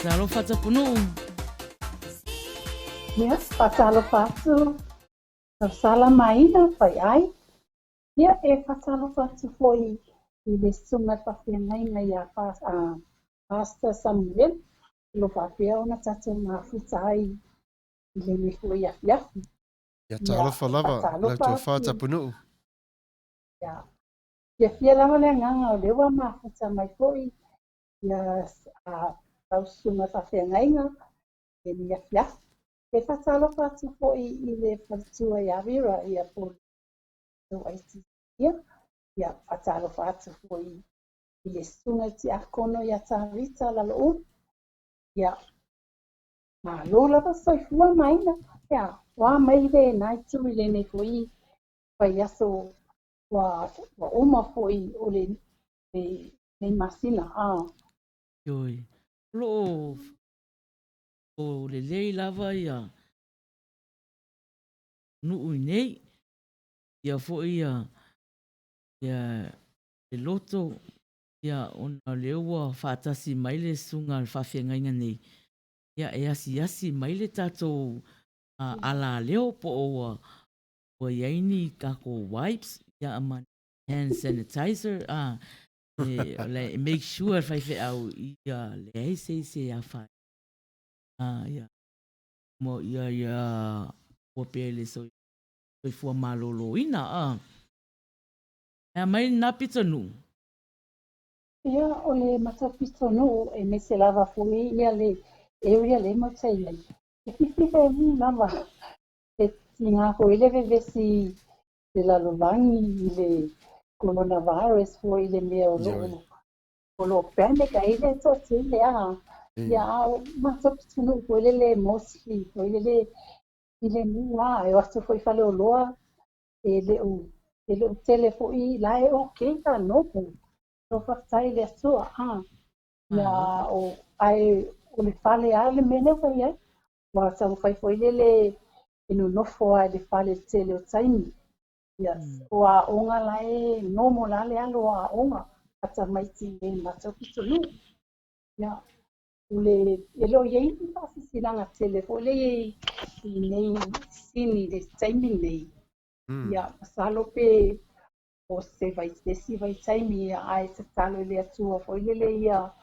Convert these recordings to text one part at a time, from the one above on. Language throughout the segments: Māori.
Talo fata punu. Ia, fatalo fatu. Sala maina pai ai. Ia e fatalo fatu foi i le sunga whawhiangai mai a Pastor Samuel. Lo whawhia ona tatu ngā futa ai i le me foi a fiafi. Ia talofa lava, lau tua whāta punu. Ia, ia fia lava le nganga o lewa ma futa mai foi. Ia tau sunga whawhiangai ngā e mi a fiafi. E fatalo fatu foi i le fatua i avira i a poli. So ai ia fatalo fatu foi i le sunga ti a kono ia tarita la lo. Ia ma lo lava soifua maina. Ia wa mai le nai tui le ne foi pai aso wa uma foi o le masina a. Yoi. Lo o le lei lava ia. Nuu nei. Ia fo ia. Ia e loto. Ia ona leua whaatasi mai le sunga al whawhiangainga nei. Ia e asi mai le tātou ala leo po o iaini kako wipes. Ia man hand sanitizer. Like make sure fai fe au ia le ai se a fai. Ia. Mo ia o pele so fu malolo ina mai na pitonu. Ia o le matapito no e me se lava foi ia le area le mo sai le. E fifi fe ni lava. E tinga ko ile vesi de la lovangi le coronavirus foi le meo o lo pende ka ile to se le ia matapito no ko le mostly ko ile ni wa e aso foi fale o loa e le o telefoni la e okay ka no po no fatai le sua ia o ai o le fale ale mene foi ai wa sa fai foi le ino no foi le fale tele o taimi ia o a onga la e no mo la le alo a onga ata mai ti e mato pitolu ia o le elo ye i pasi silanga telefoni le i nei sini le taimi nei ia salo pe o se vai taimi ai se talo le atua foi le ia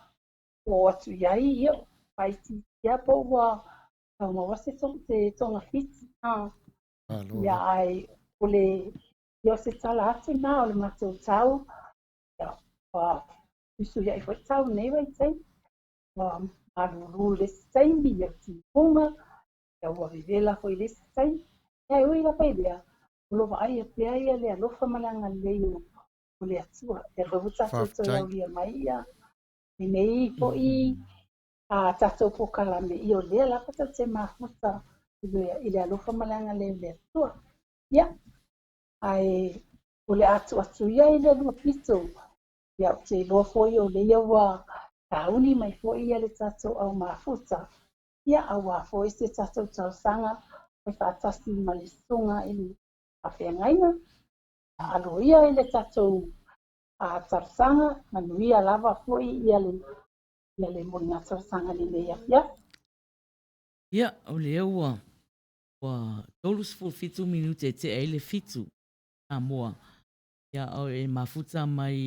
o atu iai ia vai ti ia po wa ma wase te tonga fiti ia ai o le ia se tala atu na o le matou tau ia wa isu ia i foi tau nei vai taimi wa maruru le taimi ia ti punga ia wa vivela foi le taimi ia ui la paidia lo vai e pe ia le alofa malanga le o le atua e rovuta to ia ia mai ia ni nei po i a tato po kala me i o le la pata te mafuta i le alofa malanga le atua ia ai o le atu ia i le lua pito ia te loa foi o le ia wa tauni mai foi ia le tato au mafuta ia awa foi se tato tau sanga e whaatasi malisunga i awhengaina aloia i le tatou tarsanga manuia lava foi ia le moina tarsanga ni le ia Ia o le ua wa tolus fu fitu minute te ai le fitu a moa ia o e mafuta mai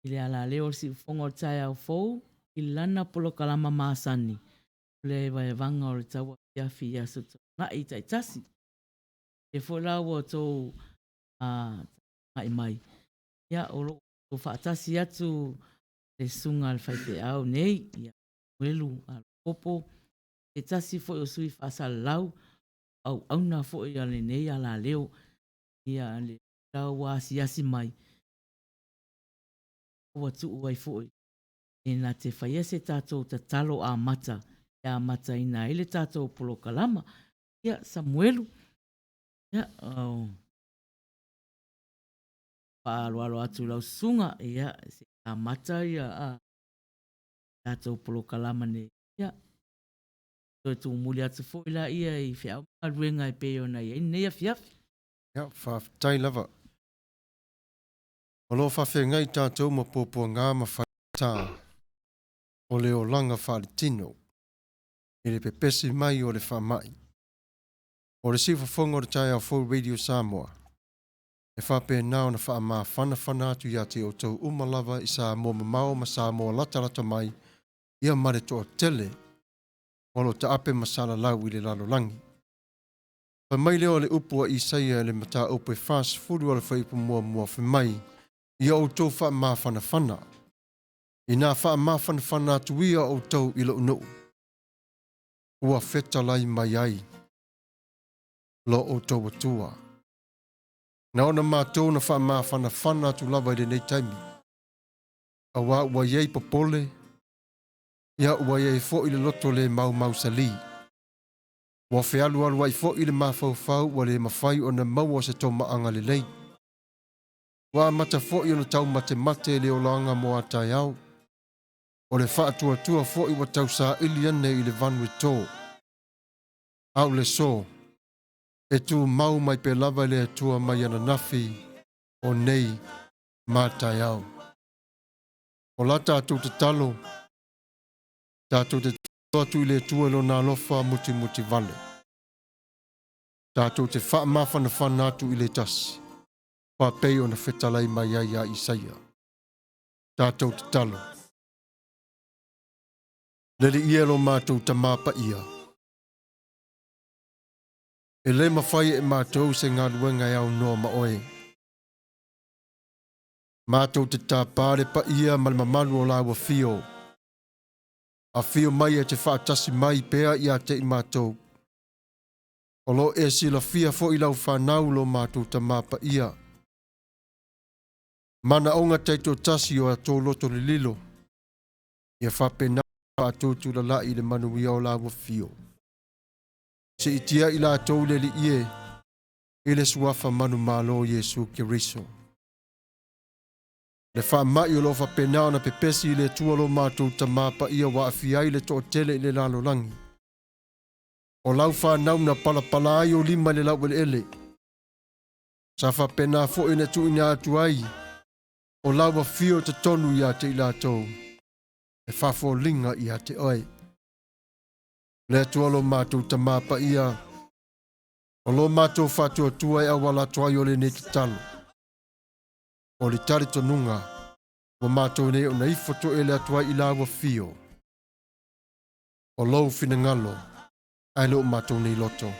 i le ala leo si fongo tai au fou i lana polo kalama masani le vai vanga o le taua fiafi ia so na i tai tasi e fo la o to mai ia o lo o faatasi atu le sunga al fai pe au nei ia welu al popo e tasi fo o sui fasal lau au na fo ia le nei ala leo ia le lau asi mai o tu o ai fo e na te fai ese tātou ta talo a mata e a mata ina ele tātou polo kalama ia Samuelu ia alo atu lau sunga ia se a mata ia tātou polo kalama ne ia tu muli atu fo ila ia i fia maruenga e peo na ia nei a fiafi ia whaftai lava o lo whawhengai tātou ma pōpua ngā ma whaita o le o langa whaalitino, i le pepesi mai o le whamai. O le sifa fongo le tai au Full Radio Samoa, e whape nao na wha maa whana atu ia te o tau umalava i sa mo mamao ma sa mo lata mai, ia mare to o tele, o lo ta ape masala lau i le lalo langi. Pa mai leo le upua i saia le mata upe fast food o le whaipu mua whamai, ia o tau wha maa whana. I nā wha maa whana atu ia o tau ilo unu. Ua feta lai mai ai. Lo o tau atua. Na ona mātou na wha maa whana atu lava i le nei taimi. Awa ua iei popole. Ia ua iei fo i le loto le mau sali. Ua whealu ai fo i le mawhau wa le mawhai o na maua se tō maanga le lei. Ua mata fo i o na tau mate le o langa mo atai au. O le wha tua fo i wa tau sa ili ane i le vanwe tō. Au le so. E tu mau mai pe lava le atua mai ana nafi o nei mātai au. O la tātou te talo, tātou te talo atu i le atua lo nā lofa muti vale. Tātou te wha mawhana atu i le tasi, pa pei o na whetalai mai ai a Isaia. Tātou te talo. Lele ia lo mātou ta māpa ia. E le mawhai e mātou se ngā luenga au noa maoe. Mātou te tāpare pa ia malmamalu o lawa fio. A fio mai e te whaatasi mai pēa ia te i mātou. O lo e sila fia fo i lau whanau lo mātou ta māpa ia. Mana onga teito tasi o a tō loto le lilo. Ia whapena a tōtu la lai le manuia o lawa fio. Se itia i la tau le li ie, i le suafa manu malo Yesu Kiriso. Le wha mai o lo wha penao na pepesi i le tualo mātou ta māpa ia wa afiai le to tele i le lalo langi. O lau wha nau na palapala ai o lima le lau ele. Sa wha pena fo ina tu ina atu ai, o lau wa fio te tonu ia te i la tau. E wha fo linga ia te oi. Le tualo mātou ta māpa ia. O lo mātou whatua tuai a wala tuai o le ne te talo. O le tari tonunga. O mātou ne o na ifoto e le atuai i lawa fio. O lou fina ngalo. Ai lo mātou nei loto.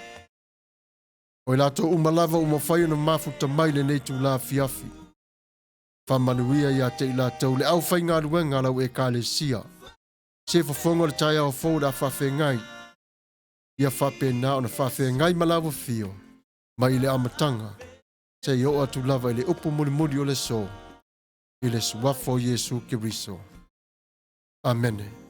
O i lato umalava umawhai na mafuta mai le nei tu la fiafi. Whamanuia ia te i la tau le au whai ngā ruenga lau e ka le sia. Se fafonga le tai au fōda whawhe ngai. Ia whape na o na whawhe ngai malawa fio. Ma i le amatanga. Se i o atu lava i le upo muri o le so. I le suafo Yesu Kiriso. Amene.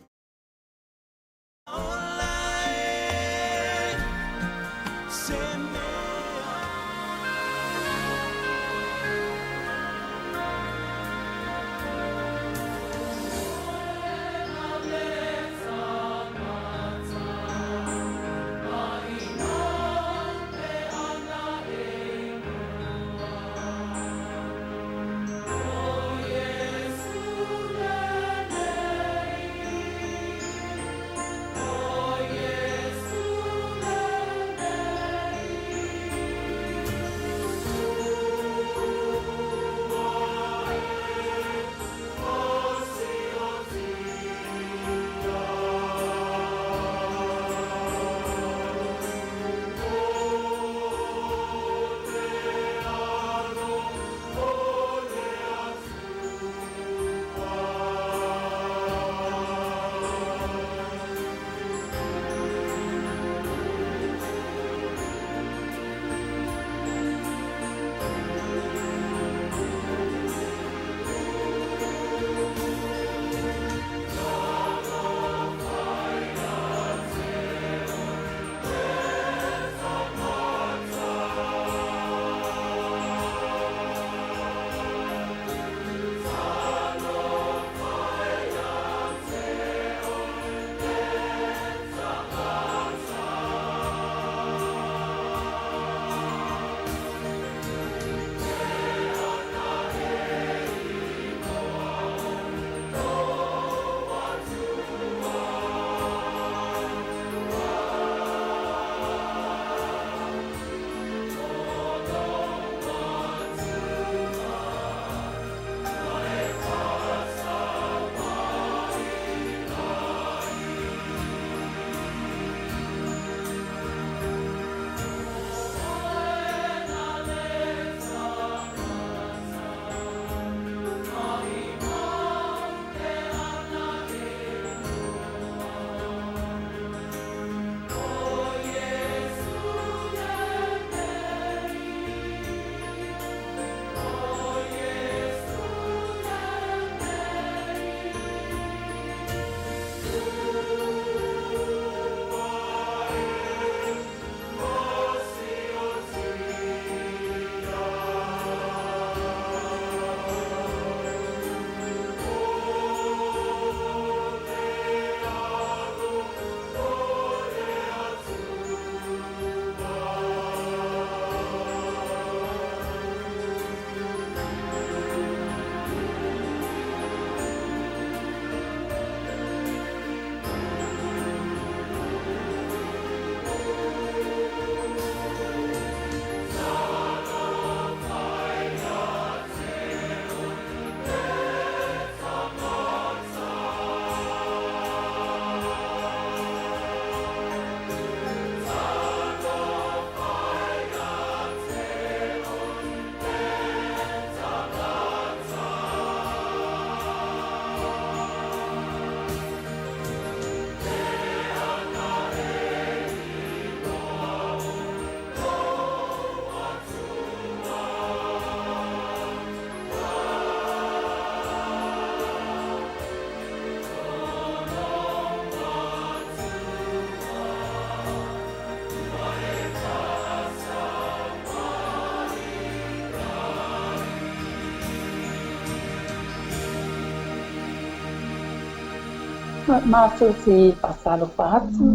Mātou te pasalo pātu,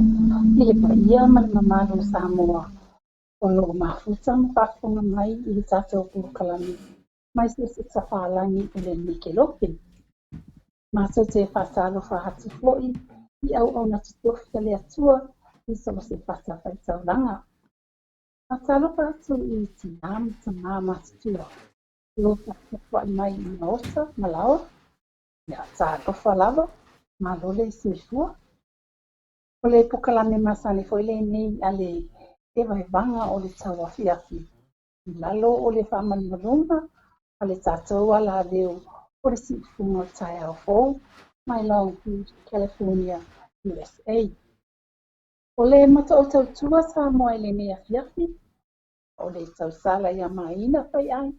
I le paia ma le mamalu Samoa. O lo mafuta ma whakonga mai I le tātou purukalami. Mai se tawhalangi I le Nikelopi. Mātou te pasalo pātu foi, I au na tutofi le atua, I so se pasawhai tauranga. Pasalo pātu I tinam ta mama tutua. Lo whakwa mai I maosa, malawa. Ia tātofa lava, malole I suifua. O le pukalame masani foi le nei ale e vanga o le tauafiafi. I lalo o le whamanmalunga a le tātou ala leo o le sifunga o tai au fōu, mai Long Beach, California, USA. O le mata o tautua sa moa le mea fiafi, o le tausala ia maina pai ai,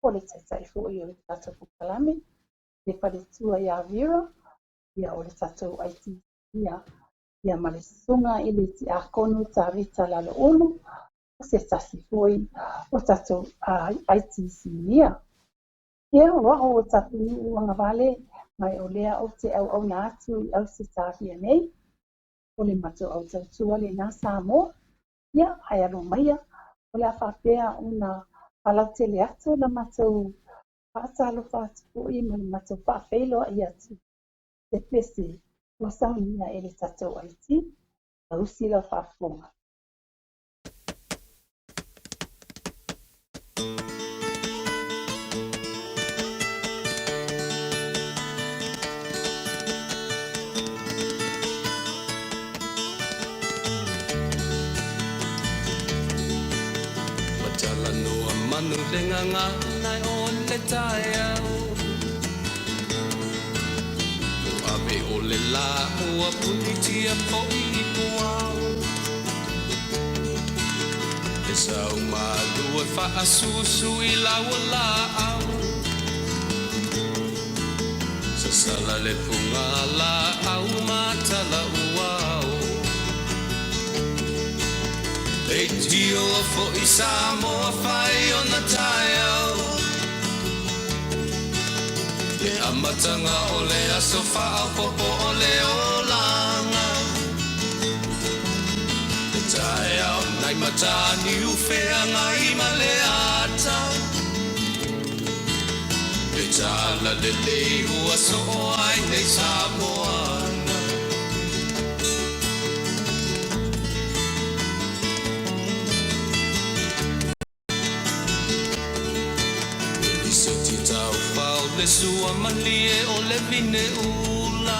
o le taitai fōi o le tātou pukalame, le paritua ia vira, ia o le tātou aiti ia malesunga I le ti akono ta rita lalo olu, o se tasi foi o tatou ITC nia. Ia o tatu uanga vale, mai o lea o te au na atu I au se tahia nei, o le mato au tautua le nā Samoa, ia ai alo maia, o le awhapea una palau le atu na matou whaatalo whaatupu I ma le matou whaafeilo I atu. Te pese, o saunia e le tatou aiti, a usi la whaafonga. Matala noa manu le nganga nai o le tae au. Abe o le la ua punitia po I puau. E sau malua whaasusu I laua la au. Sa sala le punga la au matala uau. E tio fo I Samoa whai o na tae au. Le amatanga o le aso whaapopo o le olanga. Le tae au nai matani uwhenga I ma le ata. Le tala le ua so ai nei Samoana. Iso ti tau whao le sua malie o le vine ula.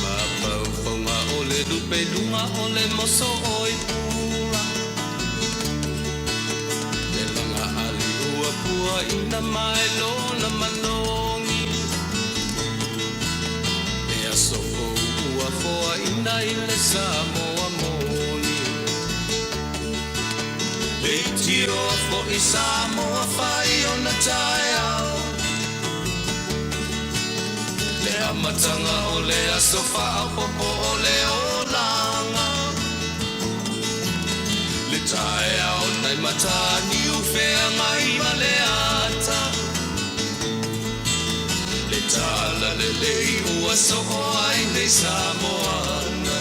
Mapau whaunga o le lupe lunga o le moso o I ula. Le langa ali ua pua ina mai lo na manongi. Le aso o ua foa ina I le Samoa moni. Le tiro fo I Samoa whai o na tae au. Le amatanga o le aso whaapopo o le olanga. Le tae au nai matani uwhenga I ma le ata. Le tala le lei ua so ai nei Samoana.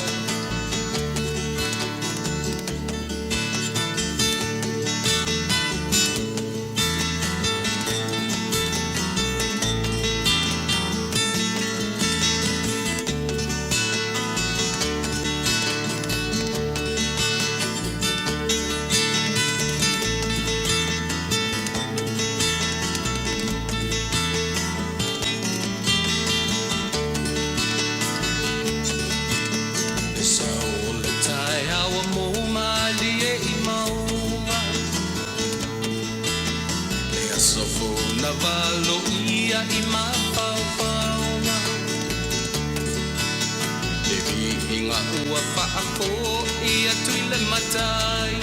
Valo ia I mapaupaunga. Le vihinga ua whaako ia tui le matai.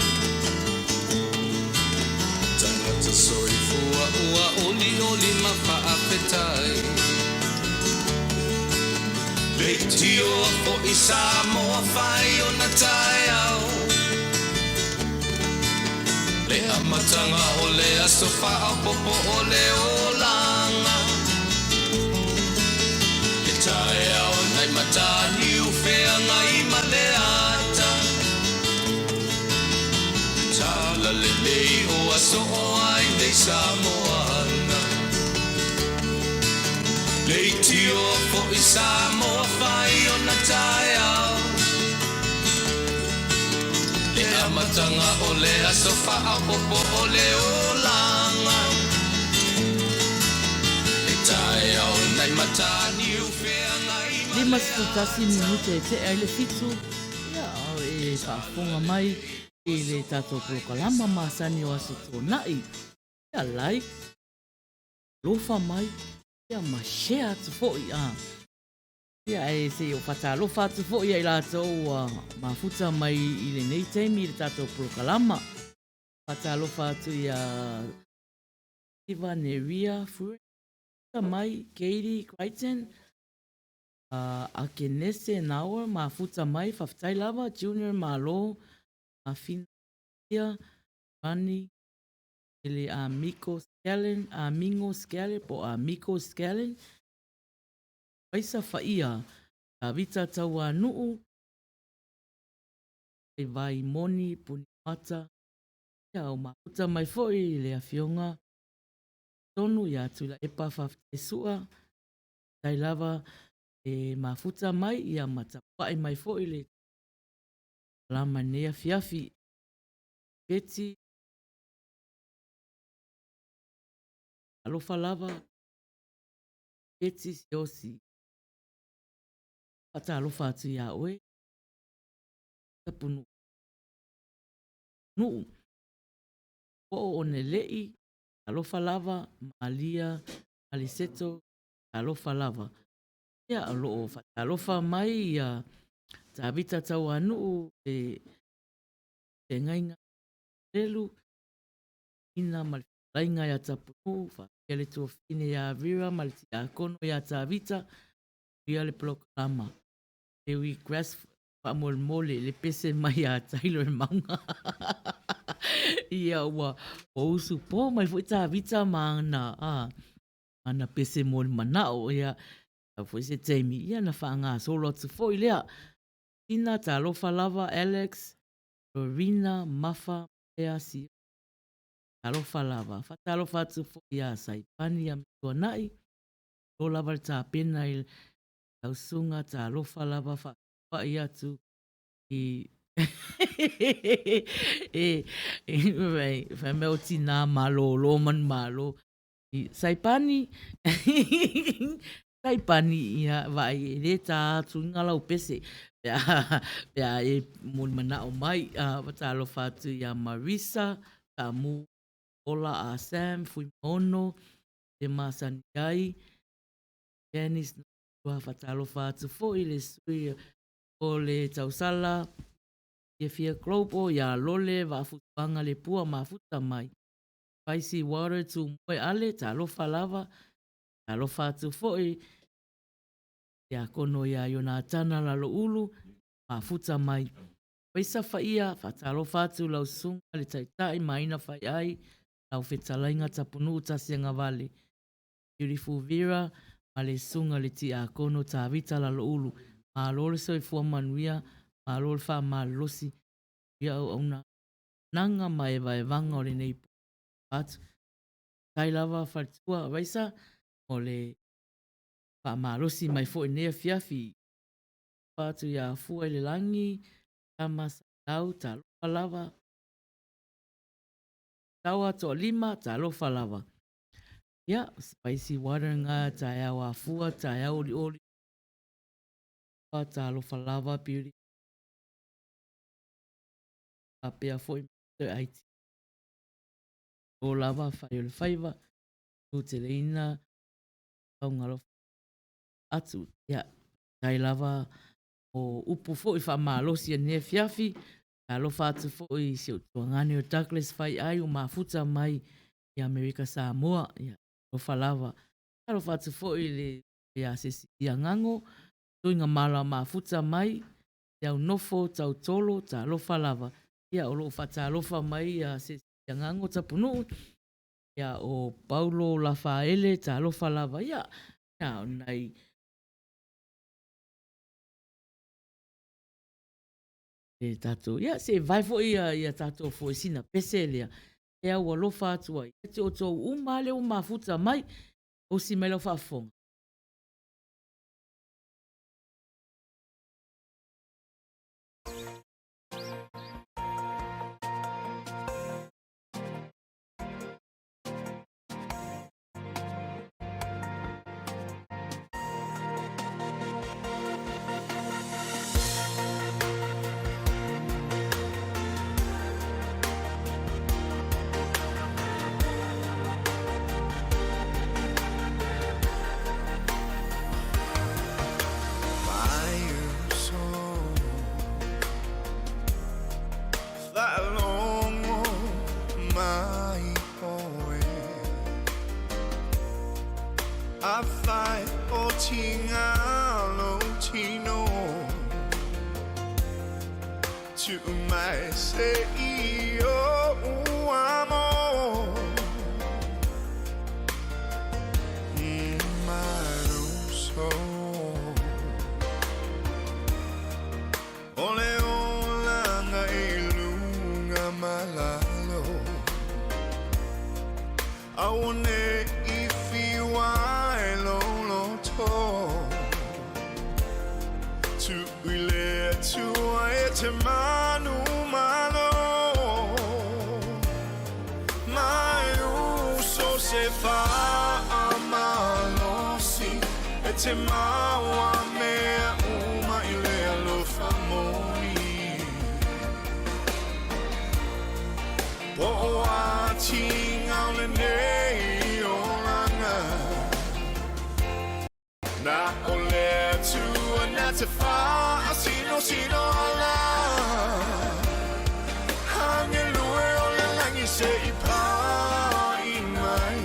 Tangata soifua ua oli oli mawhaapetai. Le tio o I Samoa whai o na tae au. Le amatanga o le aso whaapopo o le olanga. Le tae so o ai nei Samoana. Leiti o fo i Samoa whai o na tae au. Le amatanga o le asofa a popo o le o langa. Le tae au nai matani u whea ngai Lima sefutasi minute e te ai le fitu. Ia au e whaafonga mai e le tātou prokalama māsani o aso tōnai. Ia like, lofa mai, ia ma share atu fo'i a. Ia e se o pata lofa atu fo'i ai lātou mafuta mai i le nei teimi i le tātou prokalama. Pata lofa atu ia Eva Neria Fura mai, Katie Crichton, a Kenese Naua, mafuta mai, Faftai Lava, Junior Malo, a Fina, Rani, ele a Miko Scalen, a Mingo Scalen, po a Miko Scalen. Paisa whaia, a vita taua nuu, e vai moni puni mata, ia o mafuta mai foi le a fionga, tonu ia tula epa Faftai Sua, Tai Lava, e mafuta mai ia matapai mai foi le lama nea fiafi peti alofa lava peti siosi pata alofa atu ia oe tapunu nuu po one lei alofa lava malia aliseto alofa lava ia alo fata alofa mai ia tabita tau anu e ngainga lelu ina mal lainga ya tapunu fa ele tu fine ya vira mal tia kono ya tabita ia le proklama e wi grass fa mol mole le pese mai ya Taylor manga ia wa o su po mai foi tabita mana ana pese mol manao ia foi se temi ia na fa nga solo tu foi lea ina talofa lava Alex Lorena Mafa ea si talofa lava. Fatalofa atu fo ia Saipani a mituanai. Lo lava ta pena i tausunga talofa lava fa ia tu i fa meo tina malo lo man malo i Saipani Saipani ia vai le ta tu ngala upese ya e mun mana o mai fatalofa atu ia Marisa tamu ola a Sam, fui mono, te masani ai, Janice nua whatalo whātu fo i le sui o le tausala, e fia klopo, ia lole, wafutuanga le pua mafuta mai. Spicy water tu moe ale, talo whalawa, talo whātu fo i, ia kono ia iona tana lalo ulu, mafuta mai. Paisa whaia, whatalo whātu lau sunga le taitai, maina whai ai, au whetalainga tapunu utasianga vale. Beautiful Vera, ma le sunga le ti a kono ta vita lalo ulu. Ma lole so i fua manuia, ma lole wha ma losi. Ia au auna nanga mai vai vanga o le nei patu. Tai lava wharitua waisa, o le wha ma losi mai fo i nea fiafi. Patu ia fua i le langi, tamas tau ta lofa lava. Taua to lima ta lofa lava. Ia, spicy water nga ta ea wafua, ta ea oli oli. Ta lofa lava beauty. A pea foi te aiti. O lava fai o le faiva. Tu te leina. Au ngalo atu. Ia, tai lava o upu foi fa malosi a ne fiafi. Ta lofa atu foi se o tuangane o Douglas fai ai o mafuta mai i Amerika Samoa. Ia, lofa lava. Ta lofa atu foi le ia se si angango. Tuinga mala mafuta mai. Ia o nofo tau tolo ta lofa lava. Ia o lo fata lofa mai ia se si angango tapunu. Ia o Paulo Lafaele ta lofa lava. Ia, ia o nai. E tato, ia se vai fo ia tato fo sina pese lea. e au alofa atua i. Te o tō uma le o mafuta mai o si mai lau whaafonga. Te maua mea uma I le alofa moni Po o a tinga o le nei o langa Na o le tua na te wha a sino ala Hange lue o le langi se I pa I mai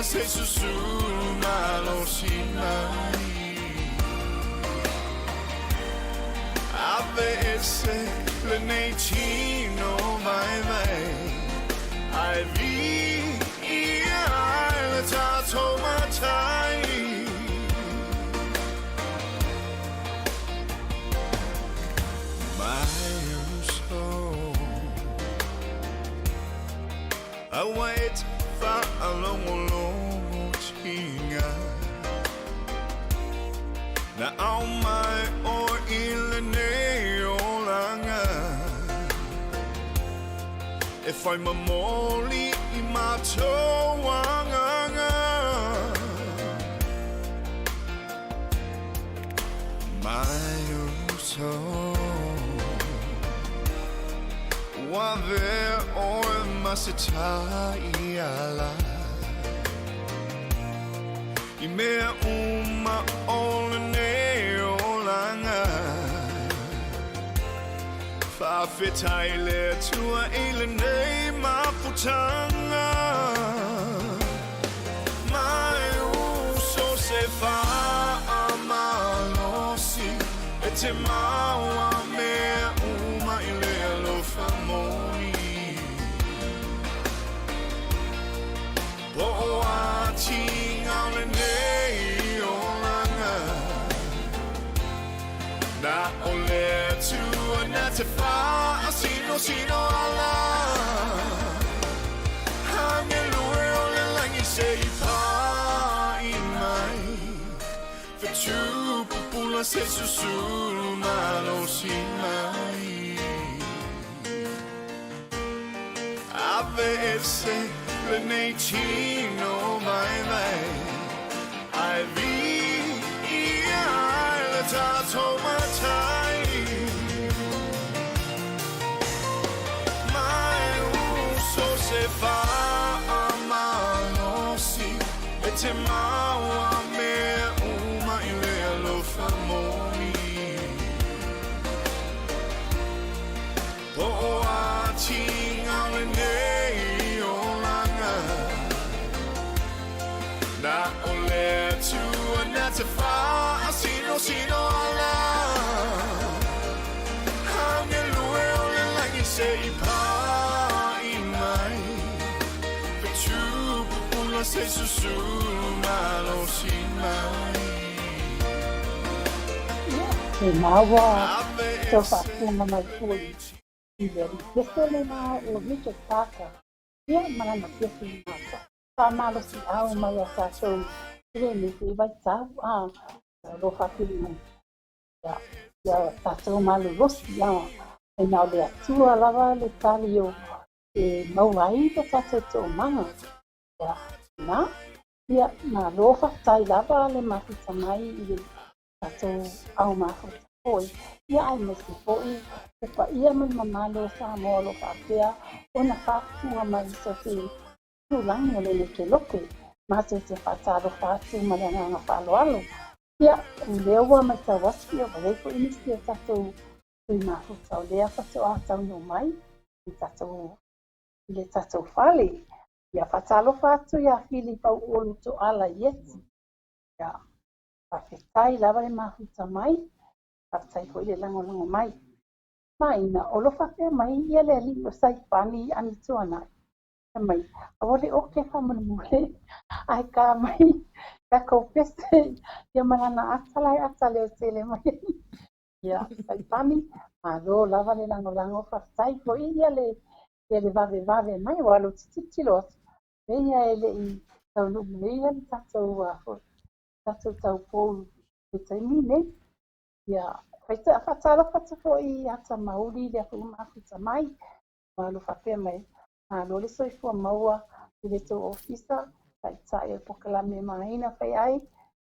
Se susuma lo sinai A veces le neitino vai Ai vi ai le tato matai Mai uso I wait for a long Na au mai o ile nei o langa E whai mamoli I mātou wanganga Mai uso Wa ve o e masitai ala I mea uma o le nei o langa Whawhetai le tua I le nei maputanga Mai uso se wha a malosi E te maua mea uma I le alofa moni Po o a tinga o le nei o langa Na o le tua na te wha a sino ala Hange lue o le langi se I pa I mai Whetu pupula se susulu malo si mai A veces le neitino vai Ai vi ai le tato matai Mai uso se fa a malosi E te maua mea uma I le alofa moni Po o a tinga le nei o langa Na o le tua na te wha a sino ala Hange lue o le langi se I pa I mai Petu pupula se susuma lo si mai Te maua, tō whakunga mai pui. Kesele na o Richard Parker. Ia malana pesi mata. Pamalo si au mai a tātou. Ire ni te vai tau. Ro whakiri mai. Ia tātou malu rosi ia. E nau le atua lava le tali o e mauai to tātou tō manga. Ia na. Ia na ro whaktai lava le mawhita mai i le tātou au mawhita poi. Ia ai mesi poi. E pa ia mai mamalo sa molo whakea. Ona whakunga mai so te tūlangi o le ke loke. Mātou te whataro whātu maranga whaloalo. Ia, leo wa mai tau wasi o wareiko inisi o tātou tui mahuta o lea whatau ātau no mai. I le tātou whale. Ia whatalo whātu ia whili pau olu to ala ieti. Ia, whawhetai lawa le mahuta mai. Whawhetai ko ile lango mai. Mai na olo whapea mai ia le ali o saipani ani tuanai. Mai, awole oke whamana mule. Ai ka mai, ka kopese. Ia manana atale o tele mai. Ia, saipani, aro lava le lango whawhetai ko ia le vave mai. Walo titilo. Veia ele i tau numu ia ni tātou tau pou te taimine. Ia, whatalo whatako i ata mauri le aku mafuta mai. Walo whapea mai. Lo le soifua maua i le tō ofisa. Tai e pokalame maina whai ai.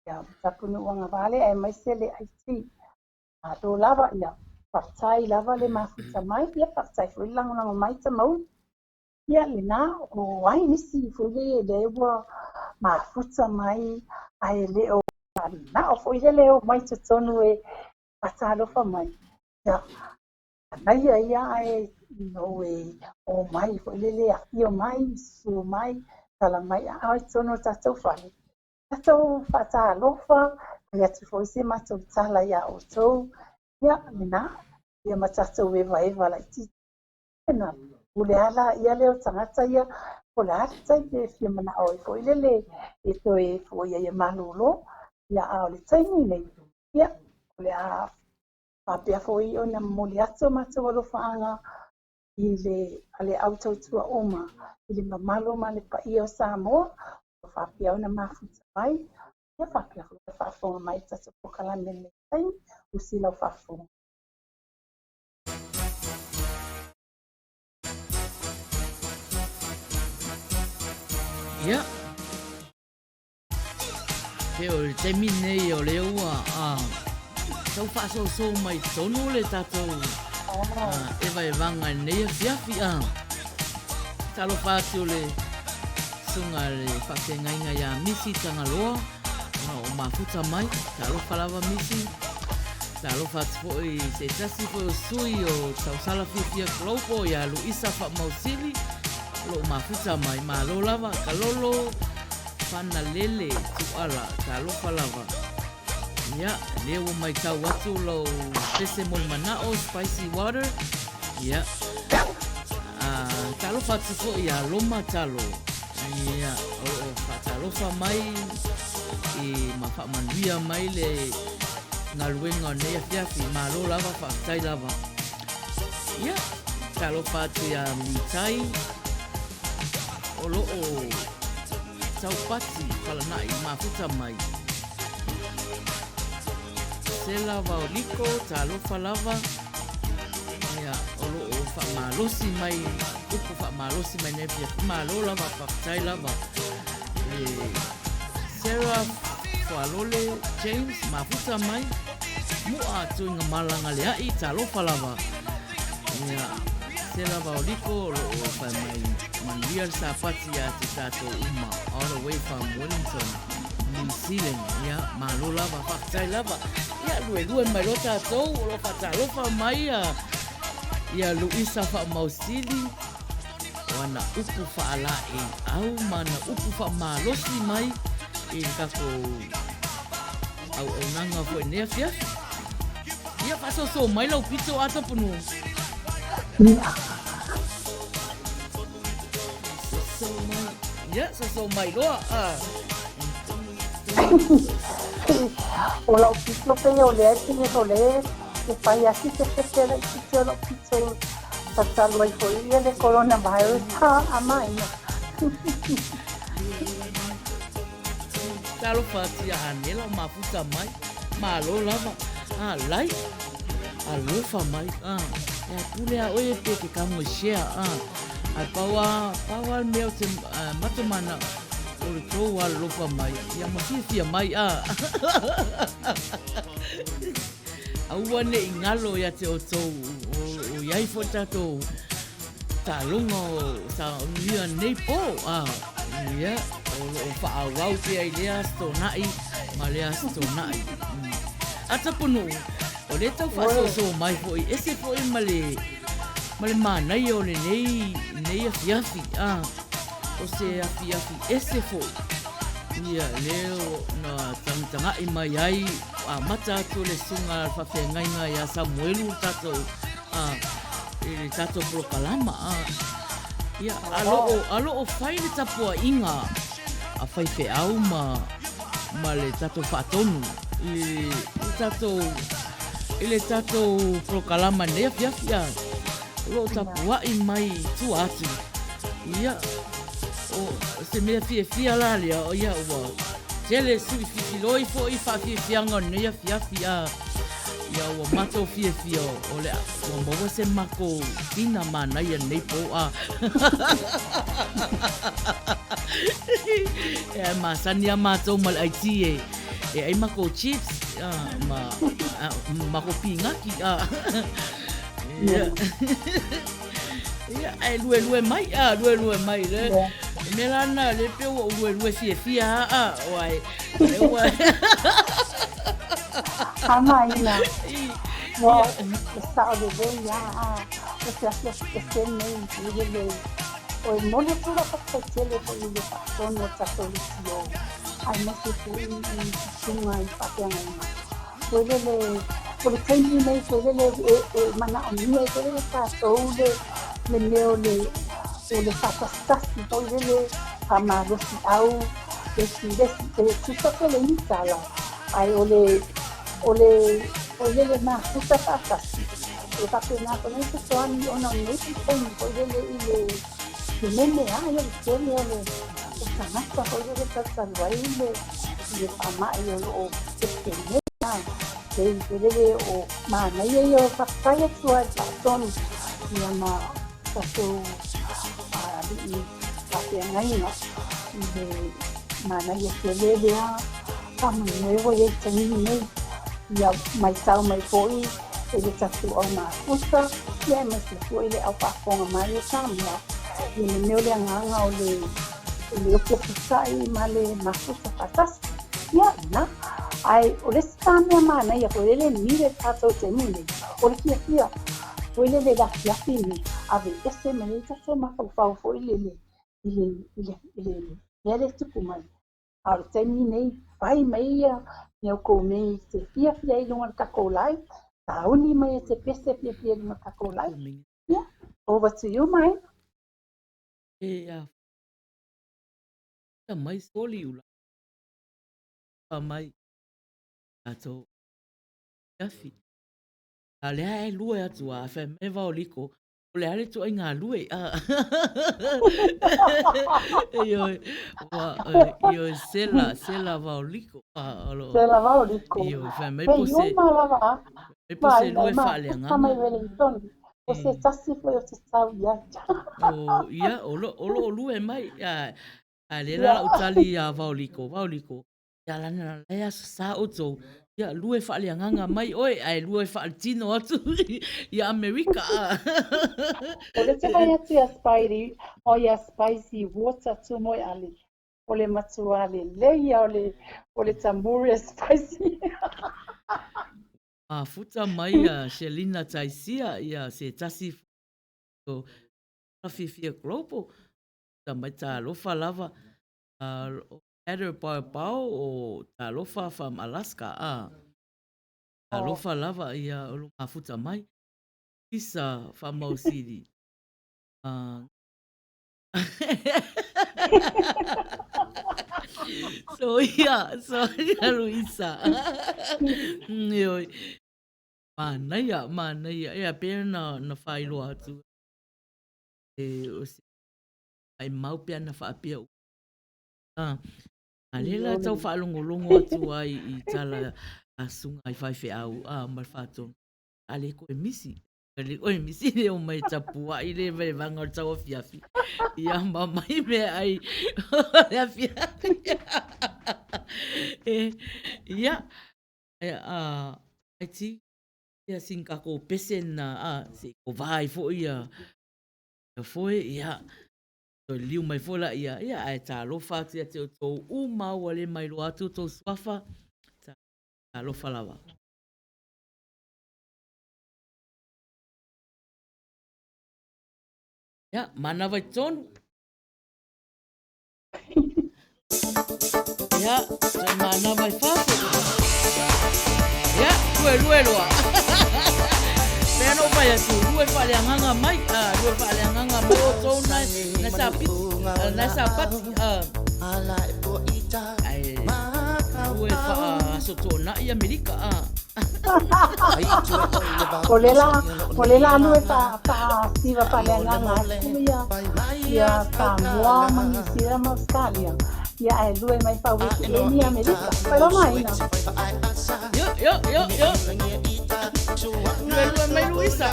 Ia, tapunu wanga vale ai mai se le IT. Lo lava ia, whaftai lava le mafuta mai. Ia, whaftai fui lango mai ta mau. Ia, le nā, o ai nisi fui le ua mafuta mai. Ai le o nā, o fui le o mai te tonu e patalofa mai. Ia, nai ia ai no e o mai fo lele a o mai su mai tala mai ai tono tatou fale tatou fata lofa ia tu fo se ma tu tala ia o to ia mina ia ma tatou eva la ti na ule ala ia le o tangata ia o la tai te fi mana o fo lele e to e fo ia malulo ia a le taimi nei ia ule a papia fo i ona moliato ma tu lo faanga i le ale autotua oma i le mamalo ma le paia o Samoa o whapia ona mafuta mai ia whapia o whafonga mai tata pokalame le tai o sila o whafonga. Ia Te o le temi nei o le ua tau whaaso mai tonu le tātou e vai vanga nei a fiafi talo whaatu le sunga le whawhengainga ia misi tangaloa o mafuta mai talo whalawa misi talo whaatu po i se tasi po o sui o tau sala whiwhia klopo ia Luisa Whamausili lo mafuta mai ma lo lava kalolo whana lele tuala talo whalawa ia leo mai tau atu lo pese mol manao spicy water ia talo whatu po ia loma talo ia o whatalofa mai i mawhamanuia mai le ngaluenga nea fiafi ma lo lava whaktai lava ia talo whatu ia mitai o lo o tau pati whalanai mafuta mai Sela Vauliko, talofa lava ia olo o whamalosi mai upo whamalosi mai nepia malo lava whaktai lava Sarah Whalole James mafuta mai mua tuinga malanga leai talofa lava ia Sela Vauliko olo o whamai Manuel Sapati a te tato uma all the way from Wellington New Zealand ia malo lava whaktai lava ia lue mai lo tātou o lo whatalofa mai ia Luisa Whamausili wana upu whaala e au mana upu whamalosi mai i kako au nanga fo nea fia ia whasoso mai lau pito ata punu ia soso mai loa o la pito pe o le tine o le pai así que se queda y se lo pito Tatalo ai foi ia le coronavirus ha amai no. Talo fatia anela mafuta mai. Malo lava. Lai. Alofa mai. Ya pule a oe pe ke kamo share. Pawa meo te matamana. Ore tō alofa mai. Ya mafifia mai. Aua ne ingalo ya te o tō. O iai fo tato. Ta longo sa lia nei po. Ia. O whaawau te ai lea stonai. Ma lea stonai. Ata punu. O le tau whaasoso mai foi. Ese foi male manai o le nei afiafi. O se afiafi. Ese foi. Ia leo na tangatangai mai ai. Mata atu le sunga whawhengainga ia Samuelu tato. Le tato prokalama. Ia alo o whai le tapua inga. A whai pe au ma le tato whaatonu. Ile tato prokalama nea fiafia. Lo tapua i mai tu atu. Ia o se mea fia la lea o ia ua. Tele sui fifiloi fo i whawhiawhianga nea fiafia. Ia ua mato fia o lea. Ua maua se mako tina manai a nei po a. E masani a mato mal aiti e. E ai mako chips. Mako pingaki. Ia ai lue mai. Lue mai le. Melana le pe o lue fia. Wai. Amaina. Wa sa o de ya. Ese nei le. O mole pura pa tele po le pa no tatolisio. Ai me se fui sunga I papianga. Puede le teini nei puede le mana o ni puede le pa le leo le fatastasi puede le amado si au si le insala. Ai le ma futa fatastasi. E papena con eso soani ona nei puede le Nene yo tiene le canasta hoy de salvaile le ama yo o pequeña de o mana yo papaya sual son llama paso a papaya no de mana yo le vea a nuevo y el ya mai sao mai foi ele tatu ona usa ya me se foi le au pa con mai samia y meu le nganga o le opusai male mafuta patas ya na ai o le stania mana ya ko le mire tato te mire o le kia o le da kia fini ave ese me tato ma fa fo ile ya le tupu mai al terminei vai mai ya eu comei se fia i longa kakolai tauni mai se pese fia longa kakolai ya over to you mai mai soli ula. Mai ato yafi. Alea lue atu a fe me va oliko. Ole ale tu inga lue. Yo sela va oliko. Sela va oliko. Yo fe me pose. Me pose lue fale nga. Sama Wellington. Você tasi foi o tsau ya. O ia olo lue mai. Alela utali a vaoliko. Ya lana lea sa oto. Ya lue fale nganga mai oi ai lue fale tino atu ya America. Ole te mai atu ya Spidey o ya spicy water tu moi ali. Ole matuale leia ole tamburi spicy. Futa mai a Shelina Taisia ia se tasi o Fifia Global. Tamai ta lofa lava Heather Pau o ta lofa from Alaska. Ta lofa lava ia o futa mai. Isa Famau City. So Luisa. Mana ya pena na fai lo atu. o se ai mau pia na whaapia u. A lela tau whaalongolongo atu ai I tala a sunga I whaiwhi au, mai whātonu. A le koe misi. Le koe misi le o mai tapua I le vai vanga o tau fiafi. Ia mamai me ai le fiafi. Ia, ai ti, ia sinka ko pese na, se ko vai fo ia. Foi, ia, so liu mai fola ia ai tā lofa tia te o tō umau ale mai lo atu tō swafa, tā lofa lawa. Ia, mana vai tonu. Ia, so mana vai whafo. Ia, lue loa. Pea no vai atu, lue whaleanganga mai, lue whaleanganga mai o tō na sa piti. Nasa pati ai ue fa sotona I Amerika Kolela lue pa siva paleanganga ia Samoa mangisira Australia ia ai lue mai pa wiki ni Amerika pero mai na yo lue mai Luisa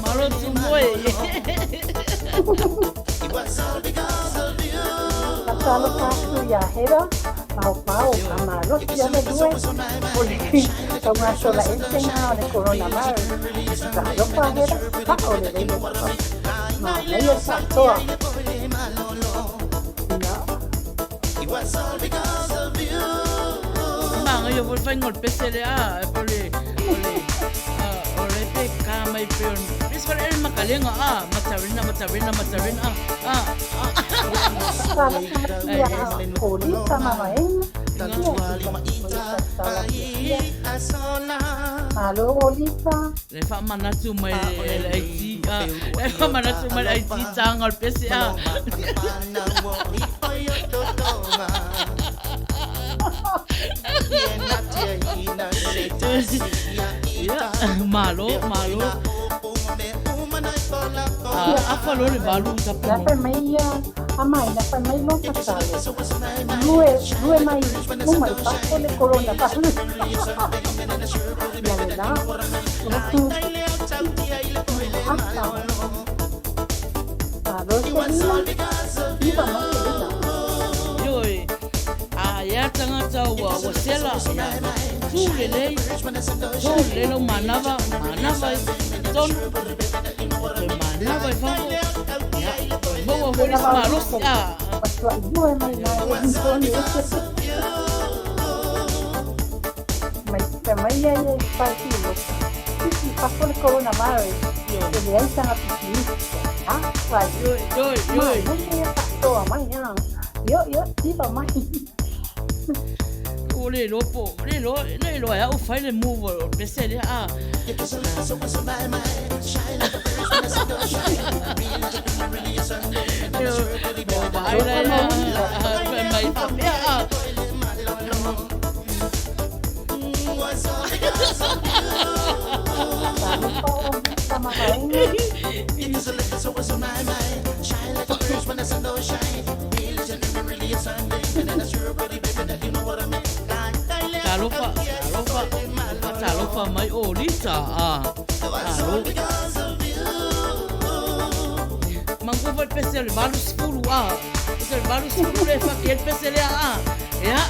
Malo tu moi. Pasalo kasu ya hera pau amaro ya me due porque como sola enseña de coronavirus pasalo pa hera pa ole de ma medio toa Manga yo vol fai ngol PCLA ole pe kama I peon. Es para el makalenga matawina polita mamaen Halo Olita. Le fa manatu mai IT. Le fa manatu mai IT tanga al PCA. Malo. Apa lo le balu tapi. La famiglia amai la famiglia pasale. Due mai mai fatto le corona pasale. La verdad. Yoi. Ya tangata wa sela. Tulele. Tulele manava. Ton. Manava fa. Boa horis malos. Famiglia è partito. Sì, fatto il coronavirus. E lei sta a vai. Yoi. Non è fatto a mai. Io ti va mai. Le lo ya o fai le move pesele Talofa mai Olita Mangu vai pesele balu skulu Pesele balu skulu le fa kiel pesele ya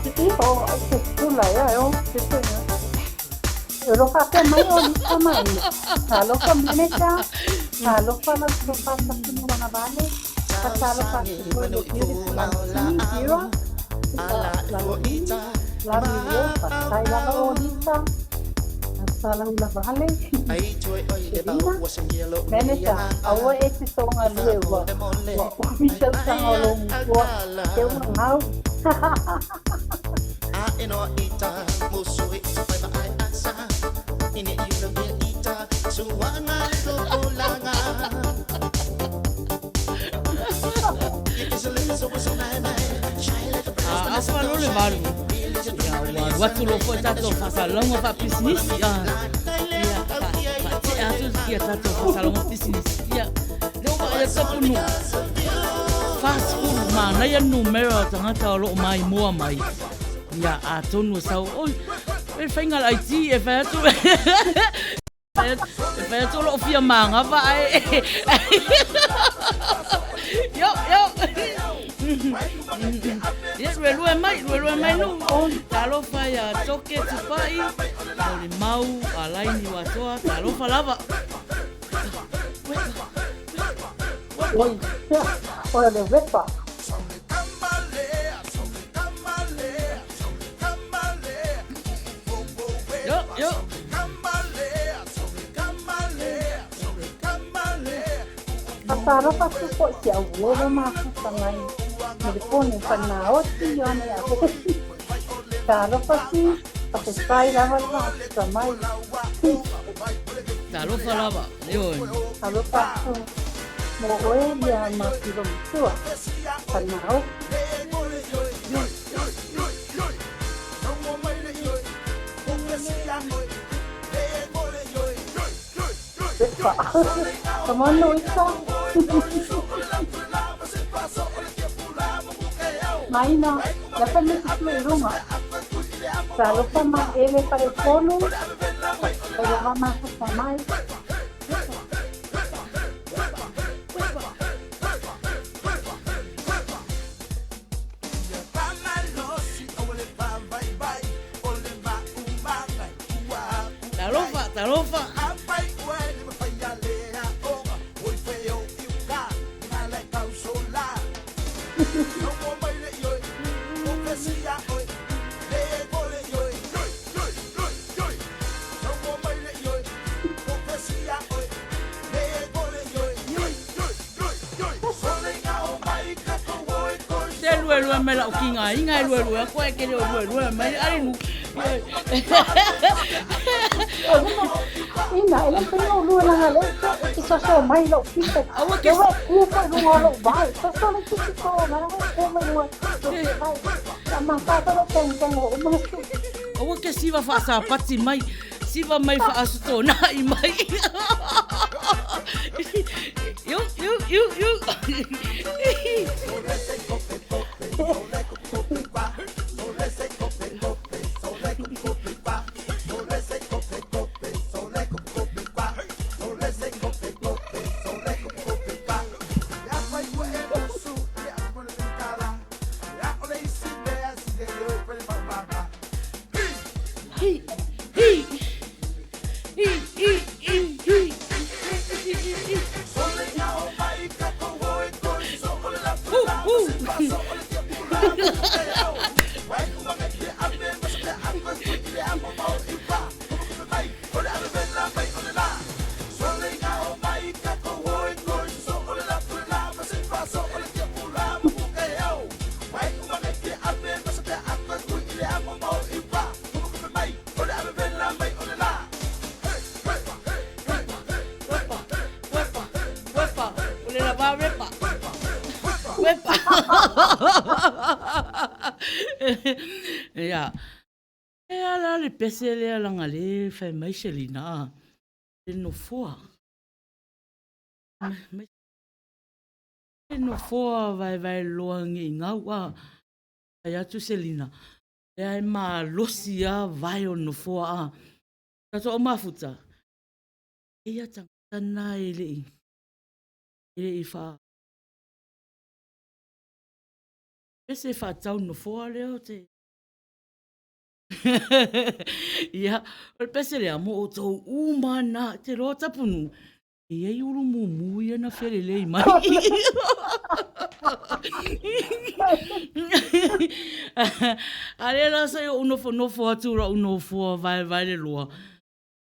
Tipo skula ya yo lo fa mai Olita mai talofa meneka talofa la talofa no na vale talofa lo tiro la vivo pasai la bonita hasta la vale Veneta awo ese tonga luego mi tanta lo que un mau eno ita musui pa ai asa ini you be ita suanga to olanga valu. Ia watu lo foi tato fasalonga fa business ia. Ia pa atu ia tato fasalonga business ia. Leo ba ia kapunu. Fast food mana ia numero tangata lo mai mua mai. Ia atonu sau oi. E fainga la iti e fa tu. E fa tu lo fia manga vai. Yo. Ia lue mai no. Talo fa ya toke tupai. Ole mau alaini watoa talo fa lava. Oi, ora de vepa. Yo. Pasara pasti kok si awal masuk tangan. Telepon panau ti yon ya. Pasara pasti pakai spray lawan samai. Talo fa lava. Yo. Kalau pasu mau dia masih belum tua. Panau. Kemana itu? Maina, dapat mesti rumah. Kalau sama ele pada polo, kalau mama sama. Tarofa. Lue me la ukinga inga lue ko e ke lue me ari nu Ina ele pelo lue la ngale isso só mai lo pita eu ku fa lo vai só le kiko na ko me lue sama pa to ten o o ke siva fa sa pati mai siva mai fa asto na i mai you Ya. La le pese le la ngale fa mai Selina. No foa. No foa vai loangi ngawa. Ya tu Selina. Ya ma losia vai no foa. Ta so mafuta. Ia tangana ile. Ile fa. Pese fa tau no foa leo te. Ia, o pese le amo o tau umana te roa tapunu. E ai uru mumu ia na fere lei mai. Ale la sai unofo atura unofo vai le loa.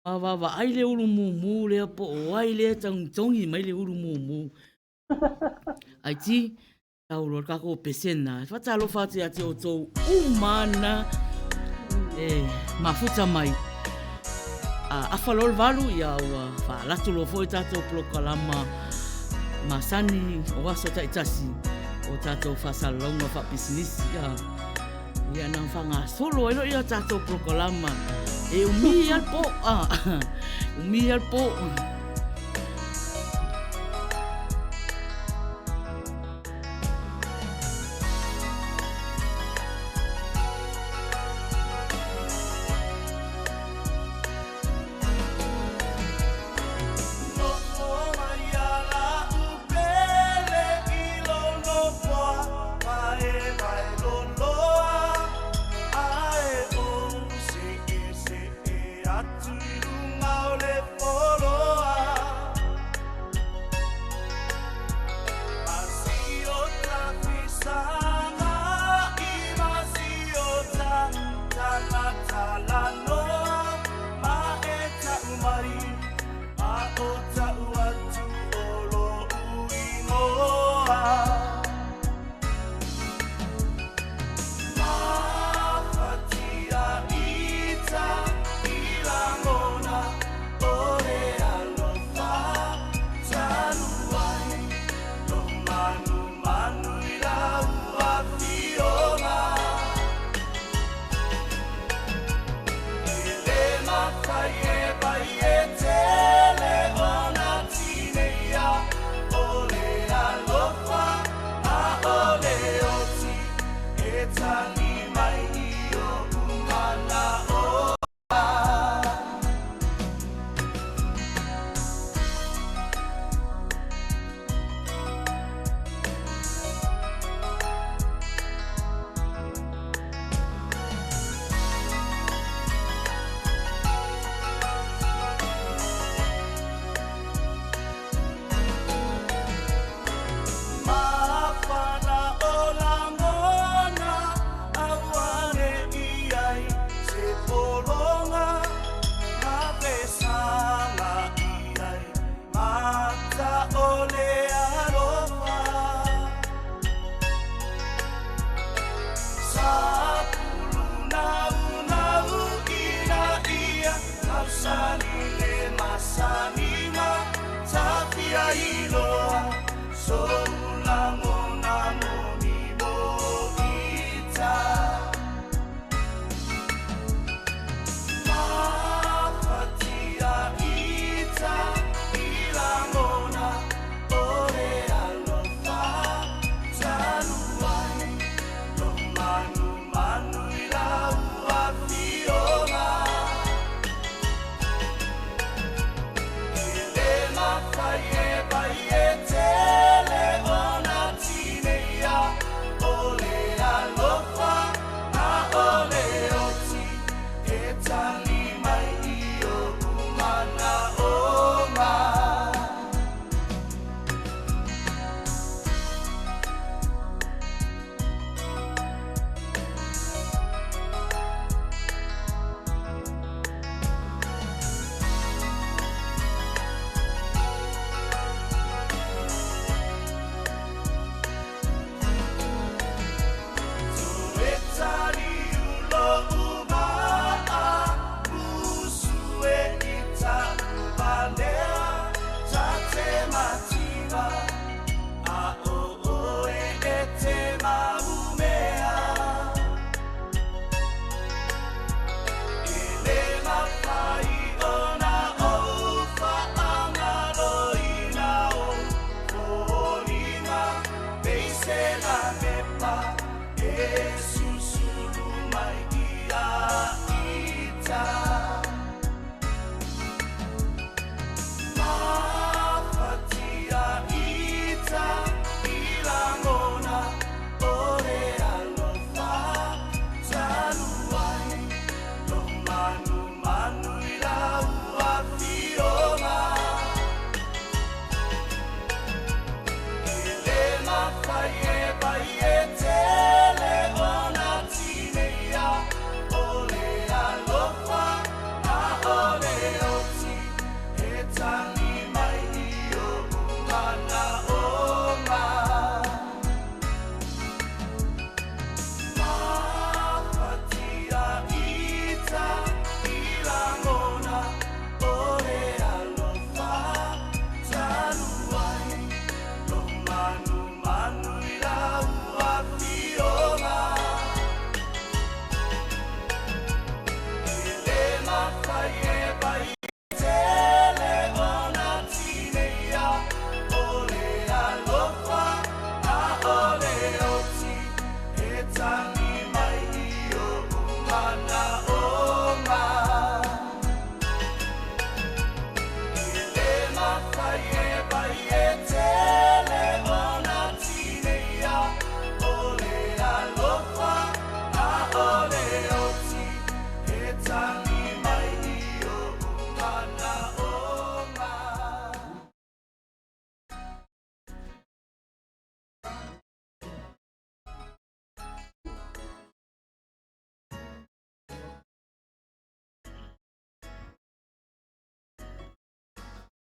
Va ai le uru mumu le po o ai le tongi mai le uru mumu. Ai ti tau ro ka ko pesena. Fatalo fati ate o tau umana. Mafuta mai. A falol valu ia ua fa latu lo foi tato prokalama masani o waso taitasi o tato fa salonga fa business ia ia nang whanga solo ero ia tātou prokolama. E umi al po, umi al po. Follow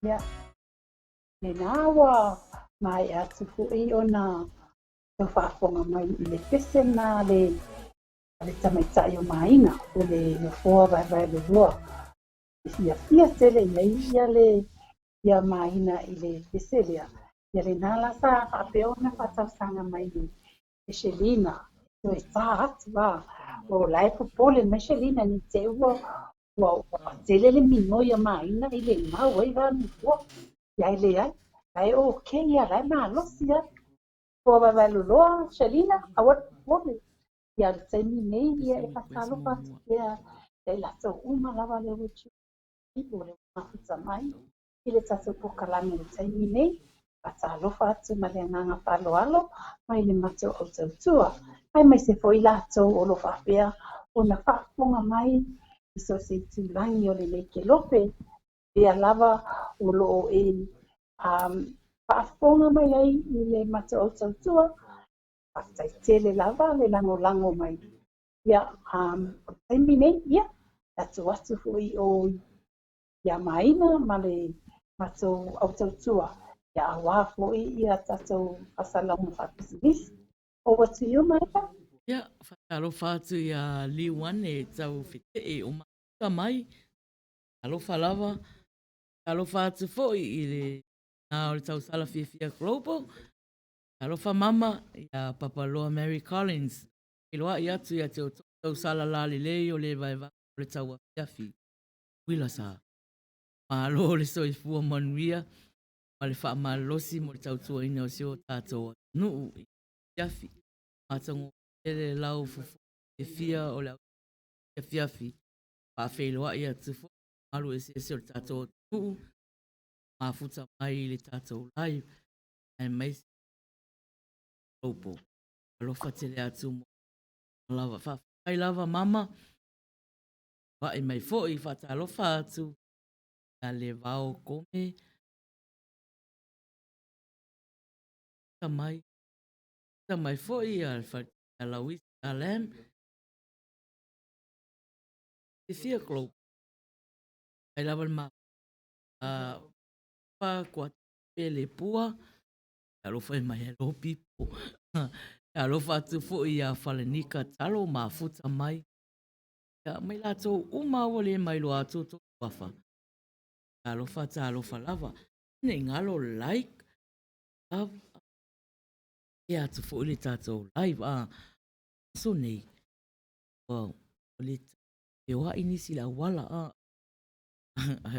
Ia, le nāua mai atu fu'i ona tau whaafonga mai I le pese nā le tamaitai o maina o le nofoa vai le roa. Fia tele ia le ia maina I le pese lea. Ia le nā lasa whaapeona whatausanga mai ni Shelina. So e tā atu wā. O lai popole mai Shelina ni te ua ua tele le mino ia maina I le mau ai wā ni ua. Ia le ai. Ai okay ia lai mālosi ia. Ua vai loloa Shelina. Awat pole. Ia le taimi nei ia e whatalo whatu ia. Ia la tau uma lawa le uchu. Ipo le mafuta mai. I le tatu pokalangi le taimi nei. Whatalo whatu ma le nganga whaloalo. Mai le mato o tautua. Ai mai se foi lātou o lo whapea. O na whaponga mai. I so se tūlangi o le leke lope. Ia lava o lo e whaponga mai ai I le mato o tautua. Whatai tele lava le lango mai. Ia, taimi nei, ia. Atu hui o ia maina ma le mato o tautua. Ia awa hui ia tatou whasalango whapisinisi. Over to you, Maika. Ia, whakalofa atu ia Liwan e tau white e o maka mai. Alofa lava. Alofa atu foi I le nā o le tau sala fia global. Alofa mama ia Papaloa Mary Collins. Iloa I atu ia te o tau sala la le lei o le vaiva o le tau a fiafi. Wila sa. Malo le soifua manuia. Ma le wha malosi mo le tau tua ina o sio tātou nuu I fiafi. Matango ele lau fufu e fia o le e fiafi. Whawheloa ia tufo. Malu e se o le tātou nuu. Mafuta mai le tātou lai. Ai mai se opo. Alofa tele atu mo. Lava whawhai lava mama. Wai mai foi whata alofa atu. Ia le vao kome. Tamai. Tamai foi al whata lawis alem. E fia globe. Ai lava le ma. Pa kua pele pua. Alofa e mai hello people. Alofa atu foi a whalenika talo ma futa mai. Ia mai lato uma wale mai lo atu to wafa. Alofa ta alofa lava. Ne ngalo like. Love. Ia atu foi le tato live. So nei. Wow. Le e wa inisi la wala.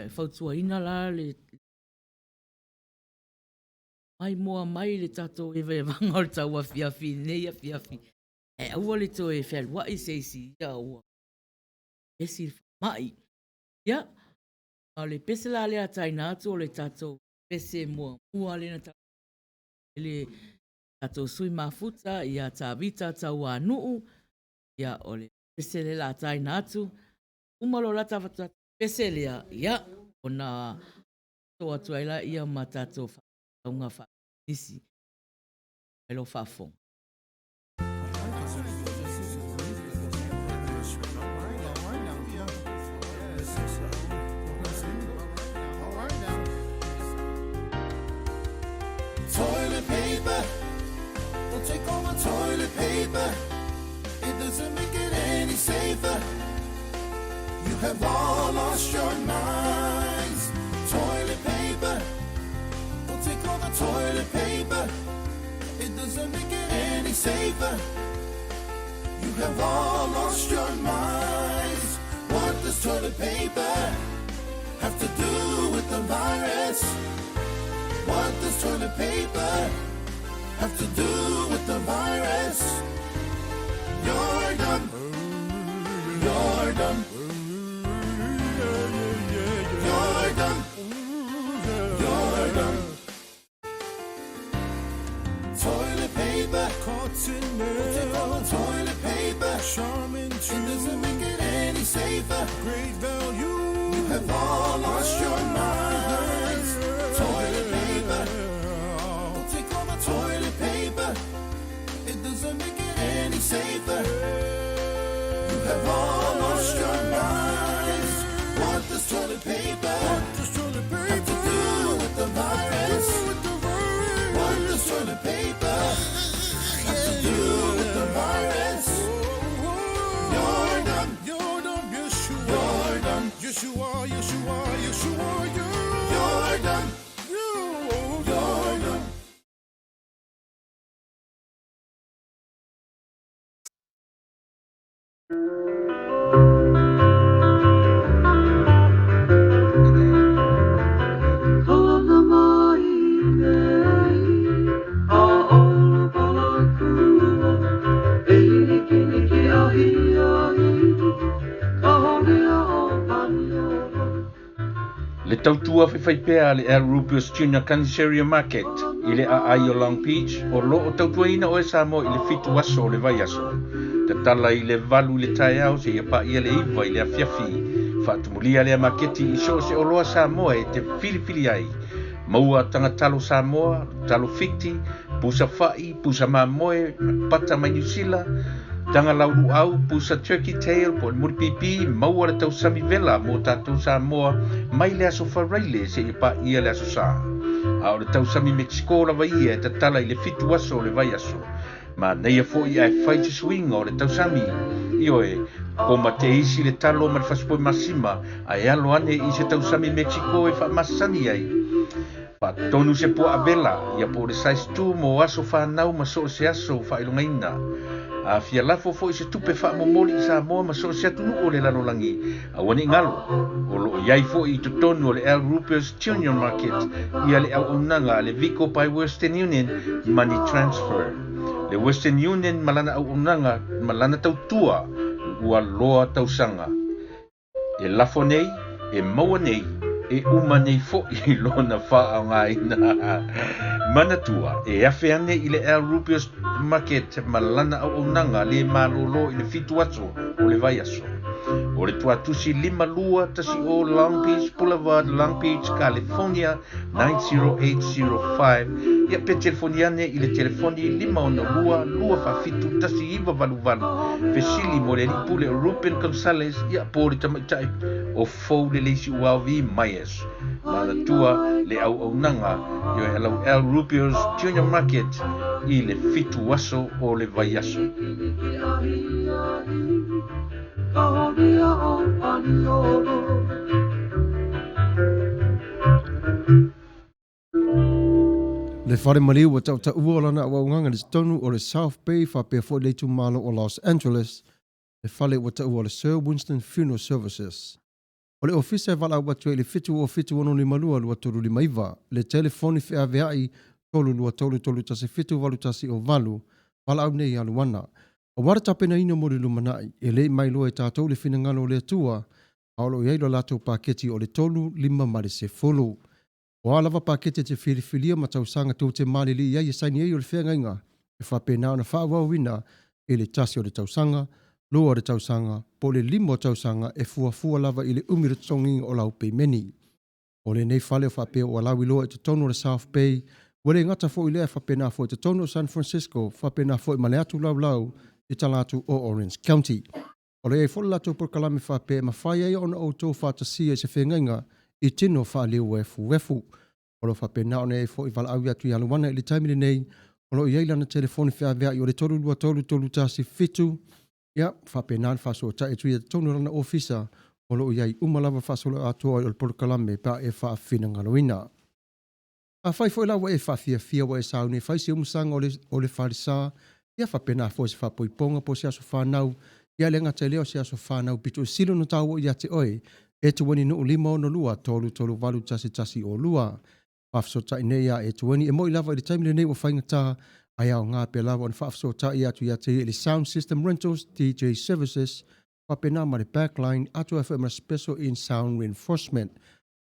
Fautua ina la le mai moa mai le tato e ve vanga o tau a fiafi nei a fiafi. E ua le to e fel wa I se si ia ua. E si mai. Ia. A le pese la le atai nātu o le tato pese mua. Mua le na tato. Le tato sui mafuta ia ta vita tau a nuu. Ia o le pese le la atai nātu. Umalo la tawata pese lea. Ia. O na toa tuaila ia ma tato whaunga whaisi. Elo whafong. Toilet paper, don't take all my toilet paper. It doesn't make it any safer. You have all lost your minds. Toilet paper, don't take all the toilet paper. It doesn't make it any safer. You have all lost your minds. What does toilet paper have to do with the virus? What does toilet paper have to do with the virus? You're done. You're done. You're done. You're done. Toilet paper, cotton take all the toilet paper. Charmin, it doesn't make it any safer. Great value. You have all lost your minds. Toilet paper, take all the toilet paper. It doesn't make it any safer. You have all lost your minds. What does toilet paper have to do Yes, you are, yes, you are, yes, you are, you're done. You're done. Le tautua whaiwhaipea le Al Rupios Junior Canceria Market i le ai o Long Beach o lo o tautuaina o e Samoa i le fitu aso o le vai aso. Te tala i le valu i le tae au se ia pa ia le iwa i le afiafi. Whaatumulia le maketi i so se o loa Samoa e te filifili ai. Maua tanga talo Samoa, talo fiti, pusa fai, pusa mamoe, pata mai New Zealand, tanga lauru au, pusa turkey tail, po muri pipi, maua le tau sami vela, mo tātou Samoa, mai le aso wharaile se i pa ia le aso sa. A o le tau sami Mexico la vai e ta tala i le fitu aso le vai aso. Ma neia fo i ai whai te swing o le tau sami. Io e, ko ma te isi le talo ma le whaspoi masima, ai alo ane i se tau sami Mexico e wha masani ai. Pa tonu se po avela, ia po le sais tu mo aso whanau ma so se aso whailungaina. A fia lafo fo i se tupe wha momoli i Samoa ma so se atu nuko le lanolangi. A wani ngalo, o lo iai fo i to tonu o le Al Rupios Junior Market, ia le au unanga le Vico by Western Union Money Transfer. Le Western Union malana au unanga, malana tautua, ua loa tausanga. E lafo nei, e maua nei, e uma nei fo i lona wha ngai na manatua e afe ane i le Al Rupios Market malana au unanga le malolo i le fitu aso o le vai aso. O le tuatusi 5 tasi o Long Beach Boulevard, Long Beach, California 90805. Ia pe telefoniane i le telefoni 5 fafitu tasi iwa valu. Fesili mo le lipule o Ruben Gonzalez ia po le tamaitai o fou le leisi uawi Myers. Manatua le au nanga i o helau Al Rupios Junior Market i le fitu aso o le vai aso. Le whare mali ua tau ta ua lana ua unganga le tonu o le South Bay whapea fo le malo o Los Angeles. Le whale ua ta ua le Sir Winston Funeral Services. O le ofisa e wala ua tue le fitu o fitu ono ni malua lua tolu lima iwa. Le telefoni whea veai tolu lua tolu tasi fitu walu tasi o valu. Wala au nei aluana. O wara tapena ina mo le lumanai. E le mai loa e tātou le fina ngalo le atua. Aolo iei lo lato paketi o le tolu lima mare se folo. O alava pakete te whiriwhiria ma tausanga tō te mali li iai e saini ei o le whengainga e whapena ona whaawawina e le tasi o le tausanga, loa o le tausanga, po le limo o tausanga e fuafua lava i le umira tongi o lau pei meni. O le nei whale o whapea o alawi loa e te tono o le South Bay, wale ngata fo i lea whapena fo i te tono o San Francisco, whapena fo i maleatu lau i talatu o Orange County. O le ei fo lato por kalame whapea ma whai ei ona o tō whatasia i se whengainga i tino whaaleo wefu. O lo whapena o nei fo i wala au atu i aluana i le taimile nei, o lo i eilana telefoni whea vea i o le tolu tasi fitu, ia whapena ni whaso ta e tui e tonu rana ofisa, o lo i ei umalawa whasolo atua i o le porokalame pa e wha whina ngaloina. A whai fo i lawa e whawhia wa e saune, whai se umusanga o le wharisa, ia whapena fo se whapoiponga po se aso whanau, ia le ngata leo se aso whanau, pito silo no tau i ate oe, e tu wani no lima ono lua, tolu walu tasi o lua. Whafsota i nei a e tu wani, e moi lava i le taimile nei wa whaingata, ai au ngā pe lava on whafsota i atu i ate i le Sound System Rentals, DJ Services, whapena ma le backline, atu e whaima special in sound reinforcement.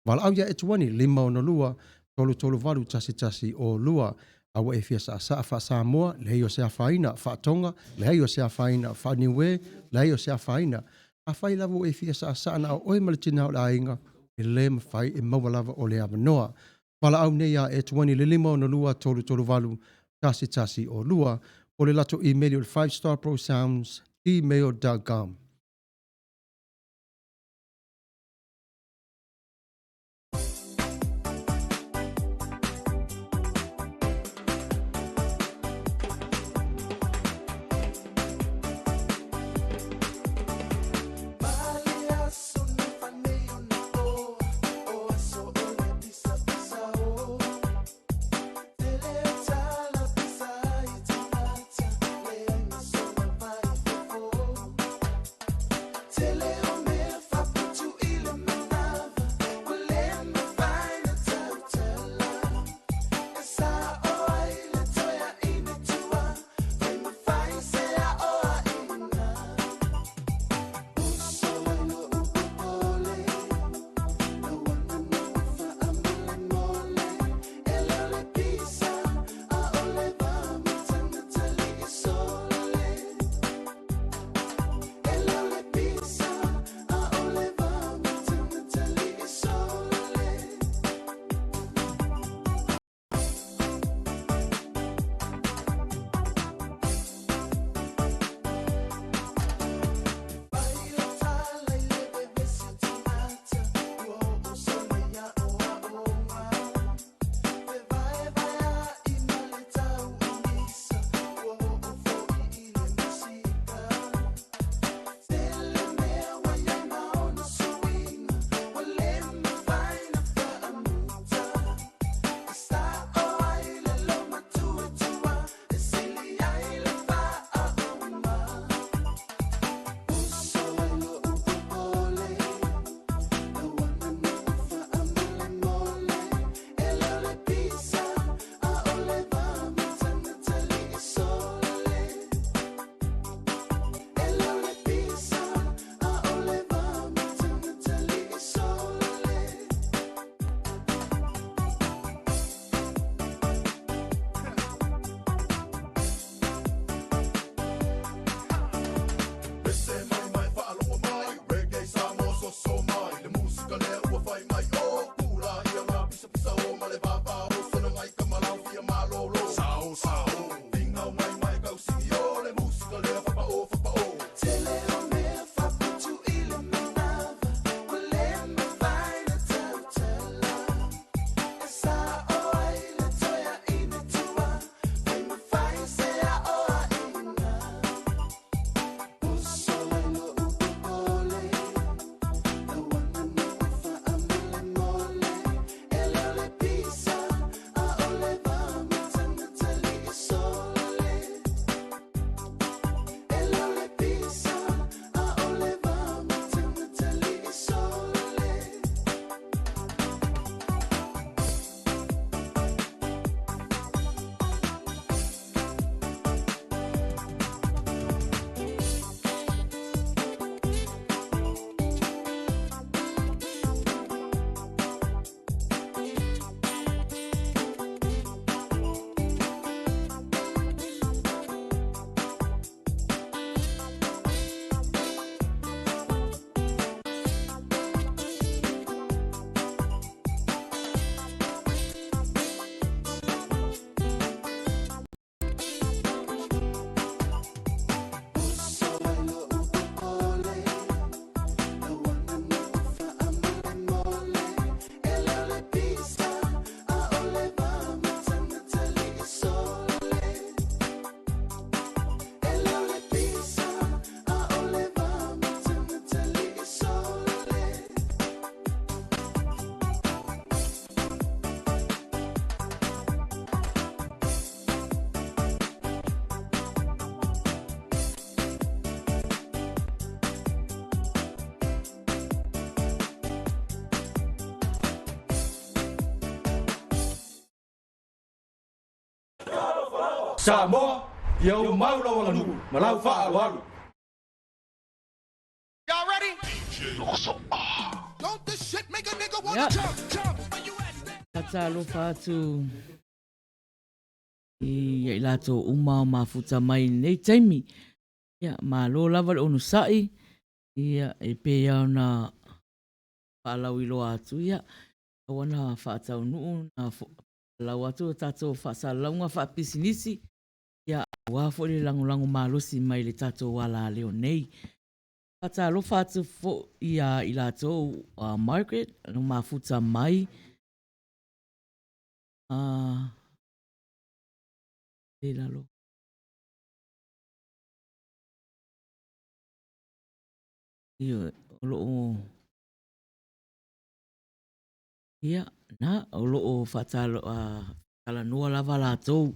Wala au ia e tu wani, lima ono lua, tolu walu tasi o lua, awa e fia sa wha Samoa, le hei o sea whaina, wha Tonga, le hei o sea whaina, wha Niue, le hei o sea whaina. A whai lava o e fia sa na o oi malitina o la inga, e le ma whai e maua lava o le avanoa. Wala au nei a e tuani le lima o na lua tolu walu tasi o lua, o le lato email o le 5starprosounds@gmail.com. Bali aso ni whaneo ma le papa o sono mai kamalau fia malolo sao sao tinga mai mai kau siki o le musika le papa o tele o me fapu tu ile manava o le me vai na tala esa o ai le toya ina tua vai me fai se a o a ina o sole no upole the one that never fa amole mole ele le pisa a ole vamo tana tali sole ele le pisa a ole vamo tana tali sole Samoa, yo maula wala nu, malau fa awalu. Y'all ready? Don't this shit make a nigga wanna Yeah. jump? Where you at, man? Tatalo fatu i lato uma o mafuta mai nei taimi. Ia, ma lo lava le onu sai. Ia, e pe au na whalau ilo atu. Ia, awana whaatau nuu na lau atu tato whaasalaunga whaapisinisi. Ia, wafo le langulangu malosi mai le tato wala leo nei. Tatalo fatu fo ia i lato Margaret, no mafuta mai. Lalo. Ia, olo ia, na olo o fatalo kala noa lava latou.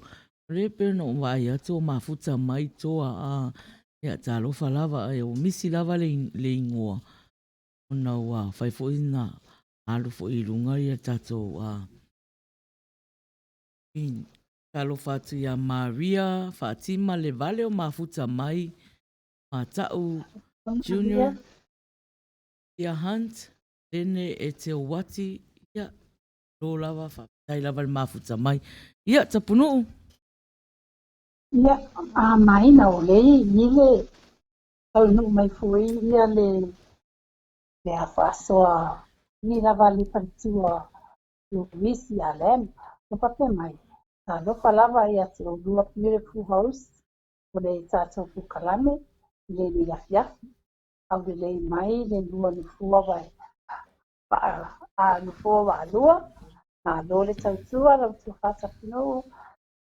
Repe no vai atu mafuta mai toa ia talo falava e o misi lava le ingoa. Ona wa fai fo ina alu fo ilunga ia tato talo fatu ia Maria Fatima le vale o mafuta mai matau Junior ia Hunt lene e te wati ia lo lava tai lava le mafuta mai ia tapunu Ia, a mai na o lei, ile, au nu mai fui, ia le a whasoa, ni lava li paritua, lo visi a lem, lo pape mai. Ta lopa lava ia te o lua Beautiful House, o le tātou pukalame, le ni afiafi, au le mai, le lua ni fua vai, a ni fua wa lua, na lo le tautua, lau tu whata pino,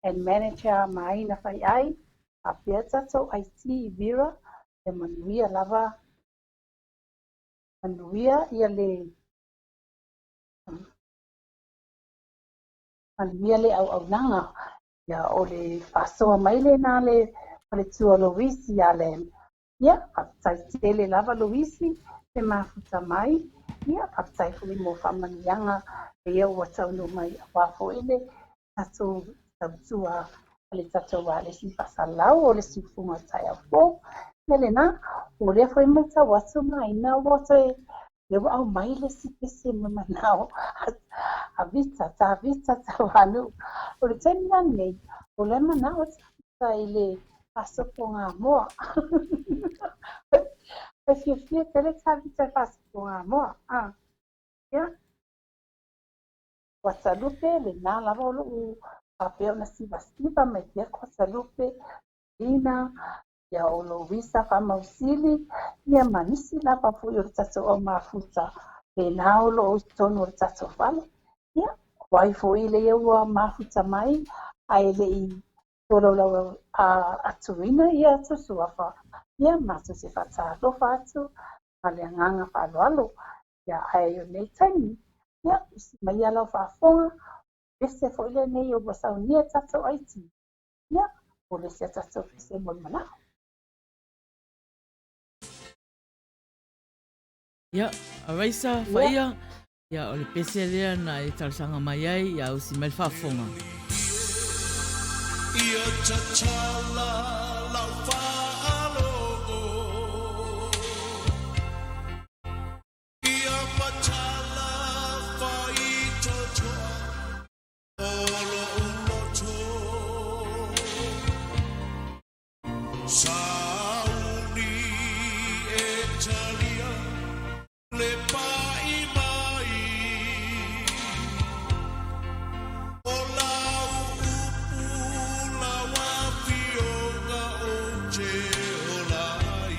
and manager mai na whai ai, a pia tātou IT Vera, e manuia lava, manuia ia le, manuia le au nanga, ia o le whasoa mai le nā le, le tua Loisi a le, ia, papai tele lava Loisi, te mafuta mai, ia, papai fuli mo whamanianga, e ia ua taunu mai a wafo ele, tātou tautua, le tātou a le si whasalau, o le sifunga tai a fō, Nele na, o lea foi mai tau atu mai na wata e lewa au mai le si pese mama nao a vita ta wanu. O le teni na nei, o le manao ta i le pasopo ngā moa. E fia tele ta vita pasopo ngā moa. Yeah. Guadalupe le nā lava o lo'u papea ona siva mai kia Guadalupe ina ia o lo visa famausili ia manisi lava fo'i o le tatou au mafuta penā o lo'o tonu o le tatou fale ia wai fo'i leia ua mafuta mai ae le'i tolaulau atuina ia tusuafa ia matou se fa'atalofa atu a le agaga fa'aloalo ia ae o nei taimi ia isi mai ia lau fa'afoga pese fo'i lenei o ua saunia tatou aiti ia o le sia tatou pese mo le manao. Ia, a raisa, whaia. Ia, o le pese lea na e talasanga mai ai, ia usi mai whaafonga. Ia tatala lau whaalo Ia matala whaitotoa Olo uloto Sauni e talia Le pai mai O lau upu la wapionga o te olai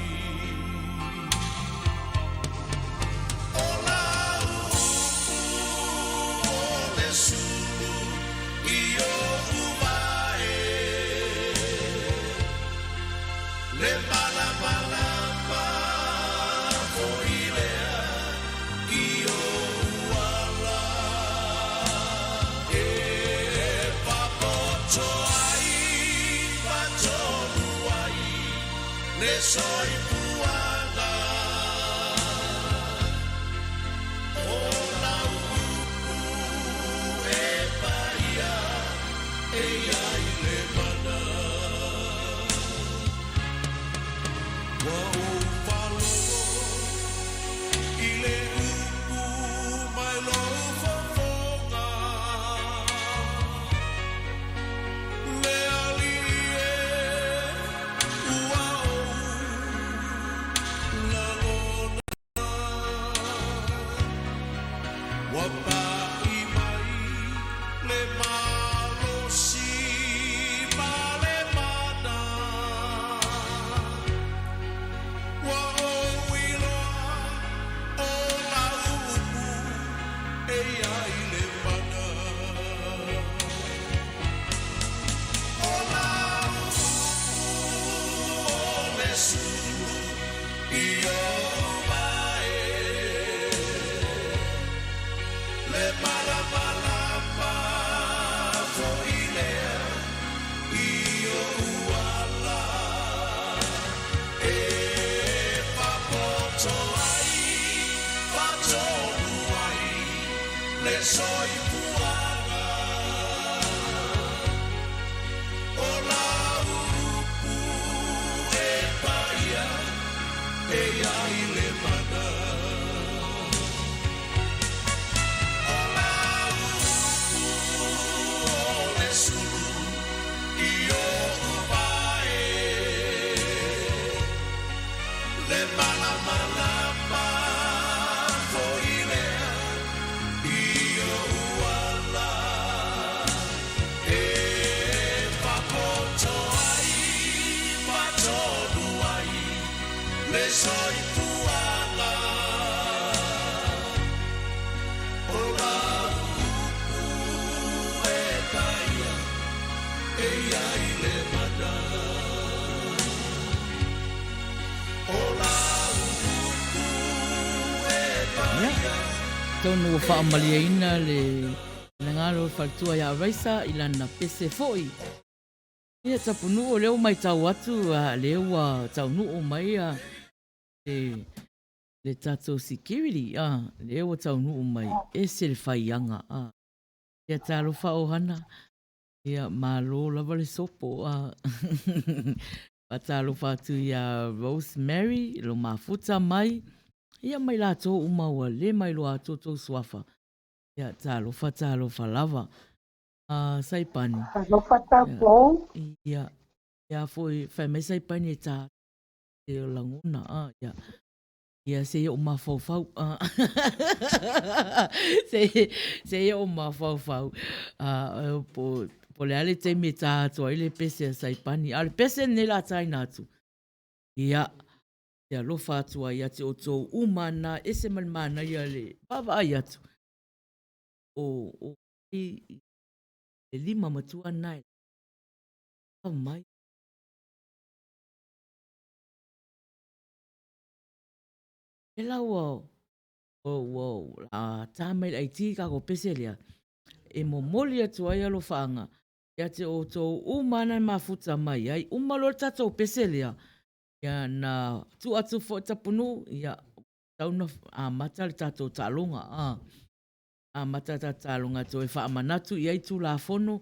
O lau upu o le sulu I o uvae Le malamalama o ilea I o uala E papoto ai patonu ai Le soi puanga O lau upu e paia E ai le mana Wa o falo I le upu mai lo fofonga Le alie ua o la lona Wa pai mai le malo si ma le mana Wa o iloa o la upu e ai le mana O la upu o le sulu I o mai Le malamalama fo ilea I o uala E papoto ai patonu ai Le soi puanga O la upu e paia E ai le mana O la upu o le sulu I o uvae Le malamalama fo ilea I o uala E papoto ai patonu ai Le soi puanga O la upu e paia E ai le mana O la upu e paia Tonu o whaamaliaina le ngaro whaktua ia raisa I lana pese foi. Ia tapunu o leo mai tau atu a leo a tau nuu mai a le tatou security leo a tau nuu mai e se le whaianga ia talo whaohana ia malo lava le sopo patalo whatu ia Rosemary lo mafuta mai ia mai la tō umaua le mai lo a tō suafa ia talo lava saipani Lo fata po ia foi fai mai saipani e tā te o languna ia Ia se o mawhauwhau. Se o mawhauwhau. Po le ale te me tā atua i le pese a saipani. Ale pese ne la tai nātu. Ia, te alofa atua ia te o tō umana, ese mana ia le baba ai atu. O e lima matua nai. Au mai. E lau tā mai ai tī kako pese lea. E mo moli atu ai alo whaanga. Ia te o tō umana mafuta mai ai. Umalo tatou pese lea. Ia na tu atu fo tapunu. Ia tauna mata le tatou tālonga. Mata tālonga to e whaamanatu. Ia i tu la fono.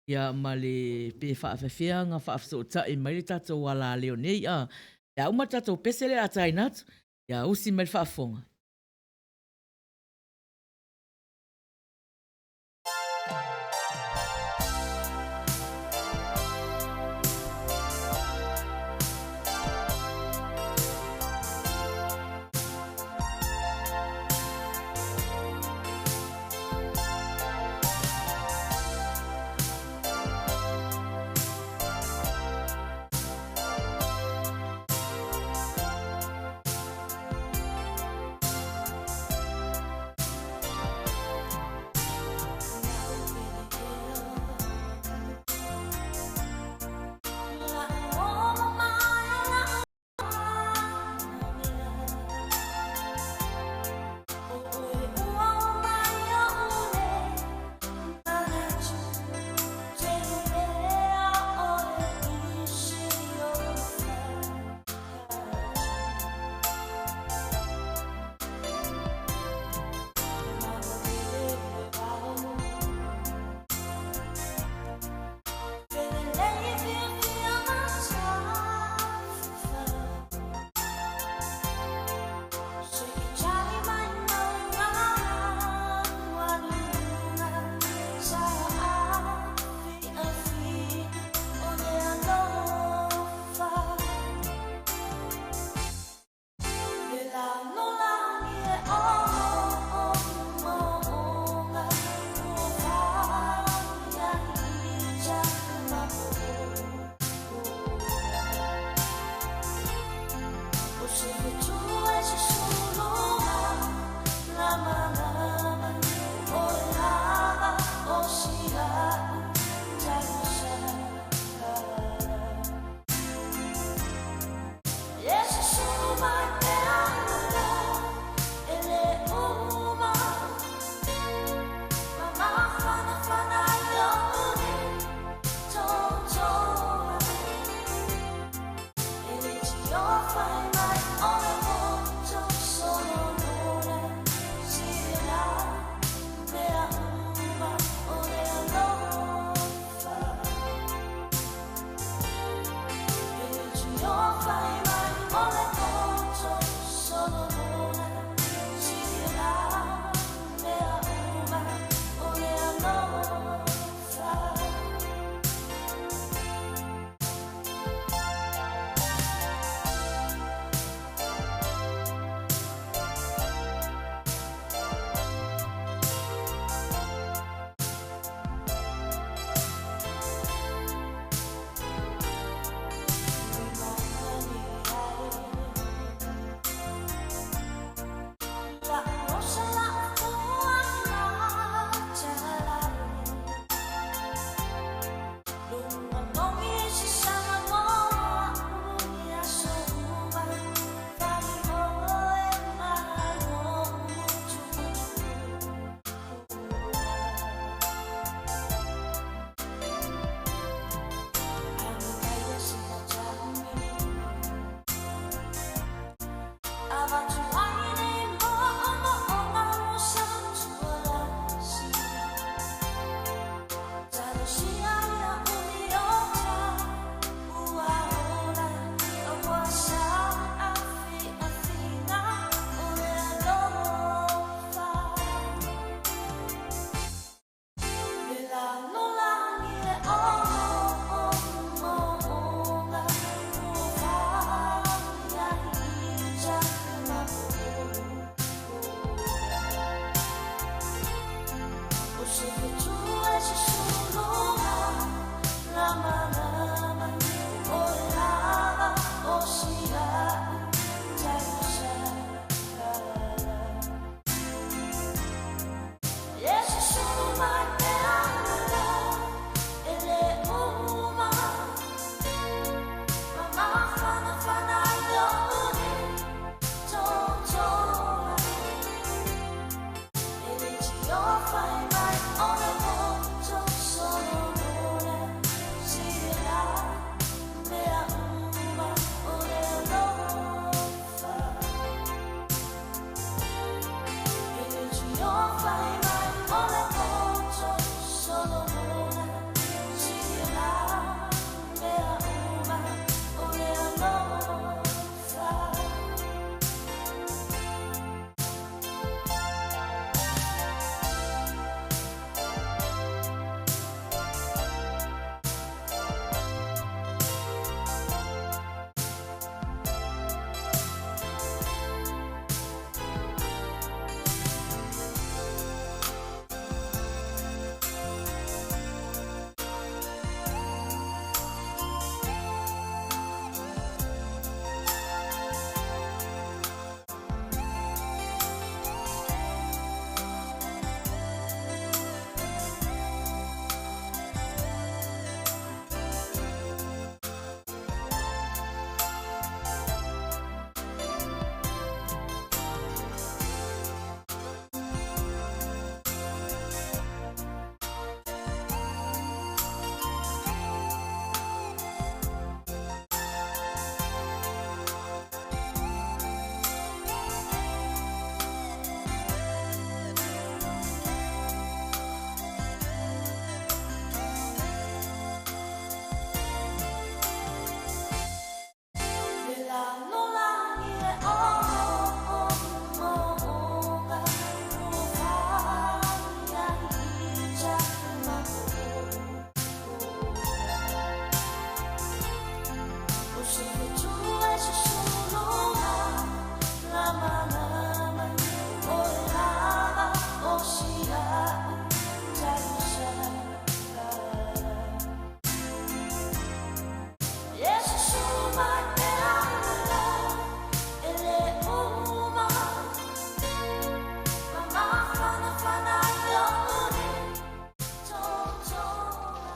Ia ma le pe whaafewhianga. Whaafso ta e mai le tatou wala leo nei. Ia uma tatou pese lea atai natu. Ia usi mai le whaafonga.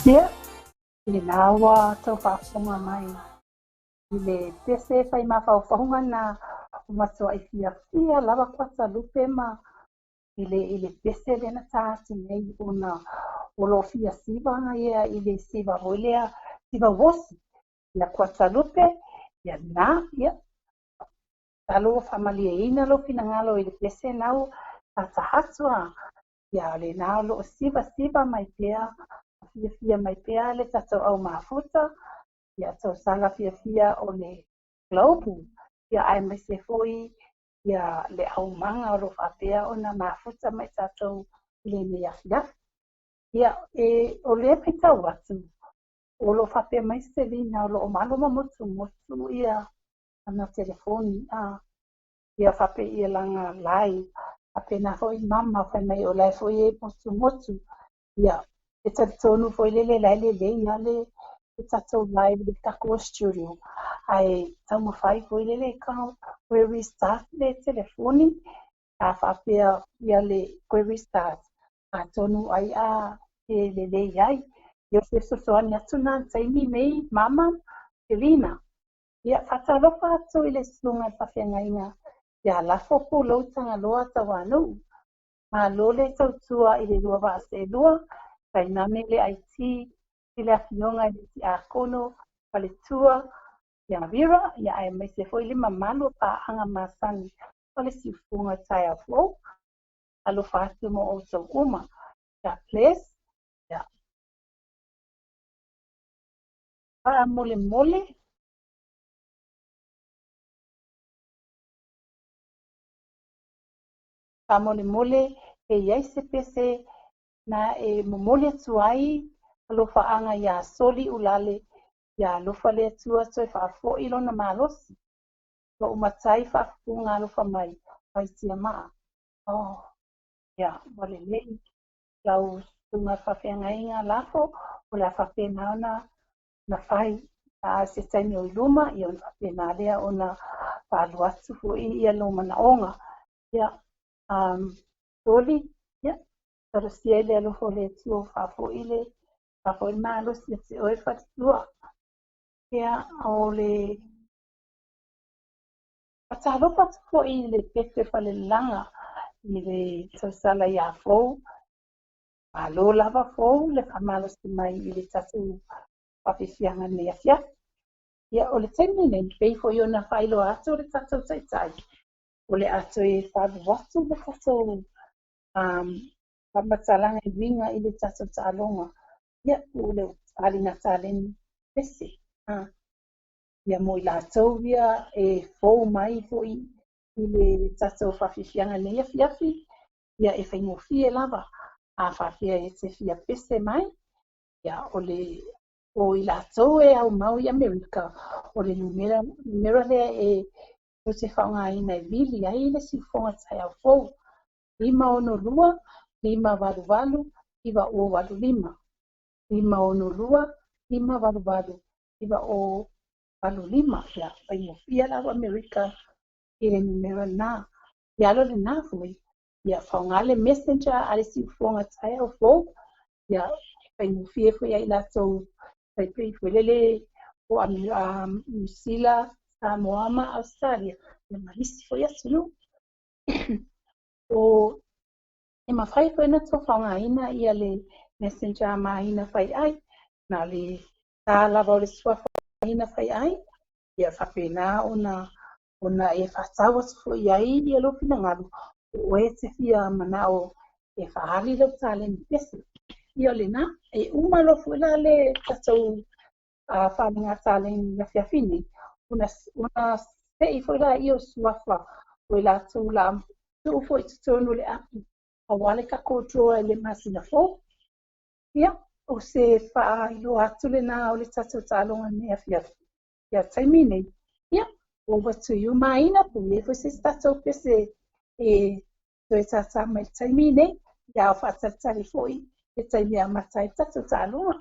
Ia, le nā ua tau whaafonga mai. I le pese whai mā whauwhahunga na o matua i fia lava kwata lupe ma i le pese le na tāti nei o na o lo fia siva nga ia i le siva hoilea siva wosi. Ia kwata lupe, ia nā, ia talo whamalia ina lo fina ngalo i le pese nau tata hatua. Ia le nā lo siva mai pia, fia mai pia le tato au mafuta. Ia tau sala fia o le globu. Ia ai mai se foi, ia le au manga o lo whapea o na mafuta mai tato le mea fia. Ia o le pita watu, o lo whapea mai se lina o lo o maloma motu ia ana telefoni. Ia whape ia langa lai, ape na foi mama whai mai o lai foi e motu. Ia, e tonu foi le lai ia le tatou live le tako studio. Ai tau mawhai foi le kau koe restart le telefoni. A whapea ia le koe restart. A tonu ai e le iai. Ia se sosoani atu nā taimi mei mama Elina. Ia whatalofa atu i le sunga whawhenga inga. Ia lafo po lautanga loa tau anu. Ma lole tau tua i le lua wa se lua. Kai name le IT i le afionga i le ti a kono. Pale tua, ia vira, ia ai mai se foi lima malu pa anga masani. Pale si funga tai a flow. Alo fatu mo o tau uma. Ia place, ia. Pa mole. Pa mole, e iai se pese na e momole atu ai. Alo fa anga ia soli ulale. Ia alofa le atua toi whaafo ilo na malosi. Wa umatai whaafunga alofa mai. Pai tia maa. Ia, wale lei. Lau tunga whawhenga inga lafo. O la whawhenga na whai. Se taimi o iluma. Ia ona whawhenga lea o na whaaluatu fo ia loma na onga. Ia, soli. Ia, tarasia ile alofo le atua whaafo ile. Whaafo ile maa alosi ati oe whatua. Ia o le patalopa tupo i le pete whale langa i le tausala i a fau. Malo lava fau le whamalosi mai i le tatu whawhiwhianga mea fia. Ia o le taimi nei pei fo i ona whailo atu le tatu taitai. O le atu e whalu watu le tatu whamatalanga i winga i le tatu talonga. Ia o le alina taleni pese. Ia mo i lātou ia e fōu mai fo i le tatou whawhiwhianga nei afiafi. Ia e whaingofie lava a whawhia e te fia pese mai. Ia o i lātou e au mau i Amerika. O le numera lea e o te whaunga ina e vili ai le si whonga tai au fōu. 512, 522, 585. 512, 522, 585. Ia whaingofia lava Amerika i le numera nā. Ia alo le nā fui. Ia whaungale messenger ale si whonga tai au fōu. Ia whaingofia fui ai lātou pei lele o New Zealand, Samoa, Australia. Ia marisi fui atu no. O e mawhai fui na tō whaunga ina ia le messenger ina whai ai. Nā le tā lava o le sua ina whai ai. Ia whapena ona e whatawa tufu iai ia lo pina ngalu. O e te fia manao e whahali lau tāleni pese. Ia le nā, e umalo fuila le tatou whaminga tāleni na whiawhini. Una sei fuila i o suafa. O i la tū la tū fo i tutonu le api. A wale ka kōtroa le masina fō. Ia, o se wha ilo atu le nā o le tatou tālonga mea whiawhi. Ia taimi nei. Ia, over to you maina pu e fo se tatou pese e toi tata mai taimi nei. Ia o whatatari fo i e taimi a matai tatou tālonga.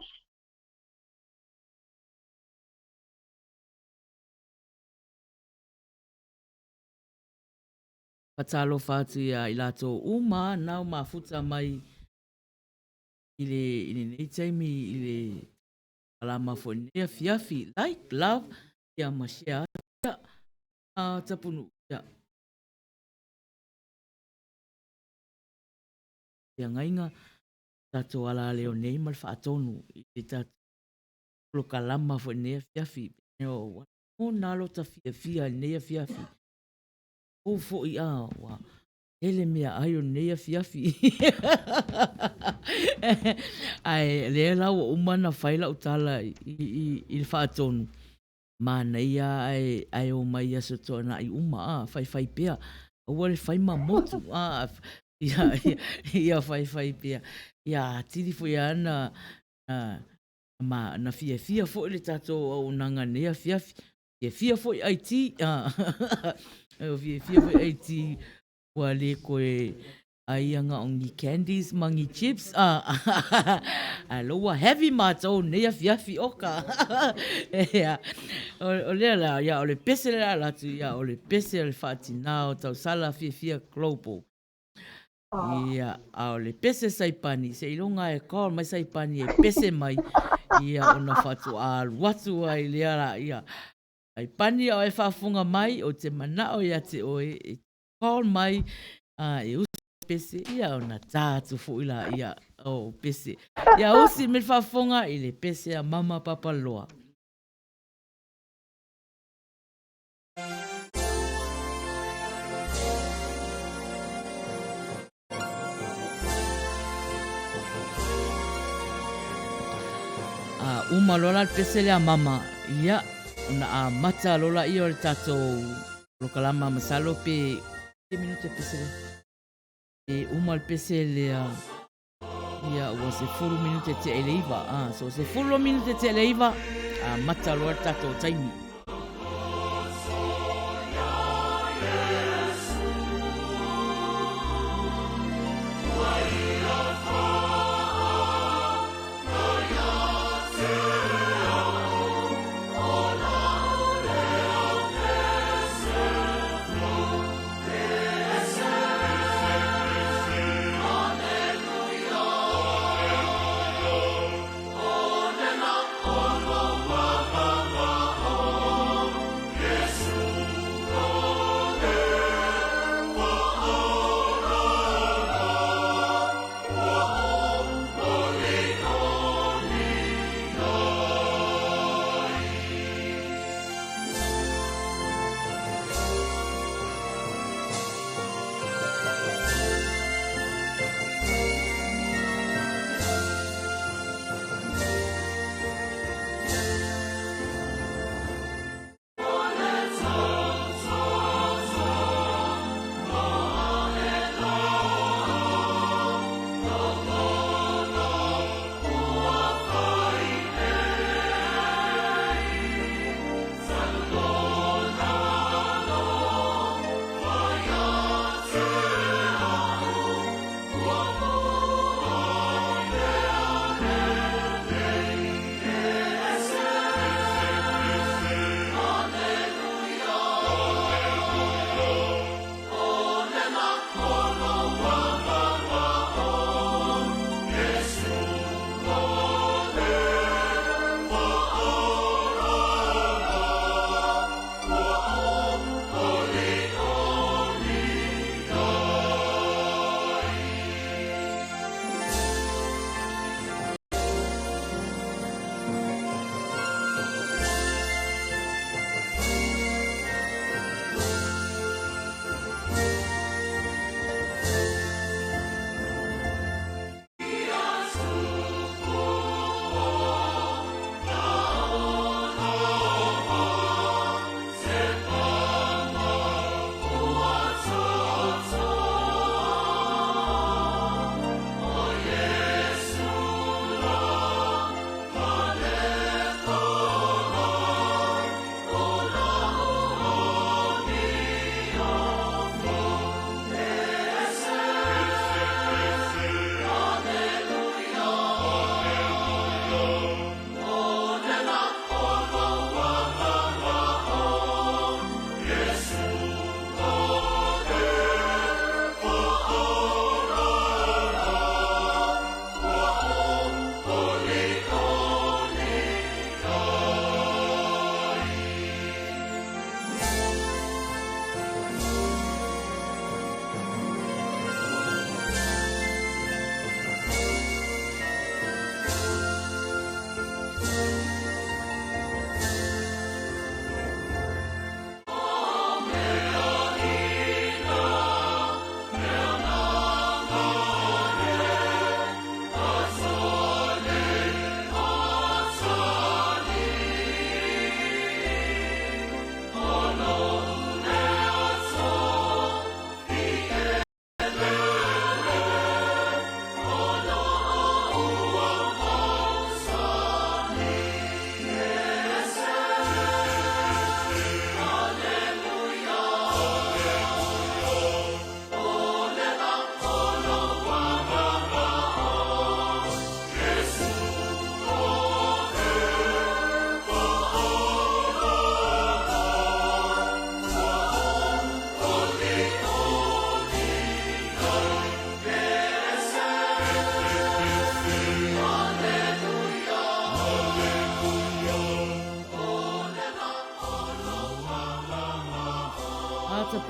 Patalo whātu ia i lato uma nau mafuta mai i le nei taimi i le alama fo nea fiafi, like, love, ia ma share ia, a tapunu ia. Ia ngainga, tato ala leo nei mal whaatonu, i te tato lo kalama fo nea fiafi, o nalo ta fia nea fiafi, o fo i a, wa, ele mea ayo nea fiafi. Ai, lea lau o umana whaila utala i whaatonu. Mana ia ai o mai aso tōna i uma, whai pia. Ua le whai ma motu, ia whai pia. Ia, tiri fo ia ana, na fia fo le tato o nanga nea fiafi. Fia fo i IT, fia fo i IT, ua le koe aianga ongi candies, mangi chips, aloha heavy mato, nea fiafi oka. O lea la, ia, o le pese la latu, ia, o le pese le whaatinao, tau sala fia global. Ia, o le pese saipani, se ilonga e call mai saipani e pese mai, ia, ona whatu watu ai lea la, ia. Ai pani o e whaafunga mai, o te manao ia te oe, e call mai, e usi pese, ia o na tātu fuila, ia, o pese. Ia usi me whaafunga, i le pese a mama papa loa. Uma lola le pese le a mama, ia, ona a mata lola i o le tātou lokalama masalo pe 10 minute pese le. E uma le pese le a ia ua se 4 minute te eleiva. So se 4 minute te eleiva a mata lola le tātou taimi. Oh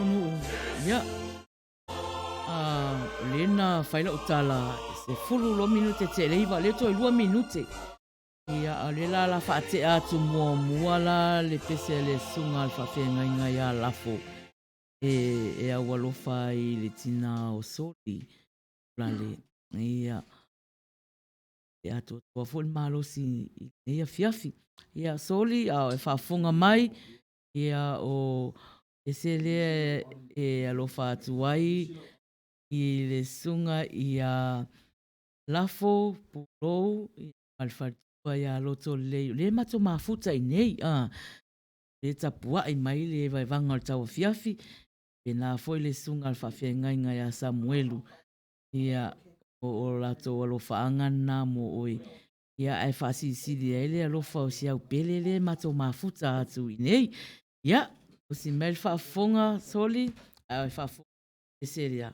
Unu, ia. Lena whaila utala se fulu lo minute te leiva, le toi 2 minute. Ia le la la whaate atu mua la le pese le sunga al whawhenga inga ia lafo. E awalofa i le tina o soli. Lale, ia. E atu tua fo le malosi ia fiafi. Ia soli au e whafunga mai. Ia o ese lea e alofa atu ai. I le sunga ia lafo pulou. Alwhatua ia loto lei. Le mato mafuta i nei. Le tapua i mai le vai vanga o tau fiafi. Pena foi le sunga al whawhenga inga ia Samuelu. Ia o lato alofa angana mo oi. Ia ai whasi siri ele alofa o siau pele le mato mafuta atu i nei. Ia, o si mel whafonga soli. Ai whafonga e seria.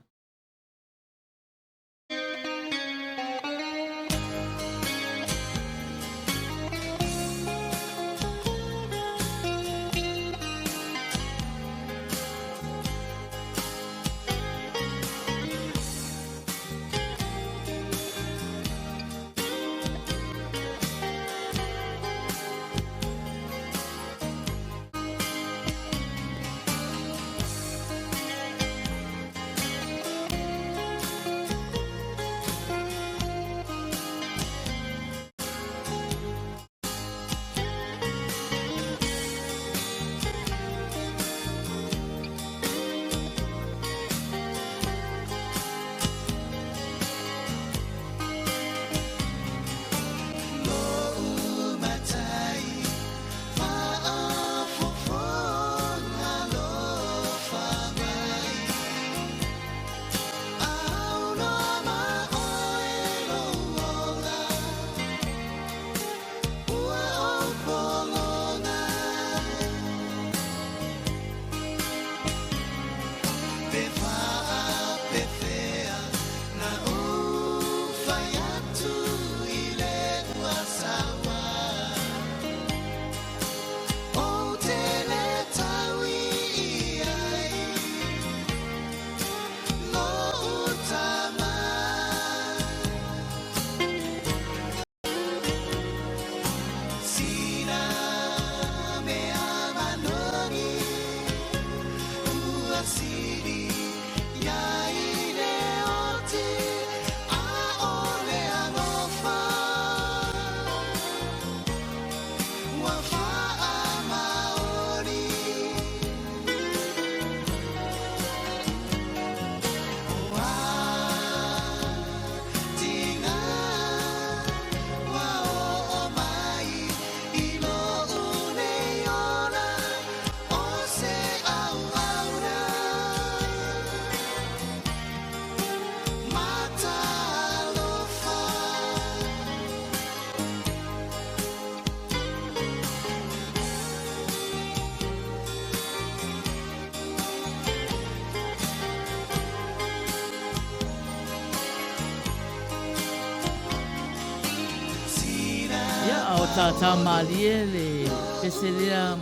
Ta malie le peselea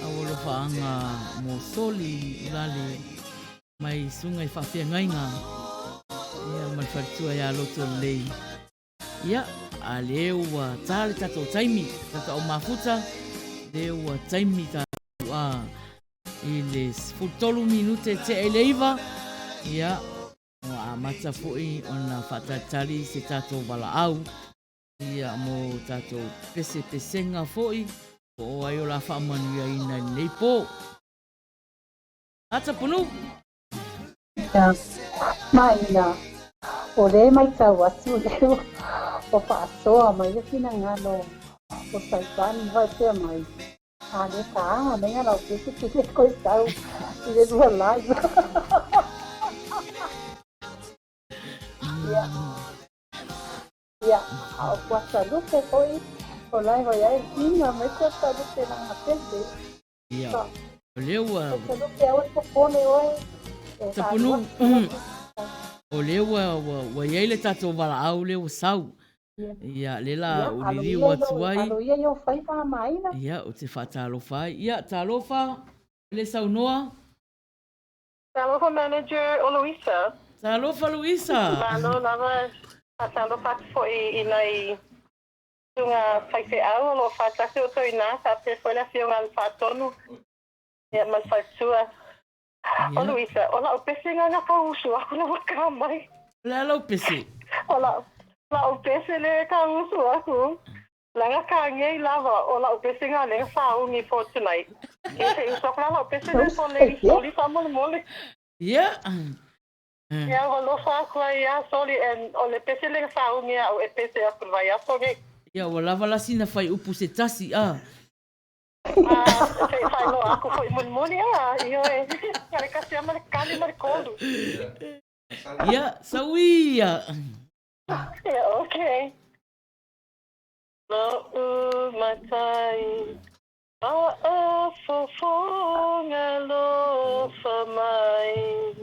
awolo faanga mo soli lale mai sunga I whawhiangainga ia mai wharitua ia loto lei ia a leo wa tale tato taimi tata o mafuta leo wa taimi tato I le 10 minute te eleiva ia a mata foi ona whatatali se tato wala au ia mo tato pesenga foi o ai o la whaamanuia ina nei po. Ata punu? Ia, maina, o le mai tau atu leo o whaasoa mai le kina ngano o saitani vai pia mai. A le taa, me ngana o pese kile koe tau I le rua live. Ia. Ia, au kuasa lupe koi, o lai hoi ai kina, me kuasa lupe na ngapese. Ia, o leu Kuasa lupe au e popone oi. Ta punu, o leu wa iei le tato wala au leu sau. Ia, lela o liri o atuai. Alo ia yo fai pa maina. Ia, o te wha talofa. Ia, talofa, le sau noa. Talofa manager o Luisa. Talofa Luisa. Malo lava a talofa fo I nai tunga whaife au lo whatake o toi nā sa te whaila whionga al whatonu. Ia man whaitua. O Luisa, o la o pese ngā ngā kausu aku na waka mai. La lau pese. O la o pese le kausu aku. Langa ka ngei lava o la o pese ngā le whaungi for tonight. Ia te usok la o pese le for le soli whamole mole. Ia. Ia o lo whakua ia soli en o le pese le whaungi au e pese aku vai aso nge. Ia wa lava la sina fai upu se tasi a. Sei fai no aku foi mun muni io e kare kasi ama le kali ma le kolu. Ia, sauia. Ia, okay. No matai a fofonga lo famai.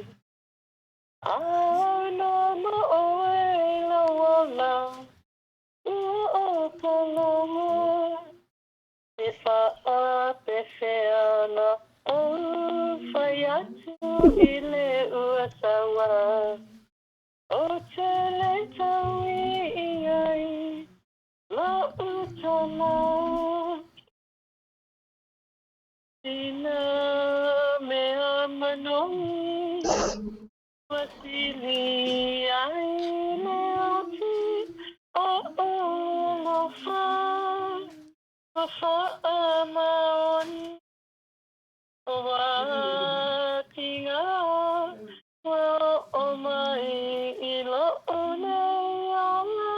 No mo oe la wala. O paloma. E fa pe feana. O faiatu I le uasawa. O te le taui iai. La utama. Sina mea manoi. Wasili ai me ati. O lo fa. Lo fa amaoni. Wa tinga. Wa o mai I lo one ala.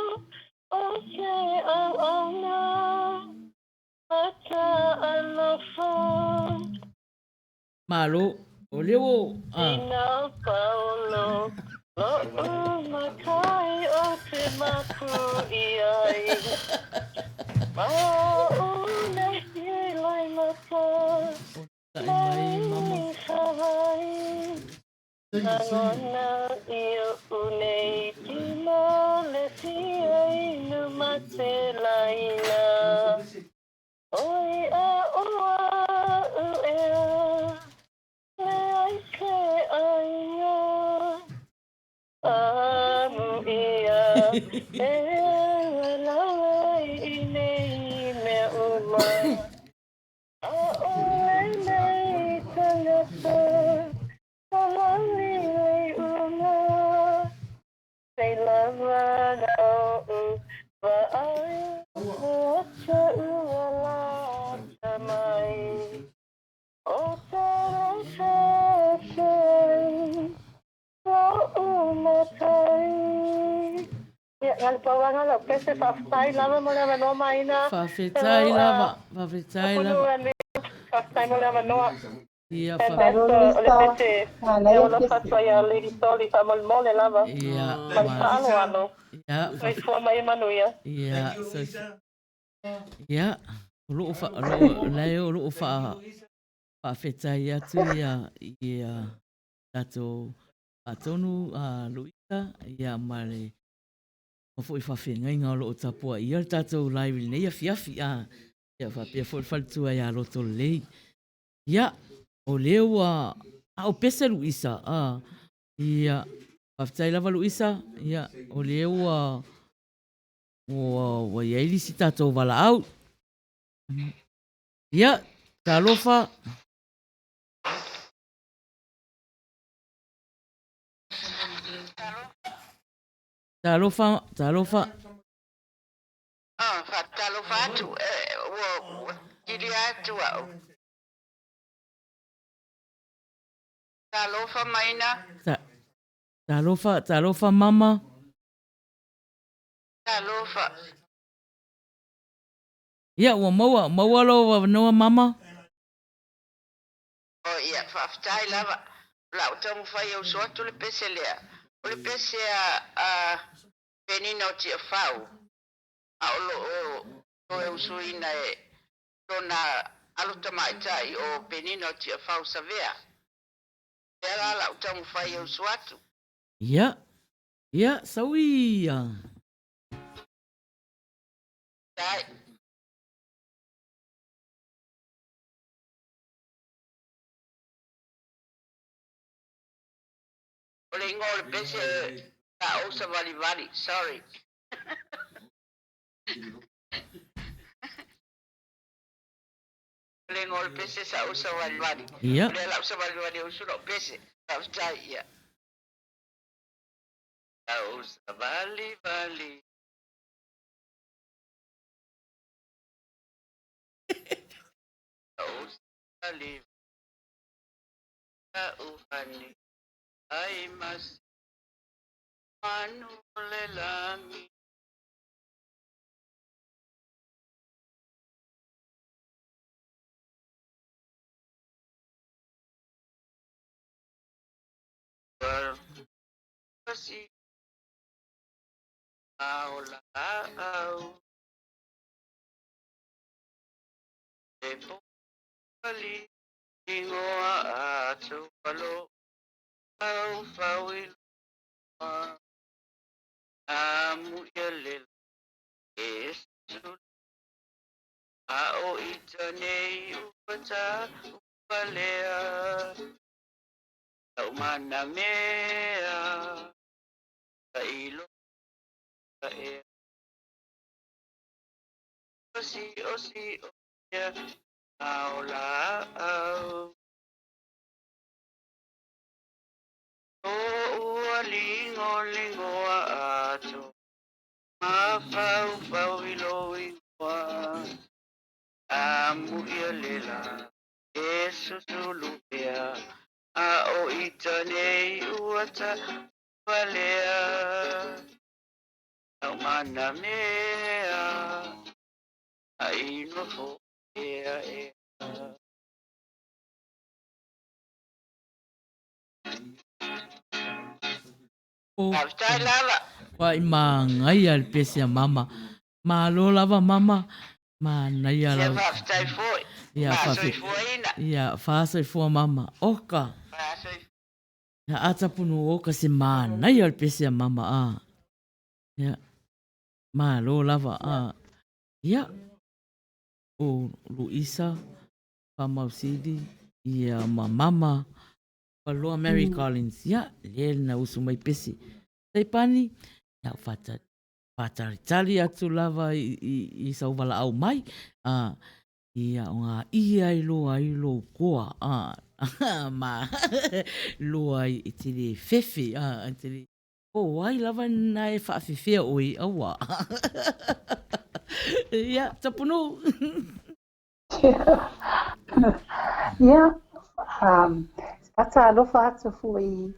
O se au ona. Ata alofa. Malo, o leo. Ina Paulo. Lo makai o te maku iai. Mauna I lai mata. Mai sawai. Nangona I unei tima le siai numate laina. Oi a oa uea. Le ai ke aia. Amu ia. E lawe I nei me uma. A ole nei tangata. Salami nei uma. Say lava na o wa ai. Ocha uala tamai. Ocha rasa. Ngal pawanga la pese faftai lava mo lava no maina. Fafetai lava, fafetai lava. Faftai mo lava no. Ia, Le pese. E ola fatwa ya Lady Soli fa mol mole lava. Ia, Alo alo. Ia, Vai fua mai manuia. Ia, ia. Lo fa lo fa fafetai atu ia tato atonu a Luisa ia male. O foi whawhenga ngā lo o tapua I ar tātou live nei a fiafi a ia whapea foi whaltua ia loto lei. Ia, o leo a o pesa Luisa ia whaftai lava Luisa ia o leo o iaili si tātou wala au. Ia, talofa. Talofa. Talofa atu, kiri atu au. Talofa maina. Talofa mama. Talofa. Ia, ua maua lo noa mama. O ia, whaftai lava. Lau tamu whai au soatu le pese lea. O le pese a penina o tia whau. A o e usuina e tona aluta maitai o penina o tia whau savea. Ea lau tamu whai au soatu. Ia, sauia. Tai. O le ingo le pese ka o sa vali, sorry. Le ingo le pese sa o sa vali. Ia. Le la o sa vali o suro pese. Ka utai ia. Ka o sa vali. Ka o sa vali. Ka ufani. Ai mas. Manu le langi. Kasi aula au e poli ingoa atu palo au fawil amu yelel esu ao itanei upata upalea au mana mea ka ilo ka e osi ya aula au o ua lingo atu mafau ilo ingoa amu yelela esusulupea a o itanei uata valea au mana mea a ino fo ea O Aftai lava. wai mangai al pese a mama. Malo lava mama. Ma nai Se ala. aftai foi. Ia Ma fa soi foi ina. Ia fa sai fo mama. Oka. Ma soi. Ya ata punu oka se ma nai al pese a mama a. Ia. Malo lava a. Ia. O Luisa. Pa mausidi. Ia ma mama. Pa loa Mary Collins. Ia. Lele na usu mai pese. Sai pani. Ia fata. Tali atu lava i sauwala au mai. Ia o ngā i lo koa. Ma loa i tiri fefe. Tiri, wai lava na e whaafewhea oi awa. Ia, tapunu. Ia, ata alofa atu fui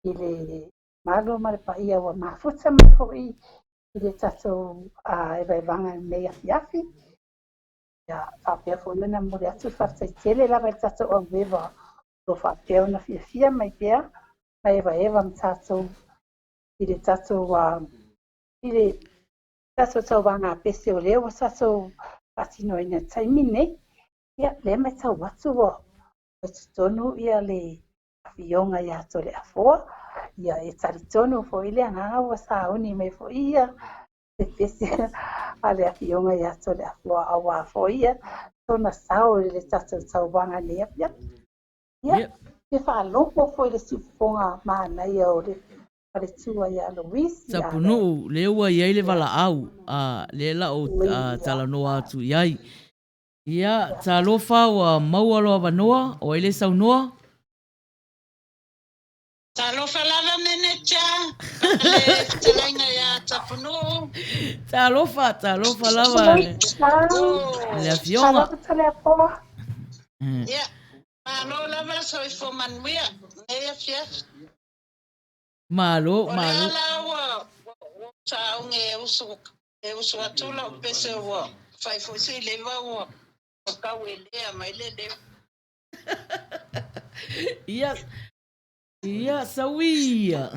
i le malo ma le paia wa mafuta mai fui i le tatou e vai vanga nei afi. Ia, whapea fui luna mure atu whaftaitele lava i tatou au wewa lo whapea una fia mai pia. Mai eva ma tatou i le tatou tau wanga pese o leo tatou patino ina taimine. Ia, le mai tau watu o tonu ia le awhionga ia to le afoa. Ia e taritonu fo ile anga wa sauni me fo ia. Te pese a le awhionga ia to le afoa awa fo ia. Tona sao le tau wanga le apia. Ia, e whaaloko fo ile sifonga maana ia o le ale tua ia Louis. Tapunu, le ua iai le wala au. Le la o tala noa atu iai. Ia, ta lofa wa maualoa wanoa, o ele sau noa. Ta lofa lava menecha, le talainga ia tapunu. Ta lofa lava. Le afionga. Ta le apoa. Ia, malo lava soi fo manuia, neia fief. Malo. Ole ala wa, ta unge usu atula o pese wa, fai fo si leva wa. Kawelea mailele. Ia sawia.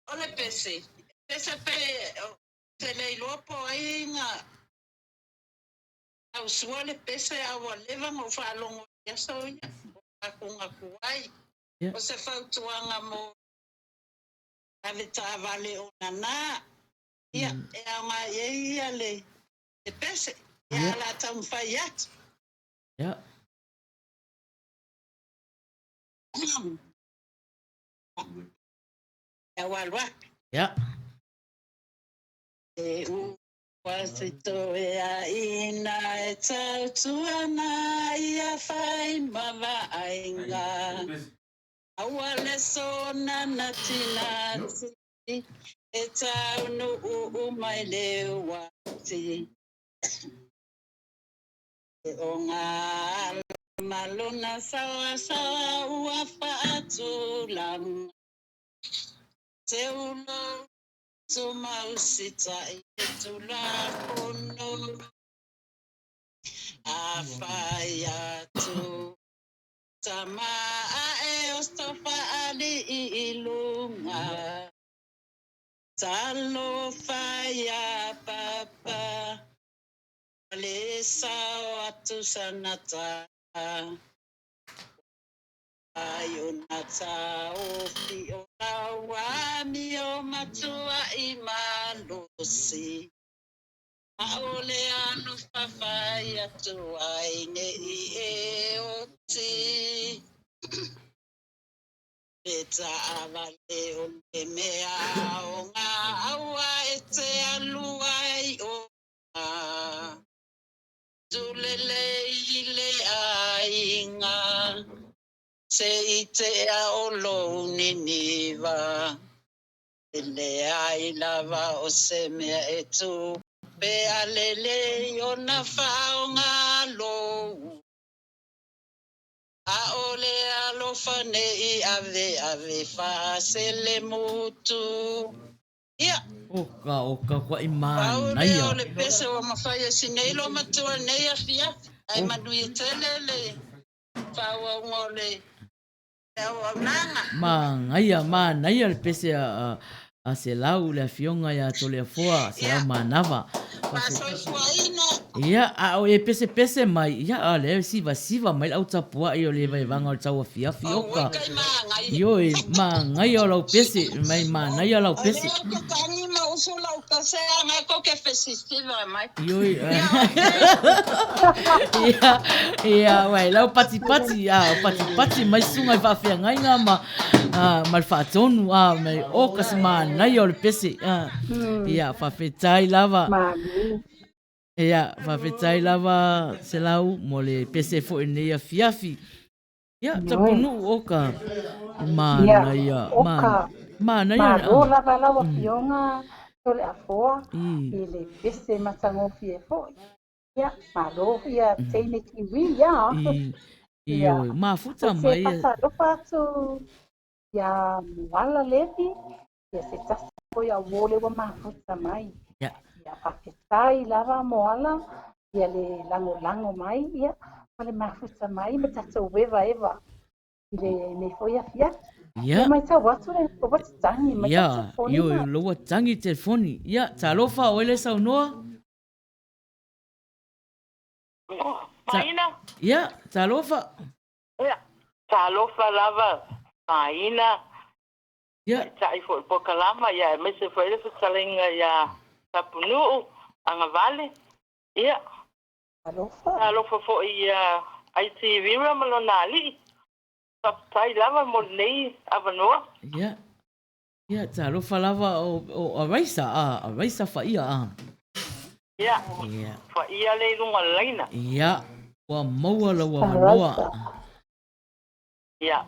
Ole pese pe se le lopo ainga. Au suale pese awa leva mo fa longo ya soya. Akunga kuai. O se fautuanga mo aveta vale onana. Ia e ama ia le pese. Ya la tamfayat. Ja. walwa. Ya. E wasito ya ina e tautuana ia fai mava ainga. Awale sona natinati e taunu umaile wati. E onga malona sawa sawa uafa atulang. Te ulo tumausita itula kono afayatu tama e ostofa ali ilunga talo faya papa lesa watu sanata ayunata ofi wami o matua imalosi aole anu fafaya tuaine I oti beta avale ole mea onga awa ete aluai o tulele ile ainga se ite a olo niniva ele ai lava o se mea etu pe alele yona faonga lo a ole alofane I ave fa sele mutu ia Oka kwa imana paule ia. ole pese o mafaya sineilo matua neia fia ai madui telele fawa ngole ewa nanga Ma ia le pese a se lau le fionga ya to le foa se lau manava. Ia a o e pese mai ia a le siva mai au tapua I o le vai vanga o tau fia fioka. Yo e ma ngai o lau pese mai ma nai o lau pese. Yo ia wai lau pati mai sunga I whawhia ngai ngā ma whaatonu mai okas ma nai o le pese. Ia whawhetai lava. Ia whawhetai lava se lau mo le pese fo nei a fiafi. Ia taponu oka. Ma nai a. Ma nai a. Ma rola lava fionga tole a foa. I le pese matangofi e fo. Ia ma ro ia teine kiwi ia. Ia ma futa mai. Se pasa lopa tu ia wala levi. Ia se tasa ko ia wole wa ma futa mai. Ia whawhetai lava moala, ia le lango mai, ia le mafuta mai, me tatou eva, I le me foi a fia. Ia mai tau watu le, o watu tangi, mai tau telefoni. Ia, loa tangi telefoni. Ia, talofa o ele sau noa? Maina? Ia, talofa. Ia, talofa lava, maina. Ia. Tai fo pokalama, ia, me se foi le futalinga, ia, tapunu, anga vale. Ia. Talofa fo ia, ai te vira malonali. Tai lava mo nei avanoa. Ia. Ia, talofa lava o a raisa fa ia a. Ia. Fa ia le lunga laina. Ia. Wa maua la wa manoa. Ia.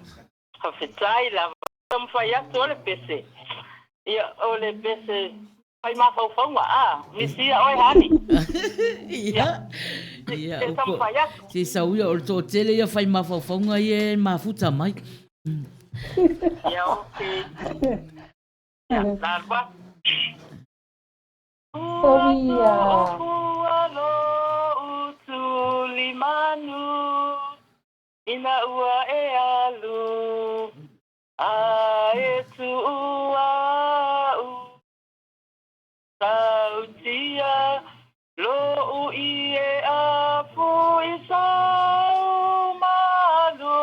Fa fetai lava. Tam fa ia tole pese. Ia ole pese. Pai ma fau fonga misia oi hani. Ia. Ia. Si sauia o to tele ia fai ma fau fonga ia ma futa mai. Ia okay. Ia, larva. Soia. Alo utulimanu. Ina ua e alu. A e tu ua Sautia lo I e a fu I sau malu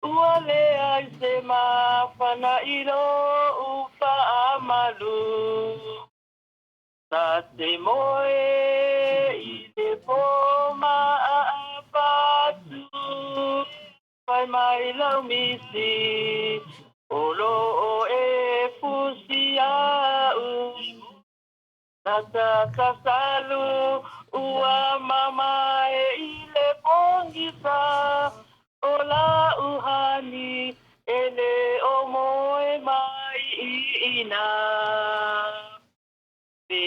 Uale ai se ma fana I lo ufa amalu Sa te moe I te poma a patu Pai mai lau misi O lo e fusia u nata sasalu ua mama e ile pongisa ola uhani ele omoe mai ina te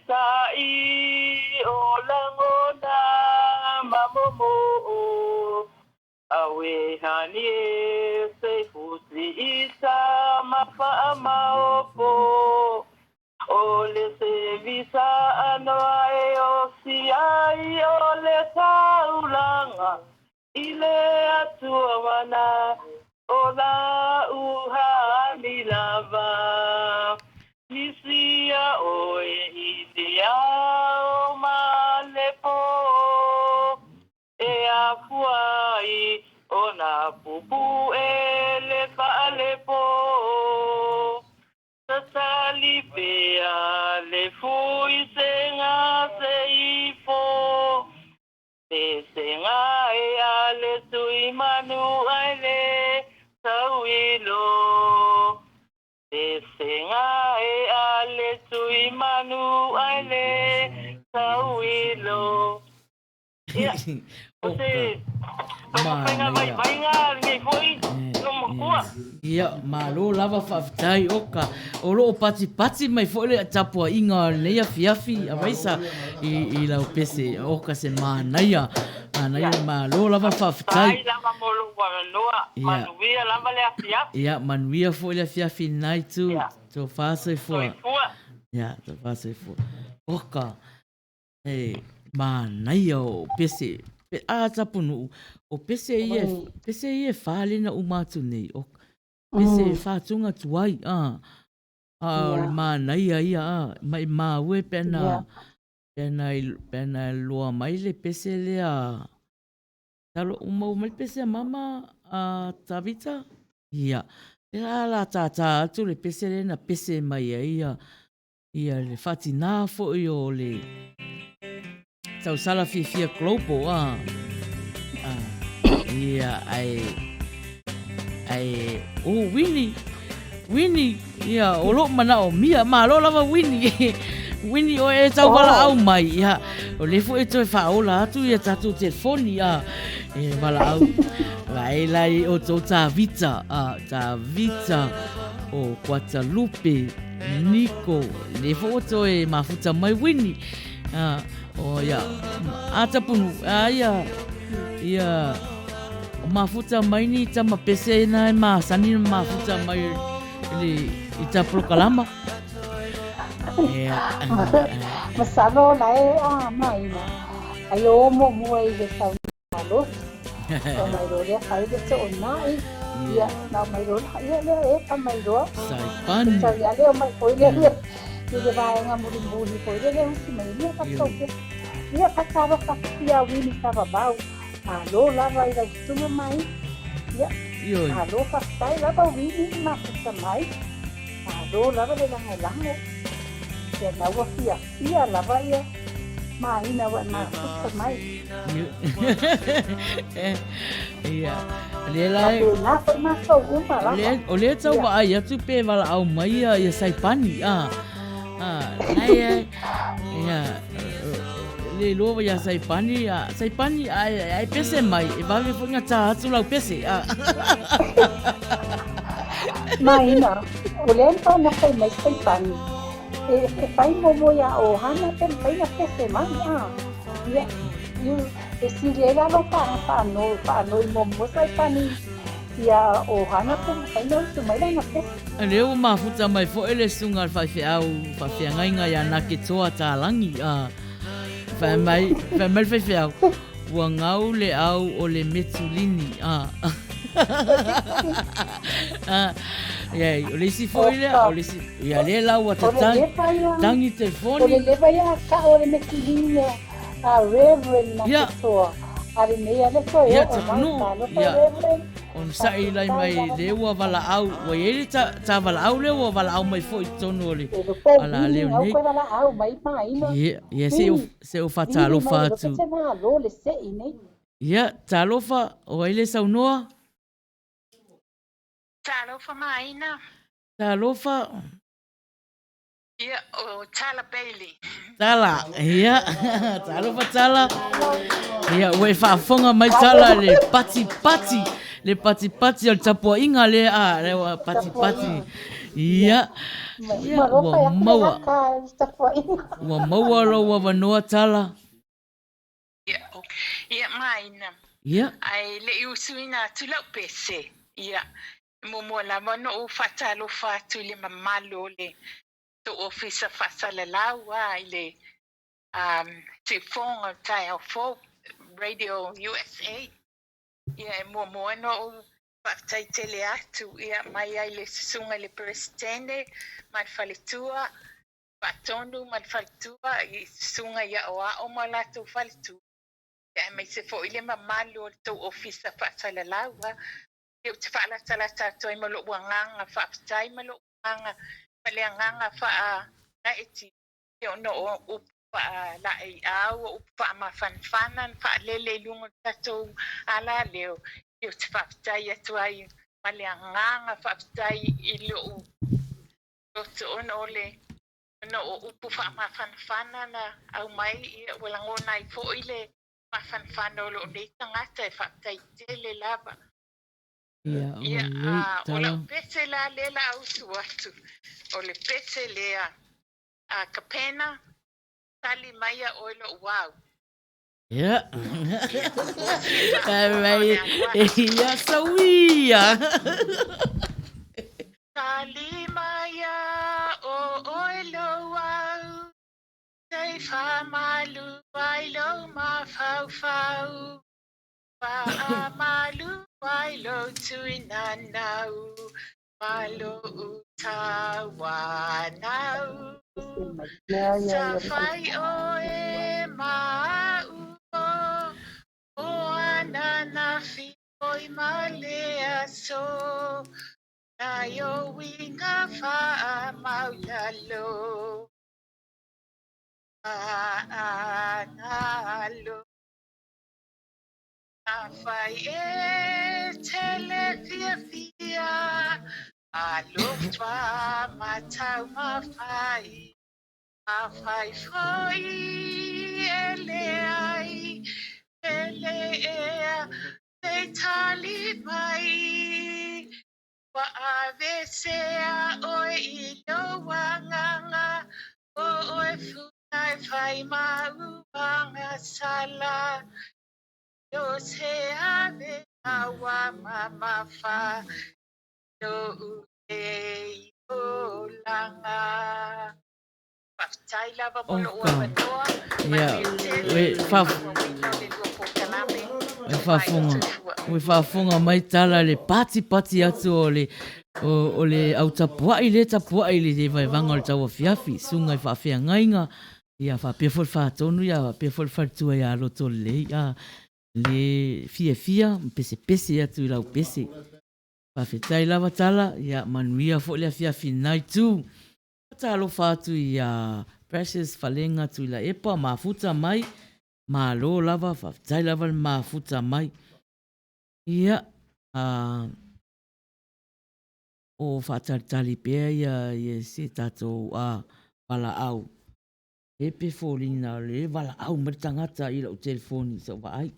sai ola ngona mamomo awe hani se fusi isa mafa maopo ole se visa anoa e osi ai ole taulanga ile atua mana ola uhani lava nisia oe idea o malepo e afuai ona pupu e le palepo Tatali pea le fui senga seifo te senga e ale tui manu aile tauilo te senga e ale tui manu aile tauilo ia ose Ia, malo lava whawhitai oka. O loo pati mai fōle a tapua inga nei a fiafi a waisa i lau pese oka se mānaia. Mānaia malo lava whawhitai. Tai lava molo wanoa, manuia lava le a fiafi. Ia, manuia fōle a fiafi nai tu. Tō whāsai fua. Ia, tō whāsai fua. Oka, mānaia o pese. A tapunu o pese ie whālena umatu nei o pese whātunga tuai le mānaia ia mai māue pena loa mai le pese lea talo umau mai pese a mama a tavita ia la tata atu le pese lena pese mai ia le whatina fo i o le tau sala fia global ia ai Winnie ia o lo mana o mia ma lo lava Winnie o e tau wala au mai ia o le fo e toi whaola atu ia tatu telefoni ia e wala au lai o tau ta vita o Guadalupe Nico le fo toi mafuta mai Winnie o ia atapunu ia o mafuta mai ni tama pese na ma sani mafuta mai le ita prokalama masalo lai mai na ayo mo mo i le tau malo o mai ro le hai de so nai ia na mai ro ia le e mai ro sai pan sai ia le mai foi le Ia vai nga muri foi le usi mai ia ka toke ia ka tava ka ia wini tava bau alo lava ira tunga mai ia alo ka tai lava wini ma ka mai alo lava le langa langa ia na wa ia lava ia ma ina wa ma ka mai ia le lai na fa ma so uma lava o le tau wa ai atu pe wala au mai ia sai pani Nai le lova ya sai pani ai pese mai e va me fonga ta atu lau pese mai na o le pa na kai mai sai pani e pai mo ya o hana pe pai na pese mai ya you e si le la pa no mo sai pani ia o hana pe pai no su mai na pese Leo mafuta mai fo ele sunga fa ngai ya na ke toa talangi fa mai fa wa ngau le au o le metulini ya o le si fo ile o le si ya le la wa tangi telefoni o le leva ya ka o le metulini reverend na ke toa ari me ya le ko ya on sai lai mai le ua wala au wa ele ta wala au le ua wala au mai foi tonu le ala le nei wala au mai mai ye se o fatalo fatu ya talofa o ele saunoa Talofa maina. Talofa. Ia o Tala Bailey. Tala, ia. Talofa tala. Ia, ue whaafonga mai tala le pati. Le pati al tapua inga le le pati. Ia. Ia, ua maua. Ua maua lo ua wanoa tala. Ia maina. Ia. Ai le iusuina tulau pese. Ia. Momo la mano o fatalo fatu le mamalo le to officer fasala lawa ile te phone tai au fo radio USA. Ia momo no o fatai tele atu ia mai ai le sunga le presidente mal falitua patonu mal falitua i sunga ia o mala tu falitu. Ia mai se fo ile mamalo to officer fasala lawa. Eu te fala tala tato I malo wanganga fa tai malo wanga paleanganga fa na eti eu no o pa la ai au o pa ma fanfanan fa lele lungo tato ala leo eu te fa tai atu ai paleanganga fa tai ilo o to onole no o fa ma fanfanana au mai wala ngona I fo ile ma fanfano lo nei tangata fa tai tele lava. Ia, o la pese la lela au suatu. O le pese lea kapena tali maya oilo wow. Ia. Ia sawia. Tali maya o oilo wow. Sei fa malu wailo ma fau fau. Fa malu wailo tuinanau. Malo utawanau. Safai oe maupo. O anana fi oi malea so. Na yo winga fa maulalo. Analo. Afai telefia alofta matau mafai afai foi eleai elea tali mai wa avesea oi ilo wanganga o funai fai mauanga sala yo se ave awa mama fa no e olanga pastai lava bolo o banoa ia we whaafonga mai tala le pati atu o le au tapua I le vai vanga o le taua fiafi sunga I whaafea ngainga ia whaapea fol whaatonu ia whaapea fol whaatua ia roto le ia le fia pese atu I lau pese whawhetai lava tala ia manuia fo le fiafi nai tu talo whaatu ia Precious whalenga tu ila epa mafuta mai malo lava whawhetai lava mafuta mai ia o whaataritari pēr ia se tātou wala au e pe fōlina le wala au maritangata I lau telefoni sa waai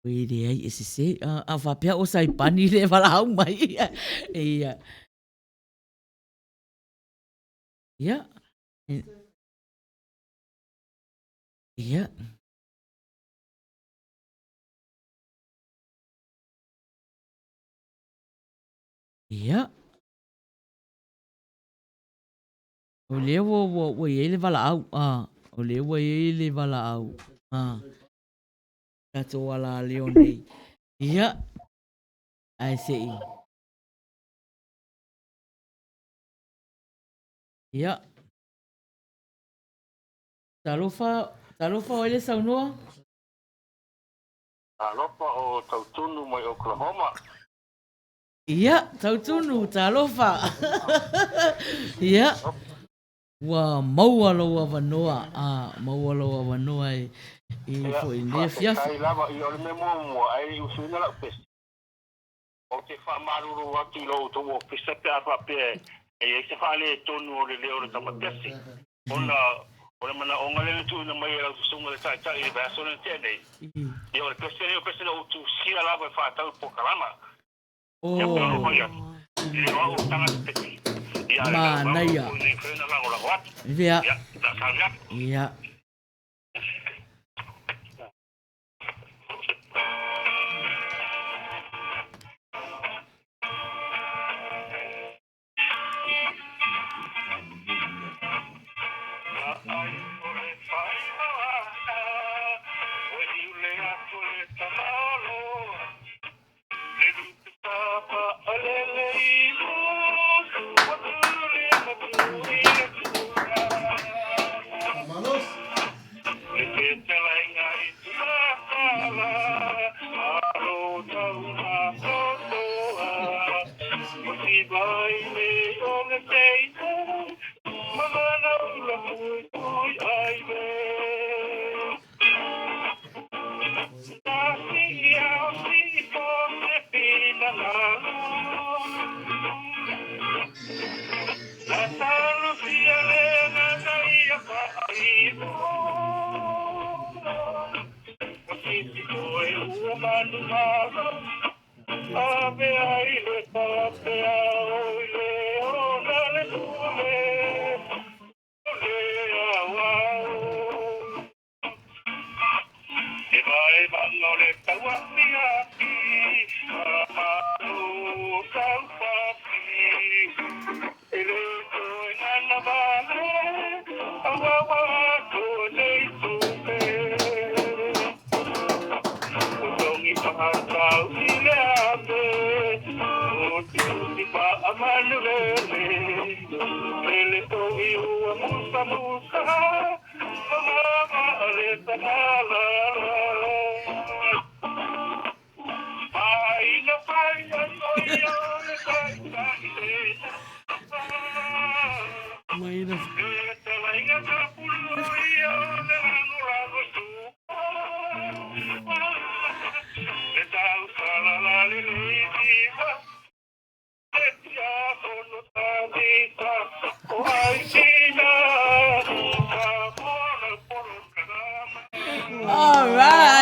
Wele ai ese se a whapea o saipani le wala au mai ia ia ia ia o le wo ele wala au o le wo ele wala au kato wala leo nei ia ai sei ia talofa o ele saunoa talofa o tautunu mai Oklahoma ia tautunu talofa ia wa maualo wa vanoa maualo wa vanoa I fo I le fiafi ai lava I ole memo mo ai usuna la pes o te whamaruru atu i lo tō pisa pe apa pe e se whale tonu o le leo le tamatesi. Ona mana o ngale tu na mai la sunga le tai tai ba so le tene. E o pese o tu sia la ba fa tau po kalama. Oh. E o tanga te. Ma naia. Vea. Ja. All right.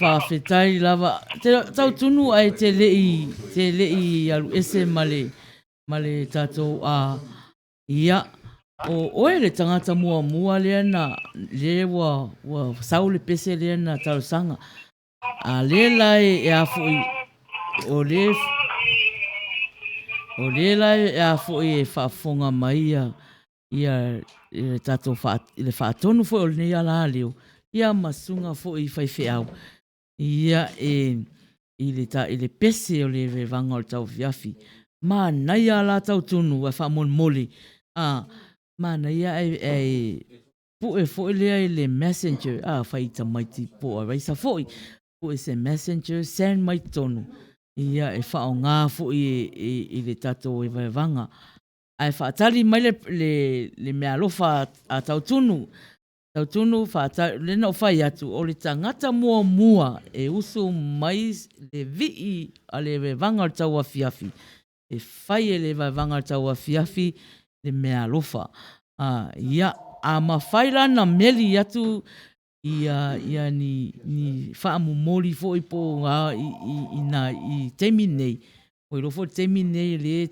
Whawhetai lava. Tau tunu ai te lei alu ese male tātou a ia. O oe le tangata mua lea na le wa saule pese lea na tau sanga. A le lai e a fui o le lai e a fui e whaafonga mai ia tātou le whaatonu fui o le nei ala leo. Ia masunga fui whaife au. Ia i le pese o le vanga o tau fiafi. Ma nai ala tau tunu e whaamon moli. Ma nai pu e foi lea i le messenger. Whaita maiti po a reisa foi. Pu e se messenger send mai tonu. Ia e whao ngā foi i le tato e vanga. Ai whaatari mai le mea lofa a tau tunu. Tau tunu le no whai atu o le tangata mua e usu mai le vii a le vanga o tau a fiafi. E whai e le vanga o tau a fiafi le mea lofa. Ia a mawhaila na meli atu ia ni whaamumori fo i po ngā i teimi nei. O i rofo teimi nei le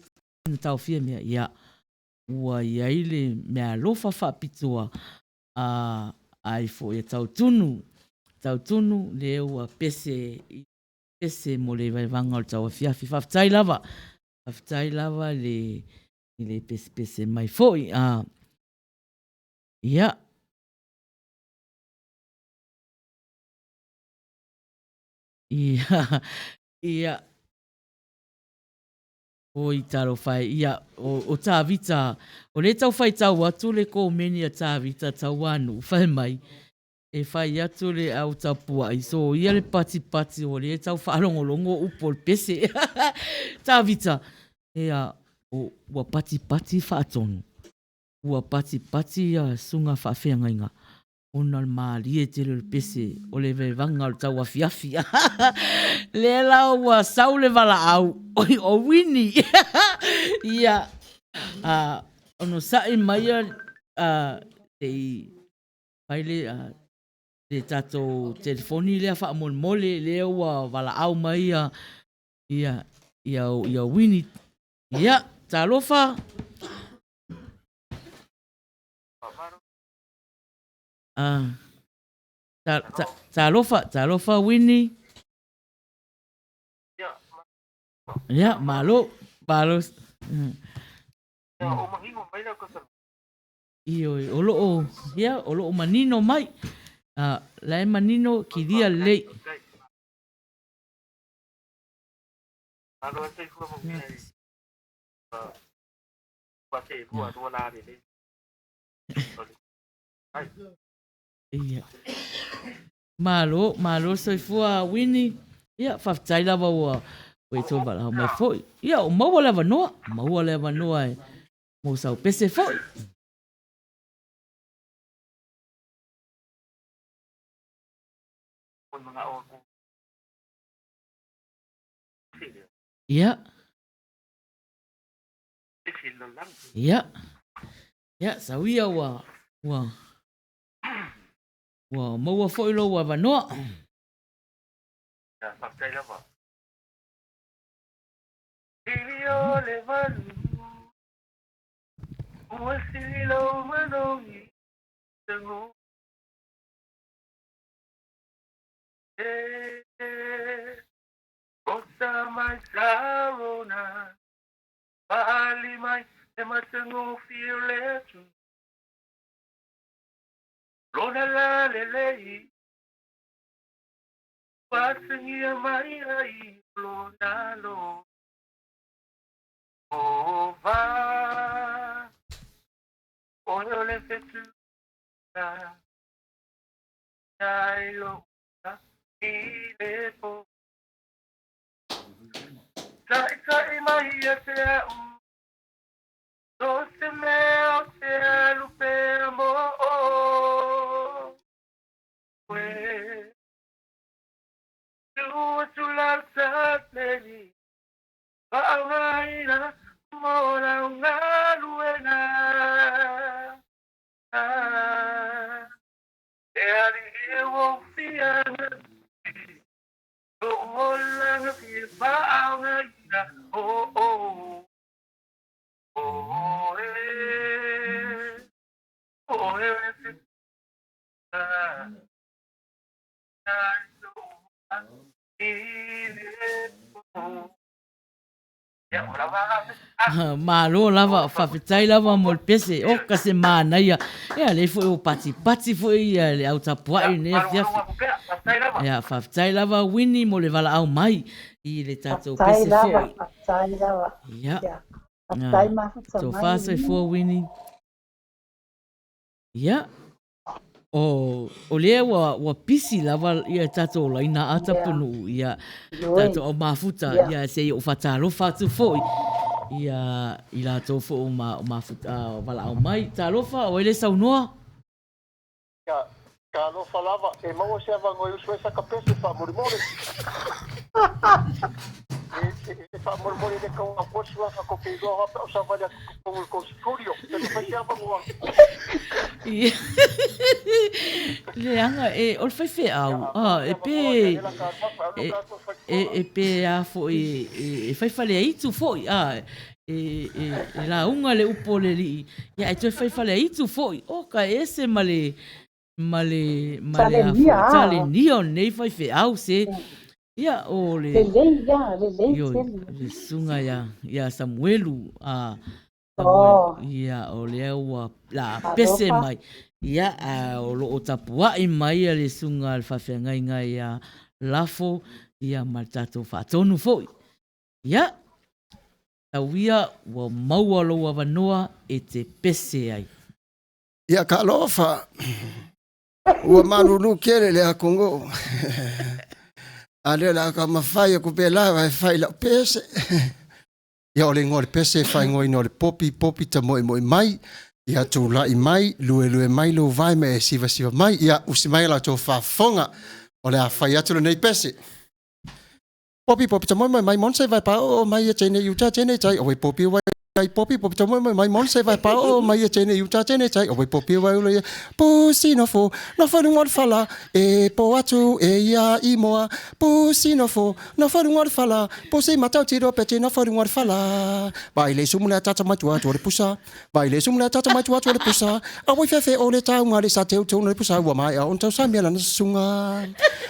na tau fia mea ia. Ua ia ile mea lofa whaapitua ai fo ia tau tunu. Tau tunu le ua pese mo le vaivanga o tau awhiawhi. Whaftai lava. Whaftai lava le pese mai fo i. Ia. Ia. O i taro whai, ia, o tā vita, o le tau whai tau atu le ko meni a tā vita tau anu, whai mai, e whai atu le au tau puai, so ia le pati o le tau whaalongolongo upo le pese, tā vita, ea, ua pati whaatonu, ua pati sunga whaawhengainga, ona le maali e te le pese, o le vevanga o tau awhiawhi. Le lau ua sau le wala au, o wini. Ia, ono sai maia, le tato telefoni lea wha mole, le ua wala au maia, ia wini. Ia, talofa. Talofa wini. Ya, malo. Olo manino mai. Lai manino ki dia lei. Iya. Malo soifua wini. Ia, whaftai lava ua. Wei tō wala mai foi. Ia, o maua lewa noa e. Mo sau pese foi. Ia. Ia, sauia ua. Ua maua foi lo ua wanoa. Ia, whaftai lava. Ilio le manu, ua silo manongi, tengu. Osa mai sarona, paali mai e matengu fioletu. Lona la lelei, pasengia mai ai, lona lo. Ova, oyo le fetu, yailo, ilepo. Sai mai te doce meo te lupe mo. We, tu l'alza pleni. Paulaina mora una luena e arrivo fiana la fi paulaina oh Malo lava, whawhitai lava mo le pese, o kase mānaia. Ea le fo o pati fo ia le au tapuai ne fiafi. Ea whawhitai lava wini mo le wala au mai. I le tatou pese fo. Whaftai lava. Ia. Whaftai mahuta mai. So whasai fo wini. Ia. O lea wa pisi lava ia tatou laina ata punu. Ia tatou o mafuta. Ia se o whatalo whatu fo. Ia I la tō fo o mafuta wala au mai. Tā lofa o ele sau noa? Ka lofa lava. E maua se ava ngoi usu e saka pese wha morimore. E wha morimore ne kau a posi waka ko ke iloa hapa o sa wale a kukongu ko sikurio. E te whai se ava ngua. Le anga o le fai au. E pe a fo e fai fale ai tu fo e la unga le upo le li. Ya e tu fai fale ai tu fo o ka ese male tale nio nei fai fe au se. Ya o le le sunga ya Samuelu ia o le ua la pese mai ia o lo o tapua i mai le sunga al fafengai ngai ia lafo ia maltato fatonu foi ia tawia wa maua lo wa vanoa e te pese ai ia ka lofa ua marulu kere le akongo ale la ka mafai ko pela vai fai la pese ia o le ngore pese fai ngoi no le popi ta moi mai ia tu la i mai lue mai lo vai me siva mai ia usi mai la to fa fonga o le fai atu nei pese popi ta moi mai monse vai pa o mai ia chene yuta chene chai o popi vai popi ta moi mai monse vai pa o mai ia chene yuta chene chai o popi vai o le pusi no fo ngor fala e po atu e ia i moa pusi no fo ngor fala pusi matau tiro pe no fo ngor fala vai le sumula tata matua to le pusa vai le sumula tata matua to le pusa a voi fe o le tau ngari sa teu no le pusa wa mai on tau sa mela na sunga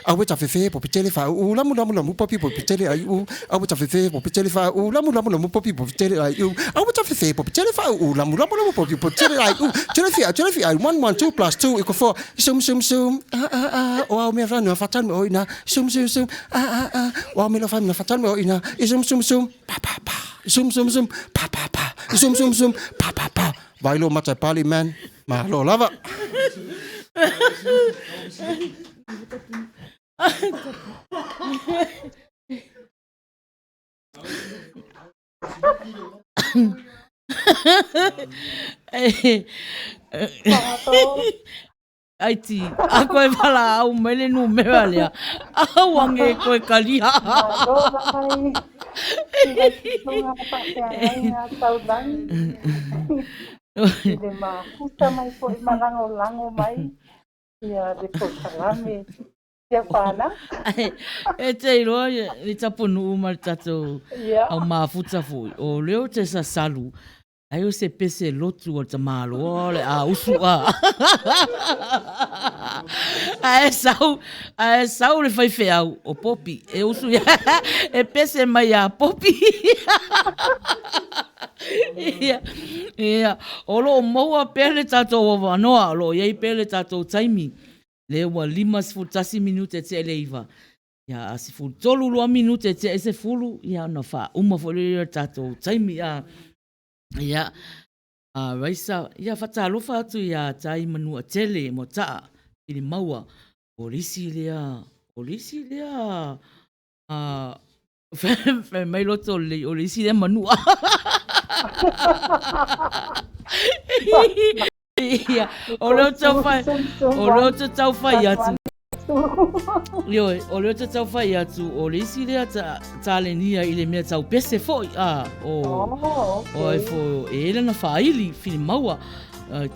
a voi ta fe po pitele fa u la mu popi po pitele ai u a voi ta fe po pitele fa u la mu popi po pitele ai u a voi ta fe po pitele fa u la mu popi po pitele ai u tele fi ai 1 1 2 plus 2 equal 4 sum o me fa no fatan o ina sum o me lo fa no fatan o ina sum pa sum pa vai lo mata pali man ma lo lava ai ti a koe whala au mele nu mea lea a wange koe kalia le mafuta mai po i lango mai ia le posalame ia whana e te iroa ni taponu umar tato au mafuta fui o leo te sa salu ai o se pese lotu o te malo ole a usu a sau le fai fe au o popi e usu e pese mai a popi ia o lo moa pele tato o vanoa lo iei pele tato taimi le ua 5 minute te leiva ia a si fulu tolu lua minute te ese fulu ia na fa uma fole tato taimi ia raisa ia fatalofa atu ia tai manua tele mo taa ili maua polisi lea fe mai loto le polisi le manua ia o leo tau fai atu Yo, o leo te tau whai atu, o leisi lea tāle nia i le mea tau pese foi, o e fo e ele na whaili, whili maua,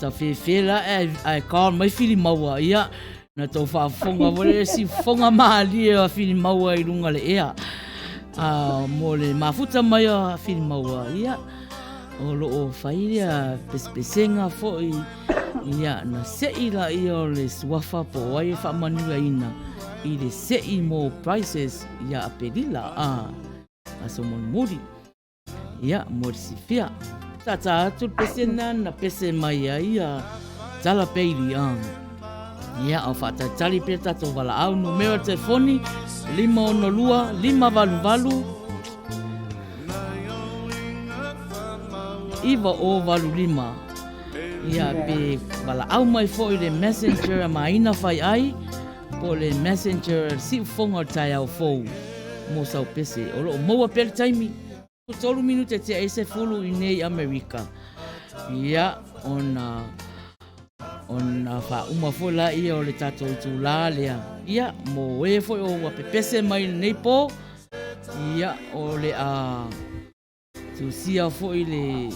ta whewhela, e kār mai whili maua, ia, na tau whaafonga, wale si fonga maali e a whili maua i runga le ea, mo le mafuta mai a whili maua, ia, o loo whaili a pespesenga foi, ia na sei la i o le suafa po wai e whamanua ina i le sei mo prices ia a perila a so mon muri ia mo si fia tata atu pesena na pese mai ia tala peili ia o fata tali pe tato wala au numero telefoni 512 5valu iwa o valu 5 ia pe wala au mai foi le messenger mai na fai ai po le messenger si fonga tai au fo mo sau pese o lo mo per taimi o tolu minute te ese fulu i nei America ia ona fa uma fola ia o le tato tu la lea ia mo e foi o pe pese mai nei po ia o le tu sia foi le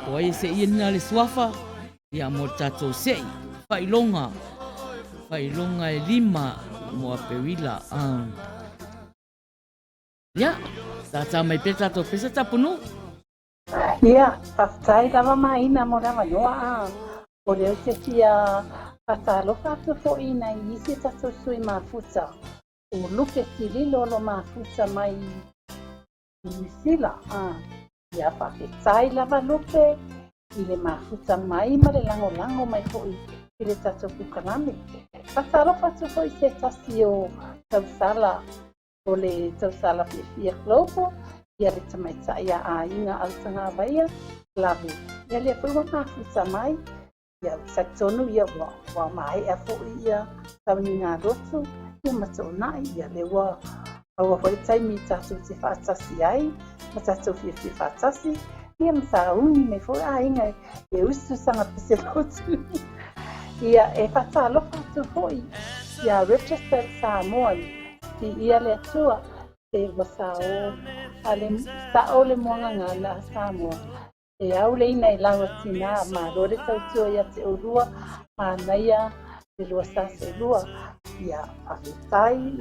po ai se ina le suafa ia mo tato sei failonga Pailonga e 5 mo Perila. Ya, tata mai peta to pesa tapunu. Ia, pasai lava maina mo lava noa. O leo te fia pasalo fatu fo ina isi tatu sui mafuta. O luke sililo lo mafuta mai sila. Ia pasai lava luke ile mafuta mai ma le lango mai fo ile tatu pukalami. Pasalo fatu fo ise tasio tausala o le tausala fia klopo. Ia le tamaita ia a inga altanga vaia lavu. Ia le fo mafuta mai. Ia satonu ia wa mai a fo ia tawni ngā rotu ia matonai ia le wa awa fo tai mi tatu te whaatasi ai ma tatu fia whaatasi ia msauni me fo a inga e usu sanga pese rotu ia e whaatalo whatu hoi ia register Samoa ia le atua e wasao ale sao le moanga ngana Samoa e au le ina i lawa tina ma rore tautua ia te orua ma naia te lua sase lua ia awhitai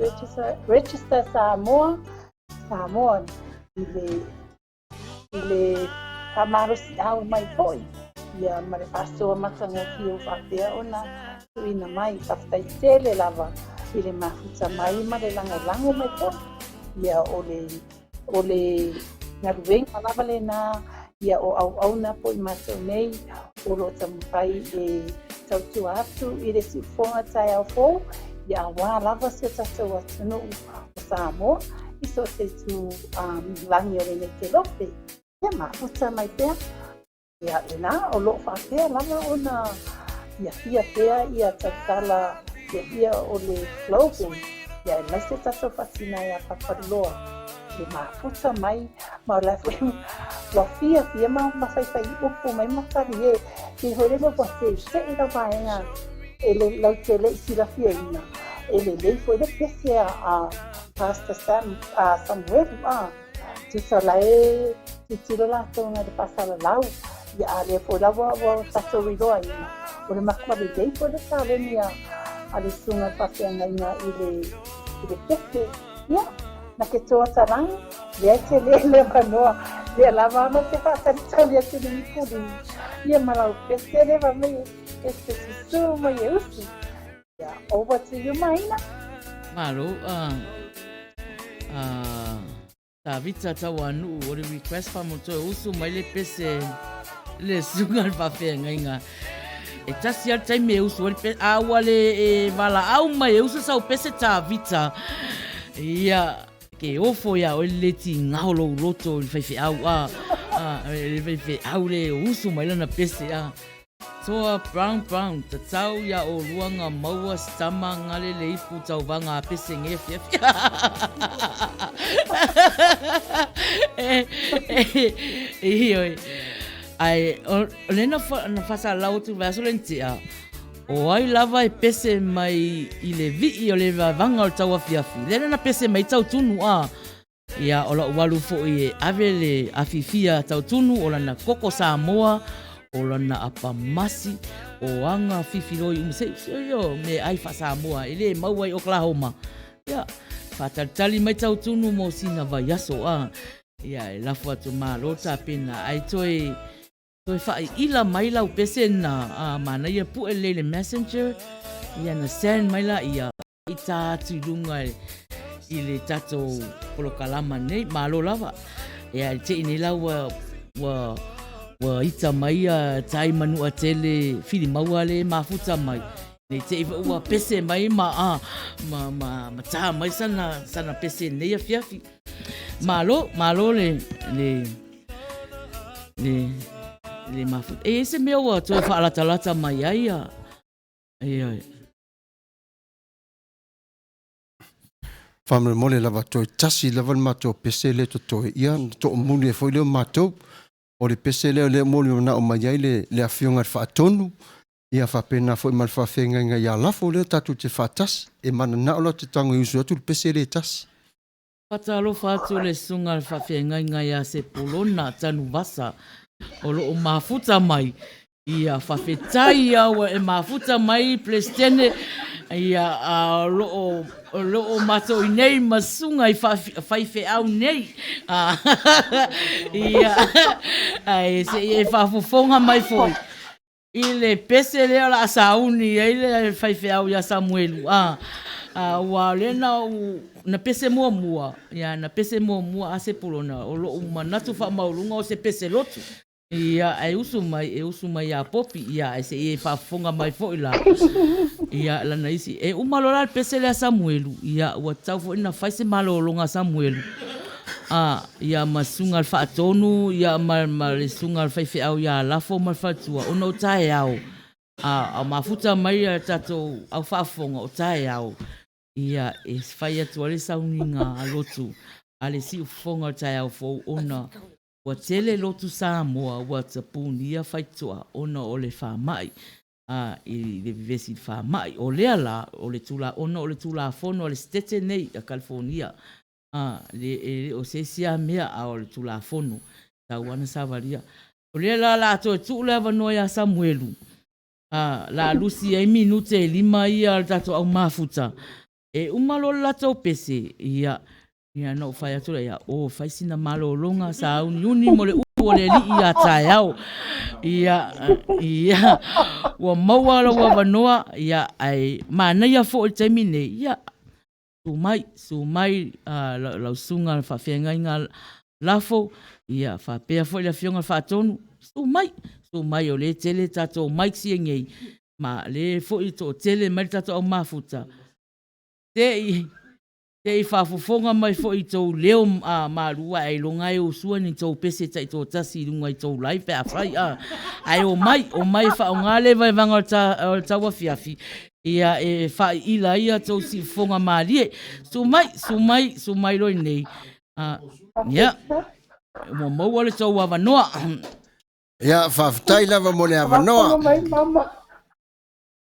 register Samoa i le tamaro si au mai poi ia ma le pasoa matanga fio whapea ona tuina mai taftai tele lava i le mafuta mai ma le lango mai poi ia o le ngaruenga lava le na ia o au na po i matou nei o lo tamupai e tautua atu i le siufonga tai au fou ia wā lava se tatou atunu o Samoa i so te tu langi o le ne te lope ia mafuta mai pea ia ina o lo whakea lava o na ia pea ia tautala ia o le global ia e mai se tatou whatina ia paparoa le mafuta mai ma la wa fia ma fai upu mai ma farie ki hore mo pase se ira vaenga ele lau tele si la fia ina ele le foi le pese a pasta Samuel tu solae tu tiro la tonga de pasala lau ya ale foi la wa tato rido ina o le makwa de dei foi le salenia ale sunga pasenga ina ile pese ya na ke toa tarang le te le manoa le lava no te pasa tali te ni kudi ia malau pese le va me este su mai usi ya over to you maina Malo ta vita tawanu o le request pa mo to usu mai le pese le sunga fa fe ngainga e tasi al tai me usu le pese awale e vala au mai usu sa pese ta vita ia ke ofo ya o le ti ngalo roto le fe au le fe au le usu mai lana pese so brown ta tau ya o luanga maua stama ngale le ipu tau vanga pese nge fia ai lena na fasa lau tu vasolentia o ai lava e pese mai i le vi o le vanga o tau afiafi. Lena na pese mai tau tunu ia o la ualu fo i e ave le afifia tau tunu o lana koko Samoa o lana apamasi o anga fifiroi yo me ai fa Samoa ile maua i Oklahoma. Ia fatatali mai tau tunu mo sina vaiaso ia e lafu atu malota pena ai toi fai ila mai lau pese na mana ia pu le messenger ia na send mai la ia ita tulunga i le tato polokalama nei malo lava ia te ini la wa ita mai tai manu atele fili maua le mafuta mai nei te wa pese mai ma ta mai sana pese nei fiafi malo le mafuta ese meu to fa la mai ai ai famre mole lava to tasi lava mato pese le to ia to muni foi le mato o le pese le mole na o mai ai le afionga fa tonu ia fa pena foi mal fa fenga nga ia la fo le tatu te fatas e mana na o te tango uso tu pese le tas patalo fatu le sunga fa fenga nga ia se polona tanu vasa o lo mafuta mai ia fa fetai ia e mafuta mai plestene Ia lo mato nei masunga I fai fe au nei. Ia ai se e fa fofonga mai foi. Ile pese le la sauni ile fai fe au ya Samuelu. Wa lena na pese mua. Ia na pese mua ase polona. O lo manatu fa maulunga o se pese lotu. Ia e usu mai a popi ia se e fa fonga mai foi la. Ia la naisi e umalola pese le Samuelu ia wa tau fo ina fai se malolonga Samuelu. Ia masunga al fatonu ia mal sunga al fai au ia la fo mal fatua ono tai au. Mafuta mai tato au fa fonga o tai au. Ia e fai atu ale sauninga alotu. Ale si fonga tai au fo ona. Wa tele lotu Samoa wa tapunia faitua ona ole fa mai I le vivesi fa mai o le ala o le tula ona o le tula fono o le stete nei a California le o se sia mea o le tula fono ta wana savaria o le la to tu le vano ya Samuelu la Lucy e minute lima ia tato au mafuta e umalo la to pese ia no fai atu ia o fai sina malo longa sa uni mo le o le li ia tai au ia wa mawala wa vanoa ia ai mana ia fo te mine ia su mai la sunga fa fenga inga lafo ia fa pe fo le fionga fa tonu su mai o le tele tato mai si ngei ma le fo I to tele mai tato au mafuta Te I whafofonga mai fo I tau leo marua e longa e o sua ni tau pese tai tau tasi runga I tau lai pe a whai ai o mai wha o ngā lewa e wanga o taua fiafi ia e whai ila ia tau si fonga marie su mai roi nei ia mo maua le tau awanoa ia whaftai lava mo le awanoa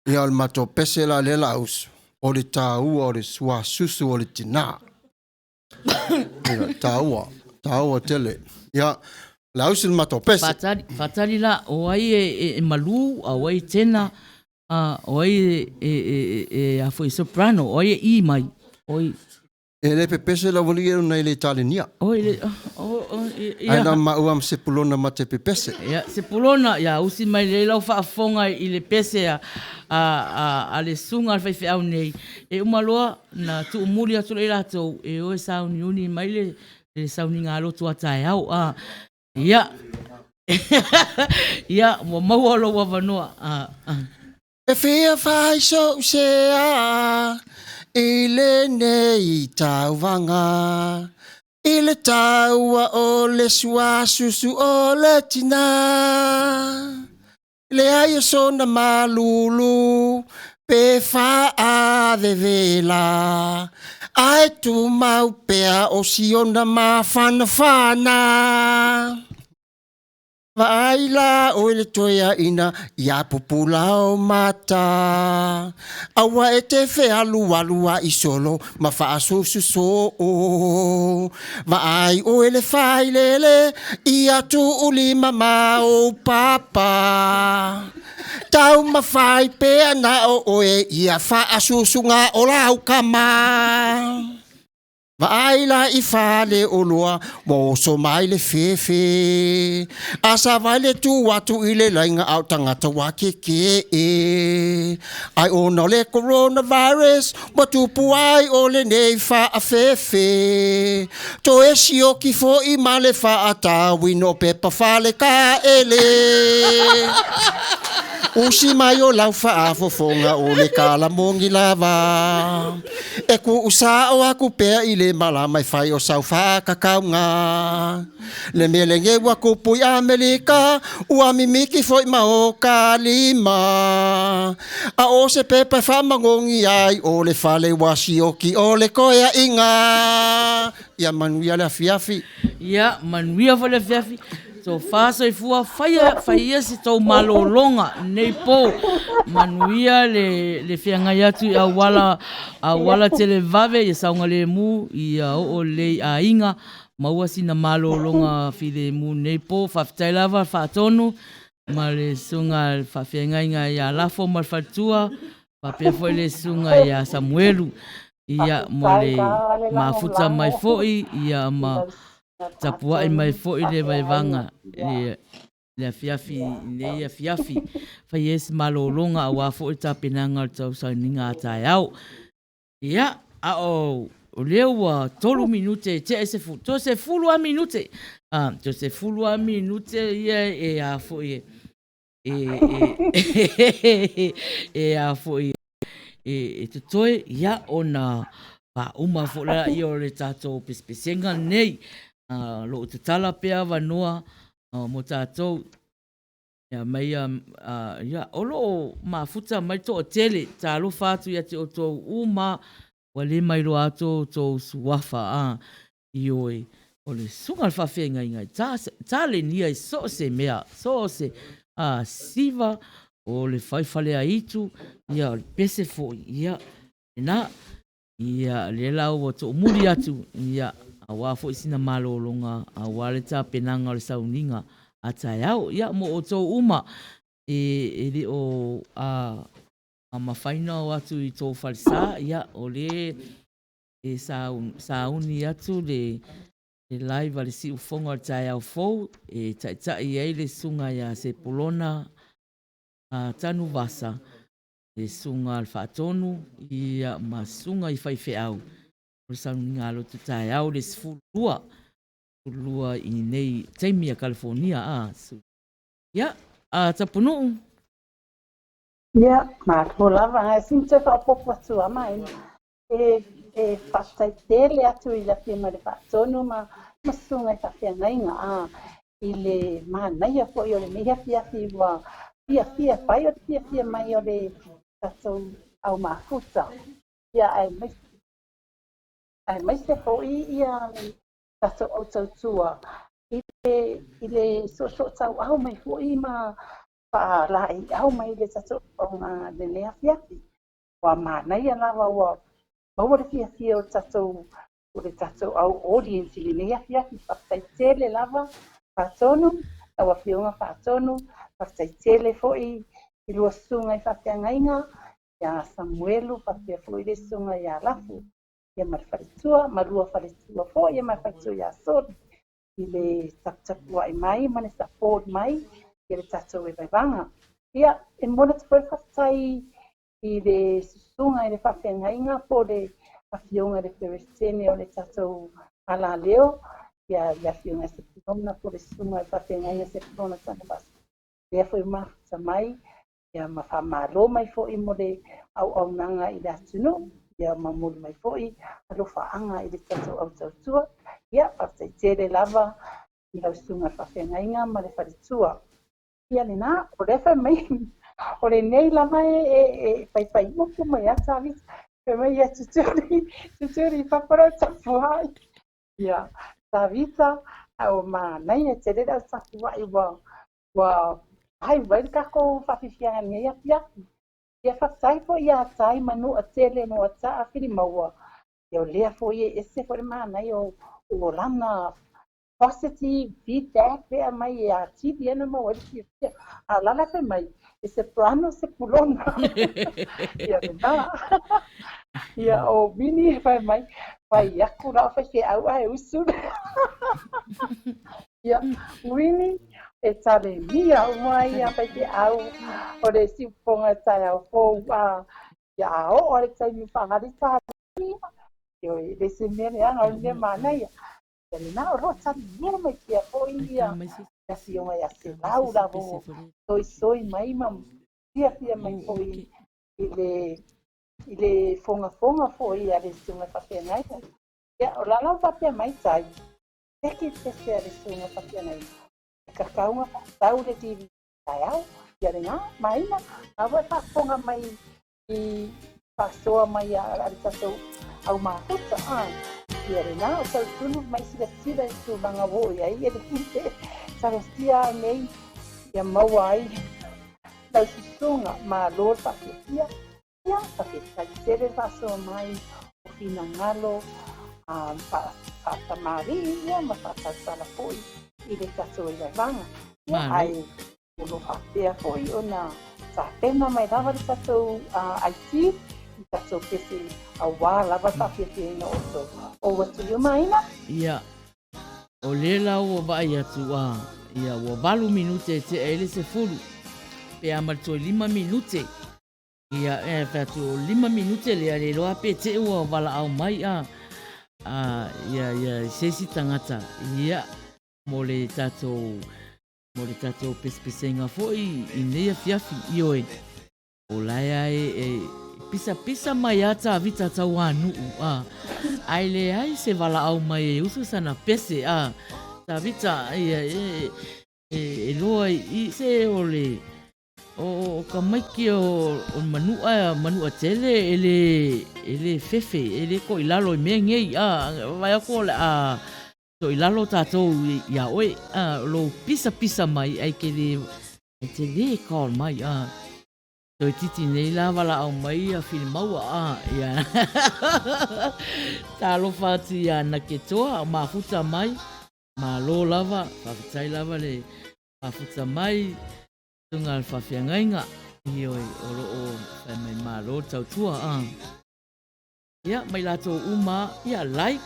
ia o le mato pese la le lausu o le tāua o le sua susu o le tina. Tāua tele. Ia, la usi le mato pese. Fatari la, o ai e malu, o ai tena, o ai e a foi soprano, o ai e I mai. E le pe pese la wali e una le talenia. Ai na mauam se pulona ma te pe pese. Ia, se pulona, ia, usi mai le lau whaafonga I le pese a le sunga al fai au nei. E umaloa na tu umuri atu le lato e oe sauni uni mai le sauni ngā lotu atai au. Ia. Ia, maua lo wavanoa. E fia fai so se I le nei tau vanga. I le taua o le sua susu o le tina. Le aia sona malulu pe fa a de vela ai tu mau pea o siona ma fana vai la o le toia ina ia popula o mata awa e te fe alua I solo ma fa so o vai o ele fai lele ia tu uli mama o papa tau ma fai pe na o e ia fa asusunga o lau kama vai la I fale o loa mo so mai le fefe asa vai le tu watu I le lainga au tangata wakeke ai o no le coronavirus mo tu puai o le nei fa a fefe to e sio ki fo I male fa ata wino pepa fale ka ele usi mai o lau fa a fofonga o le kala mongi lava e ku usa o aku pea I le mala mai fai o sau fa kakaunga le melenge wa ku pui Amerika ua mimiki foi ma o kalima a o se pepa fa mangongi ai o le fale wasi o ki o le koea inga ia manuia le fiafi ia manuia fo le fiafi so faso I fua faia si tau malolonga nei po manuia le fianga yatu a wala televave ia saunga le mu ia o le a inga maua sina malolonga fi le mu nei po fafitai lava fatonu ma le sunga fafianga inga ia lafo mal fatua Papea foi le sunga ia Samuelu. Ia mo le mafuta mai foi. Ia ma tapua mai foi le vaivanga. Le afiafi, le afiafi. Fai ese malolonga a wafo i tapenanga o tau sauninga a tai au. Ia, o lewa tolu minute, te ese fu, to se fulu a minute. To se fulu a minute, ia e a fo i. E a fo i. E te toe, ia ona pa uma fo la i o le tato pespesenga nei. Lo te tala pea vanua. Mo tātou, ia mai, ia, olo mafuta mai tō tele, tā lo whātu ia te o tō uma, wa le mai lo ato tō suafa, i oi, o le sunga le whawhenga ingai, tā le nia i so se mea, so se siva, o le whaifale a itu, ia, le pese fo, ia, na, ia, le lau o tō muri atu, ia, a wafo isina malolonga, a wale tā penanga o le sauninga, a tai au, ia mo o tō uma, e le o a mawhaina o atu i tō whalisa, ia o le e sauni atu le live a le si ufonga o tai au fou, e tai ei le sunga ia se polona a tanu vasa, le sunga al whaatonu, ia ma sunga i whaife au. O sauninga alo tu tai au le sifulua, lua i nei Taimia, California, ia, tapunu. Ia, mātua lava, sin te whapopo atua mai. E whatai tele atu i la pia le whaatonu, ma sunga i whawhiangainga, i le mānaia po i o le mea piafi wa pia pai o te pia mai o le tatou au mafuta. Ia, ai mai se hoi ia tato o tautua. I le so tau au mai hoi ma pa la i au mai le tato o ngā le lea fiafi. Wa mānai a lawa wa maua le fiafi o le tato au audience le lea fiafi. Whaktaitele lava whaatonu, awa whiunga whaatonu, whaktaitele hoi i lua sunga i whawhiangainga, ia Samuelu, whawhia hoi le sunga i a lafu. Ia marwharitua, marua wharitua fo, ia marwharitua ia sod. I le tapua i mai, mane support mai, i le tatou e vaivanga. Ia, e mona te koe whakatai i le susunga i le whawhiangainga po le whawhiunga le Peristene o le tatou ala leo. Ia whiunga se pilona po le susunga i whawhiangainga se pilona tana basa. Ia fo i mafuta mai, ia mawhamaro mai fo i mo le au nanga i le atunu. Ia mamuli mai foi, alofa anga i le tatou au tautua. Ia, whakataitere lava i lau sunga whawhiangainga ma le wharitua. Ia le nā, o refa mai, o le nei lava e pai moku mai ata avita. Pe mai ia tuturi whapara tapuai. Ia, tavita, au mānai e te rera tapuai wa hai vai kako whawhiwhianga ia piaki. Ia whaktai fo ia tai manu a tele no a ta a whiri maua. Ia o lea fo ia ese fo re mānai o lana positive feedback pea mai e a tibi ena maua ia. A lala fe mai, e se prano se pulona. Ia rena. Ia o vini e fai mai, fai aku rao fai ke au ai usu. Ia, vini. E tale mia umai a pai te au o le siuponga tai au fōu ia o le tai mi whangari tātai io le se mere anga o le mānai ia le nā o roa tari mea mai kia fōi ia ia si o mai a se lau ravo soi mai ma pia mai fōi i le fonga fōi a le sunga whawhiangai ia o lalau whapia mai tai teki tese a le sunga whawhiangai kakaunga tau le TV tai au, ia renga, maina, awa whakonga mai i whasoa mai a tatou au mafuta, ia renga, o tau tunu mai sira i tu manga woi ai, e le kinte, sarastia nei, ia maua ai, lau susunga, ma lor whakietia, ia, whakietai tere whasoa mai, o whina ngalo, whatamari, ia, ma whatatala poi, i le tatou i vaivanga. Ia ai, ulo hapea hoi o nā sa pena mai lava le tatou IT, i tatou pese awa lava whawhiawhia ina oto. O watu yo maina? Ia, o lela ua vai atu ia ua 8 minute te ele se fulu. Pe amarto 5 minute. Ia fatu 5 minute le loa pe te ua wala au mai ia sesi tangata. Ia mo le tatou pesipesenga foi i nei fiafi ioe. O laia pisa mai ata vita tau anu ai le ai se wala au mai usu sana pese ta vita e loa i se ole o ka maiki o manua tele ele fefe ele ko ilalo me ngei vai ko le so ilalo tatou ia oe lo pisa mai ai ke le call mai so titi nei la wala au mai filmau ia talo fati na ke toa mafuta mai ma lo lava fafitai lava le mafuta mai tunga alfafiangainga ioi o mai ma lo tautua ia mai lato uma ia like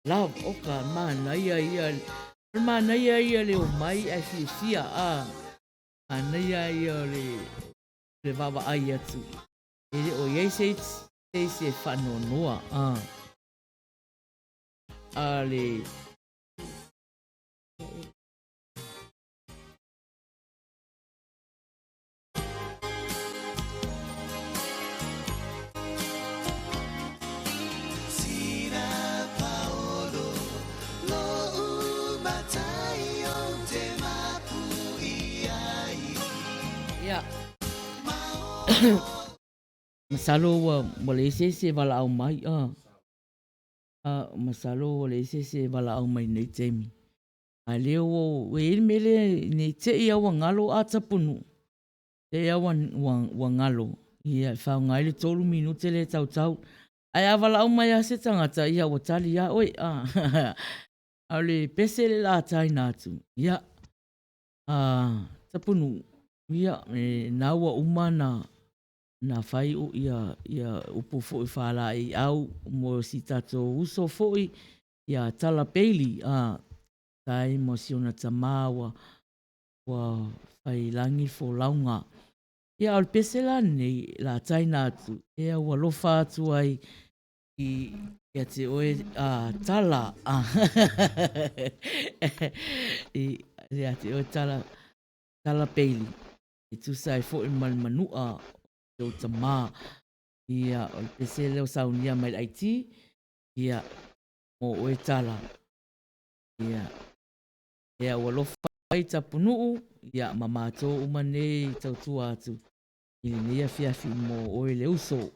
love oka mana ia le o mai ai fia ana ia le vava ai atu. Ele o iei se whanonoa. Ale. Yeah. Masalo wa le se wala au mai masalo wa le se wala au mai nei temi a leo we mele nei te ia wa ngalo ata punu te ia wa ngalo ia fa ngai le 3 minute le tau ai wala au mai se tangata ia wa tali ia oi ale pese le la tai natu ia tapunu ia na wa umana na fai o ia upo foi fala i au mo si tato uso foi ia tala peili tai mo si ona tamawa wa fai langi fo launga ia al pesela nei la taina atu ia wa lofa atu ai ia te oe tala ia te oe tala peili i tu sai fo i manua o tama ia o pese leo saunia mai Haiti ia mo oe tala ia ua lofa ai tapunuu ia mamato umane tautua atu i nea fiafi mo oe le uso.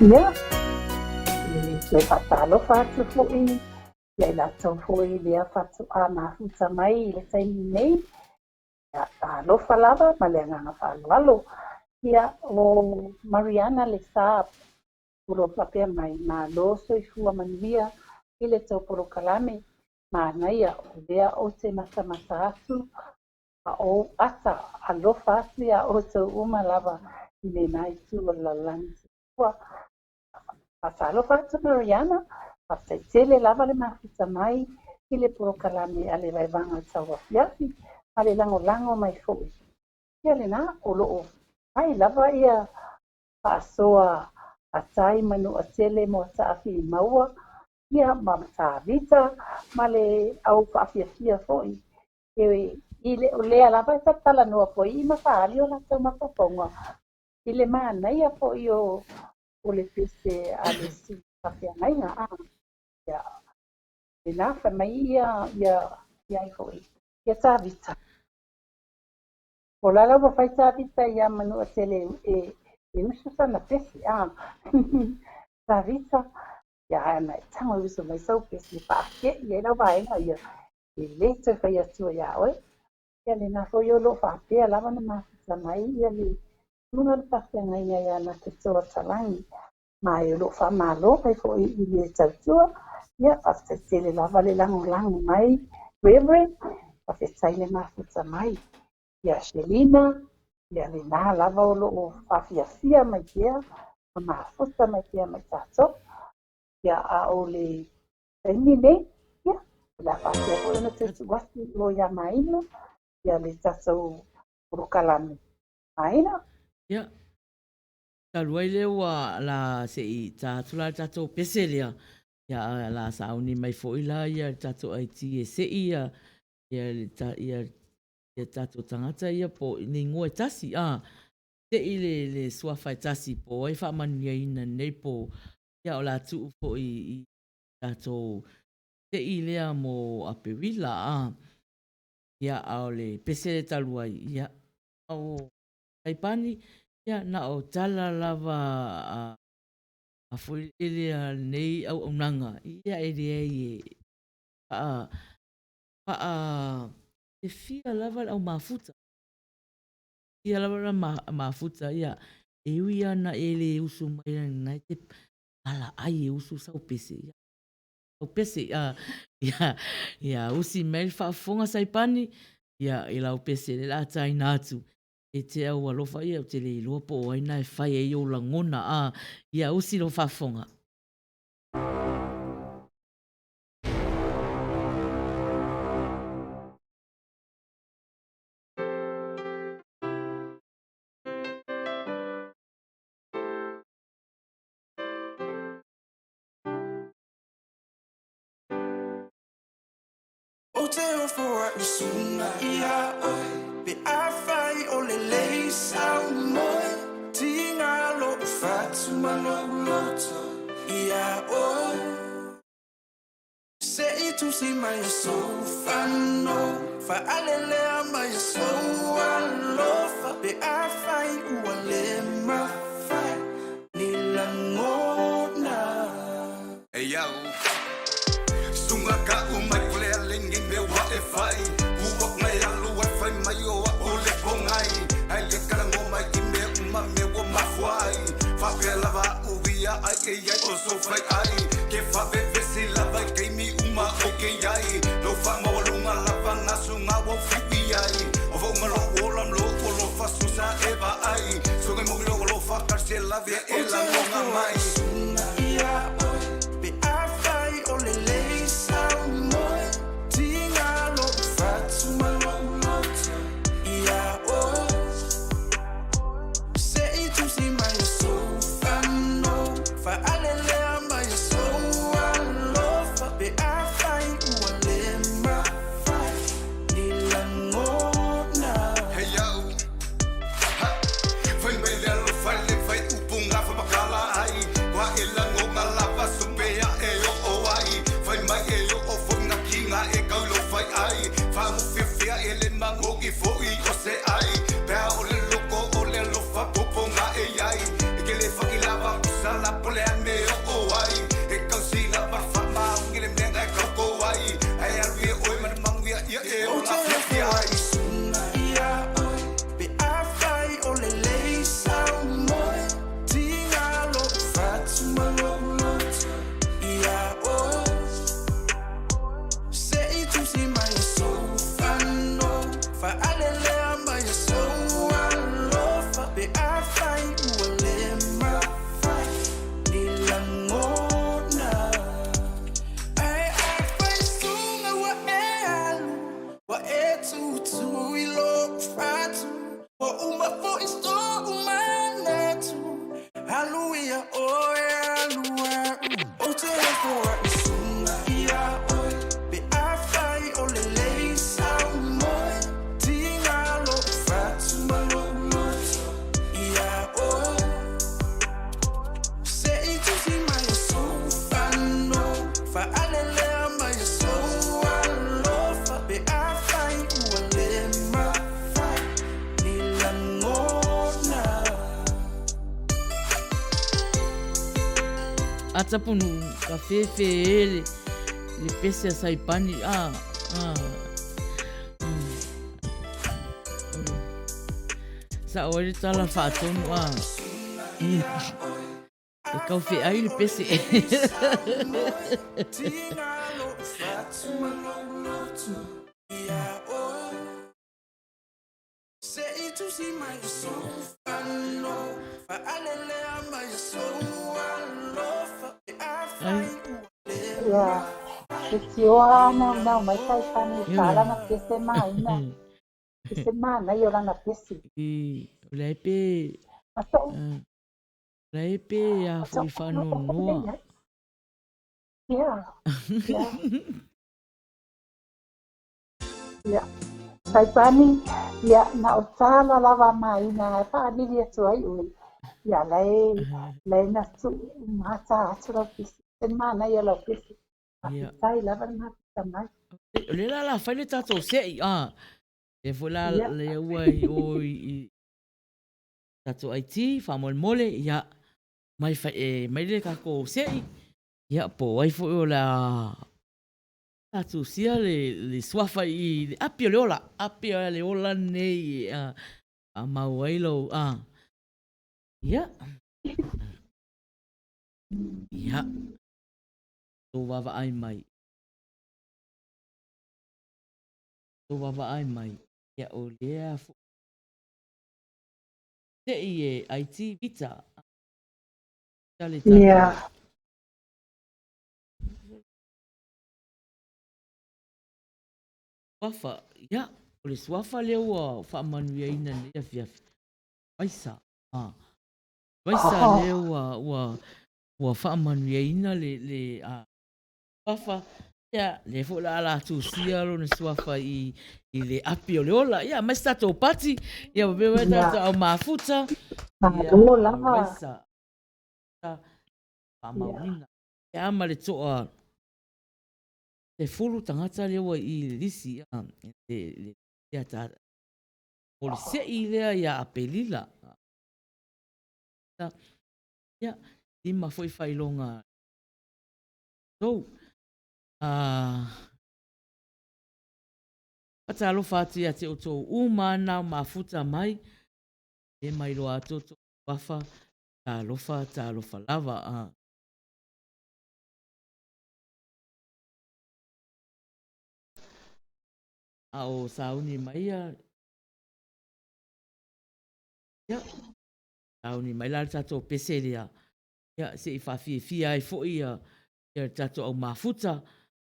Ia, le whatalofa atu fo'i, le latou fo'i lea whatua mafuta mai i le taimi nei, ia talofa lava ma le agaga whaaloalo. Ia o Mariana le sā puro papea mai ma lo soifua manuia i le tauporo kalame ma naia o lea o te matamata atu a o ata alofa atu ia o tau uma lava i le nai tu o lalani tua. Alofa atu Mariana, tele lava le mafuta mai i le porokalame a le vaivanga tau afiafi a le lango mai fo'i. Ia le nā o loo ai lava ia paasoa a tai manu a tele mo a taafi i maua ia ma ta vita ma le au paafiafia fo'i. I le o lea lava e tatala noa fo'i i mafaali o la tau mafafonga. I le mānaia fo'i o le pese a le si whawhiangainga a. Ia, le nā whamai ia i fo'i. Ia tā vita. O lala wa whai tā vita ia manu a tele e usu sana pese a. Tā vita. Ia ana e tango usu mai sau pese whaake. Ia lau vaenga ia. I le te whai atua ia oe. Ia le nā fo'i o lo whapea lava na mawhita mai. Ia le tuna le whawhiangainga ia na te toa talangi. Mai o lo fa malo kai fo I le tautua ia after tele lava le lango mai Reverend after le mafuta mai ia Shelina ia le na lava o lo fafia mai kia mafuta mai kia mai tato ia a o le taimine ia la fafia o na te wasi lo ia maina ia le tato urukalami maina ia Taluai lea ua la se I tātula tātou pese lea. Ia la sauni mai fo'i la ia tātou aiti e se ia. Ia tātou tangata ia po ni ngoi tasi. Se I le suawhai tasi po ai whamania ina nei po. Ia o la tuu po I tātou se I lea mo apewila. Ia au le pese le taluai. Ia au taipani. Ia na o tala lava a fui ele nei au nanga. Ia ele e e fia lava au mafuta. Ia lava mafuta ia e ui ana ele usu mai na te ala ai e usu sau pese. Sau pese ia usi mail whaafonga saipani ia e lau pese le la tai nātu. E te au alofa ia o te le iloa po o aina e whai e o langona ia usi lo whafonga. O te ofo a sunga ia oi Be a whai o le lei sau moe Tinga lo fatu mano loto Ia oi Se I tu si mai so whano Fa alelea mai so alofa Be a whai ua le mawhai Ni langona ai e ia o so fai ai ke fa ve vesi lava ke mi uma o ke ai lo fa ma lunga lava nga sunga wo fi ai o vo ma lo olam lo fa susa eva ai so ngai mo lo fa karse la via e la longa mai ia be a fai o le sa mo tinga lo fa tsuma lo ia o say to see my soul no fa alele amba ya so love be a fai o le ma fai ni la ngona hey yo fai me le lo fai le fai upunga fa bakala ai wa ila ngona lava supea e o ai fai mai e o funga kinga e ka lo fai ai fa mo fia ele mangogi foi o se ai pe o le loco o le lo fa poponga e ai e ke le fa ki lava sala pole me o ai e ka si la par fa ma ngile me ga ko ai ai arwi o ma mangwia ia e o la fia ai ia be a fai o le sa mo tinga lo fa tsuma lo ia o say to see my soul no fa alele amba ya so love be a fai o le ma fai ni la ngona ai a fai sunga wa e tu I lo fatu wa uma fo isto uma netu hallelujah oh hallelujah o te for sunga ia be a fai o le sa mo tinga lo fatu malo ia o say to see my soul no fa alele amba ya so love be a fai o le ma fai ni la ngona Atapunu ka fefe ele le pese a saipani sa ore tala fatonu e kau fe ai le pese tinga lo fatu malo ia o say to see my soul no fa alele amba ya so love be a fai Ya, kecioa na mai sai pani kala na pese mai na. Pese mai na yo na pese. i le pe Aso le pe a foi fano noa ya, ya. Sai pani ya na otala lava mai na pa ni dia tuai ui. Ya lai na su mata atura pese. Pese mai na yo la pese. Ya. Sai lava na tamai. le la fai le tato se e foi la Ya. le ua i tato Haiti fa mole ia mai fa mai le ka ko se ia po ai foi o la tato sia le swafa i apio le ola nei a mauailo ia ia to wava ai mai ia o lea te i e Haiti vita tale tato Ya. swafa ia o le swafa lea ua faamanuiaina lea fiafi vaisa lea ua faamanuiaina le swafa ia le fo la tusia lona swafa i le api o le ola ia mai sa tatou pati ia be mai tatou mafuta Malo lava. vaisa faamaulina e ama le toa te fulu tangata le ua i le lisi le ta o le se'i lea ia apelila ia lima foi failonga tou patalofa atu ia te outou uma na mafuta mai e mai loa atu wafa tā lofa lava a. A o sauni mai a. Ia. Sauni mai la tatou pese lea. Ia, se I whawhiawhia ai fo'i a. Ia tatou au mafuta.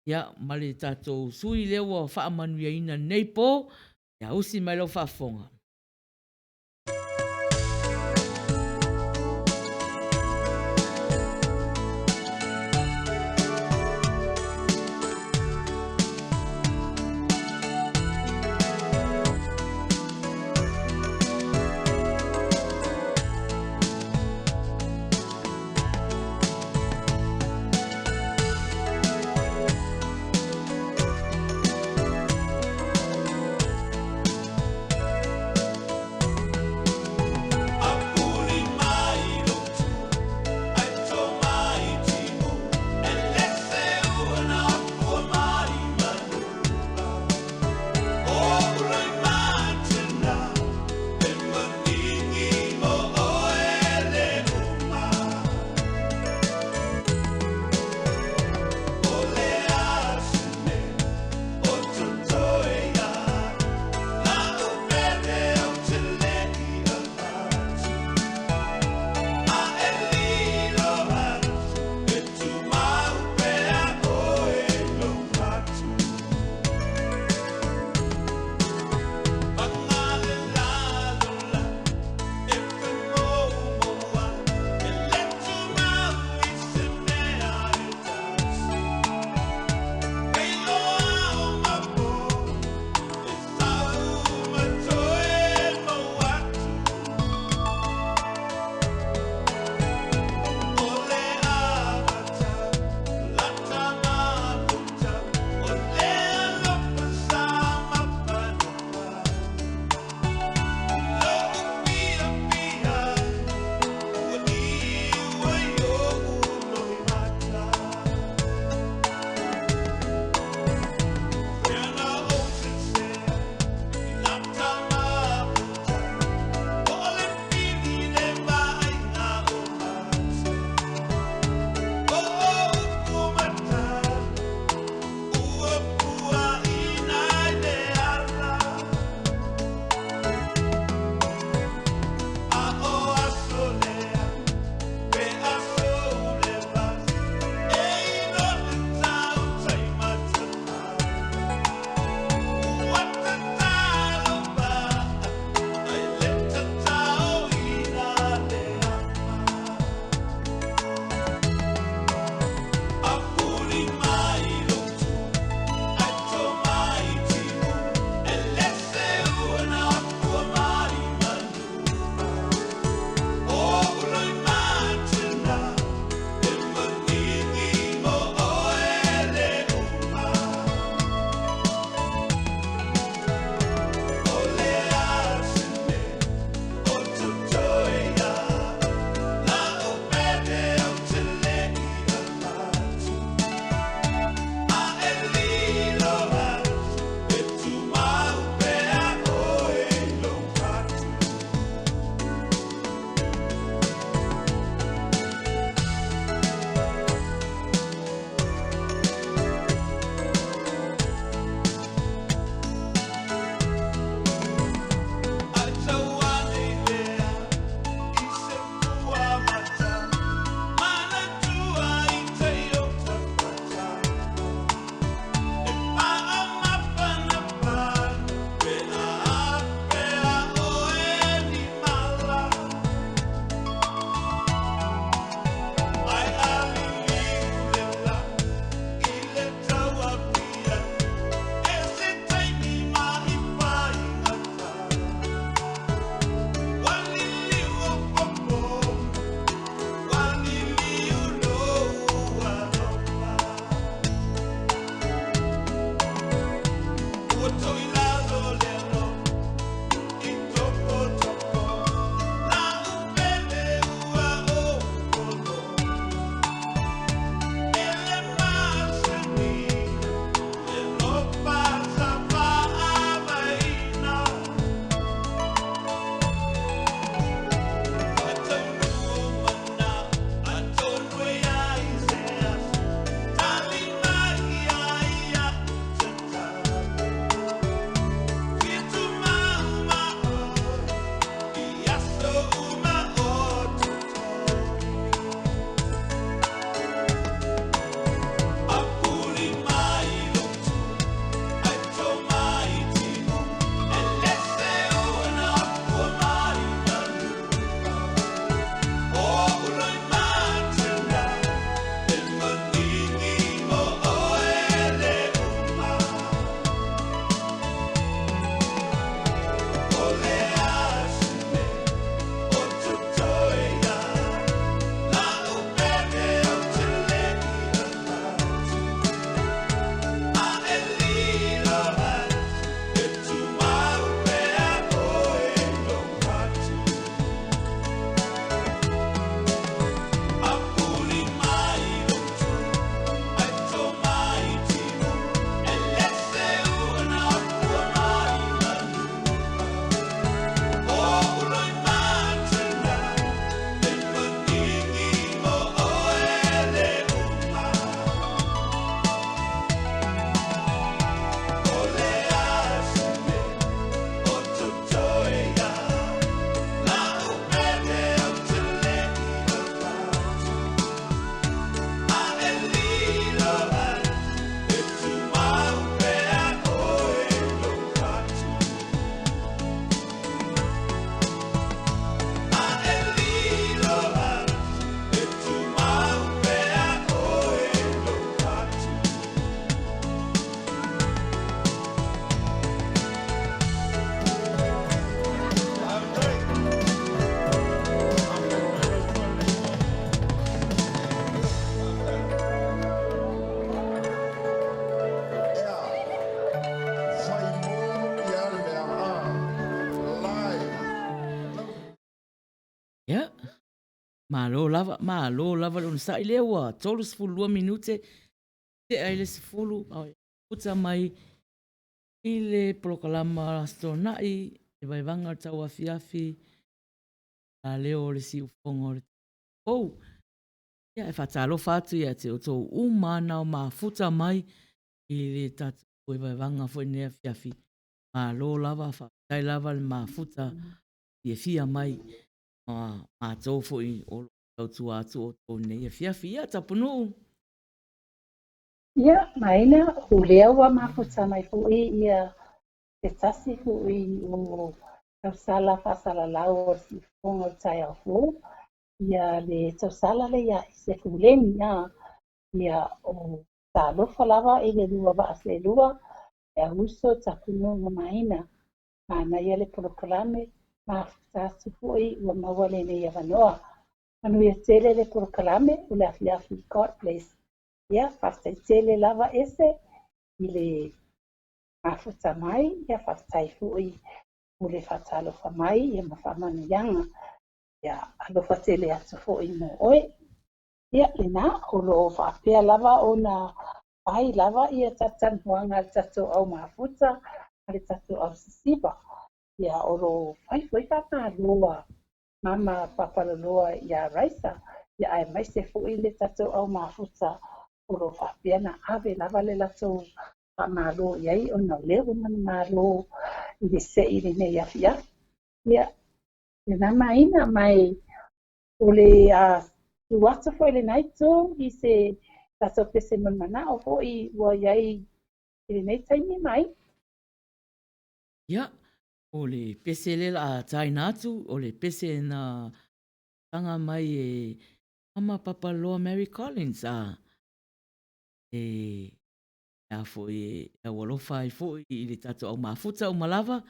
Ia, male tatou sui leo a whaamanuia ina nei pō. Ia, usi mai lau whaafonga. Malo lava le sa ile wa tolu sfulu minute te ai le sfulu au puta mai ile proklama stona e vai vanga tau afiafi a leo le si ufongo ia e whatalo whatu ia te o tō umana o mafuta mai i le tatu koe vai vanga fwoi nea fiafi malo lava whatai lava le mafuta i e fia mai ma tō fwoi o tautu atu o tō nei e fiafi ia tapunu. Ia, maina, hulea ua mafuta mai fui ia te tasi fui o tausala whasala lau o si fongo tai au fu. Ia le tausala le ia se fuleni ia o ta lofa lava e le lua wa ase lua e a uso tapunu o maina. Mana ia le polokalame mafuta su fui ua mawale ne ia wanoa. Anu ia tele le polokalame o le afiafi God Place. Ia, whaftaitele lava ese i le mafuta mai, ia whaftai fui o le whatalofa mai, ia mawhamana ianga, ia alofa tele atu fui mo oe. Ia, ina, o lo whapea lava o na pai lava ia tatan huanga tato au mafuta, ale tato au sisiba. Ia, o lo whai papa loa, mama papa loa ia raisa, ia ai mai se fui le tato au mafuta, oro whapea na ave lava le lato malo iai o na leo man malo i le se i le nei afia. Ia, na maina mai o le tuata fo le naito i se tato pese mana o fo i ua iai i le nei taimi mai. Ia, o le pese le la taina atu, o le pese na tanga mai e mama papa loa Mary Collins ia foi e walofa i foi i le tato au mafuta o malava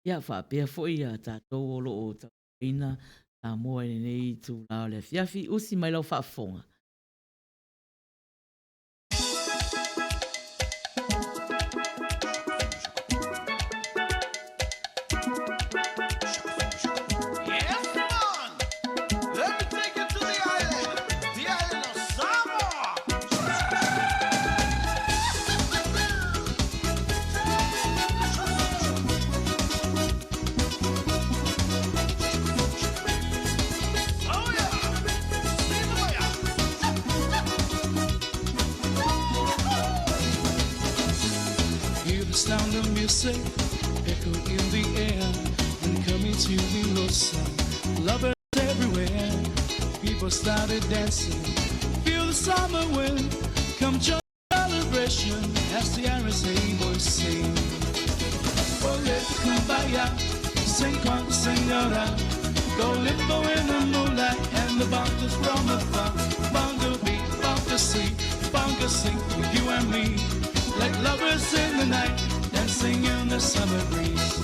ia whapea foi a tatou o loo tauina ta moa i nei tu lao le fiafi usi mai lau whaafonga. Sound of music echo in the air and coming to the Rosa. Lovers everywhere, people started dancing. Feel the summer wind, come join the celebration as the RSA boys sing. Oh, let the kumbaya, sing con senora, go limbo in the moonlight and the bunkers from afar. Bongo beat, bongo sing with you and me. Like lovers in the night, dancing in the summer breeze.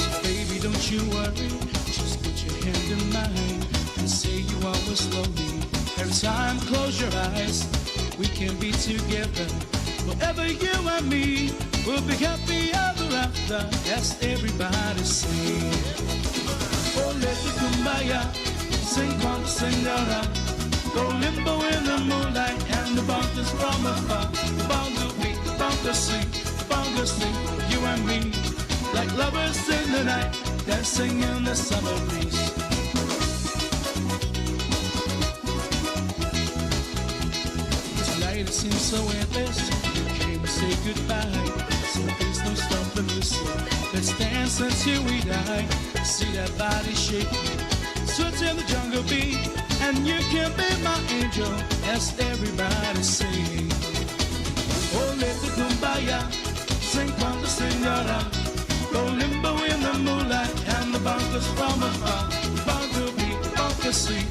So baby, don't you worry, just put your hand in mine and say you always love me. Every time, close your eyes, we can be together. Forever you and me, we'll be happy ever after, as everybody sing. Oh, let the kumbaya, sing con senora. Go limbo in the moonlight and the bunkers from afar. Bongo beat, bongo sing, you and me. Like lovers in the night, dancing in the summer breeze. Tonight it seems so endless, you came to say goodbye. So there's no stopping music, let's dance until we die. See that body shaking, switch in the jungle beat. And you can be my angel, as everybody sing. Oh, let the kumbaya, sing con the senora. Go limbo in the moonlight and the bunkers from afar. Bongo beat, bongo sing,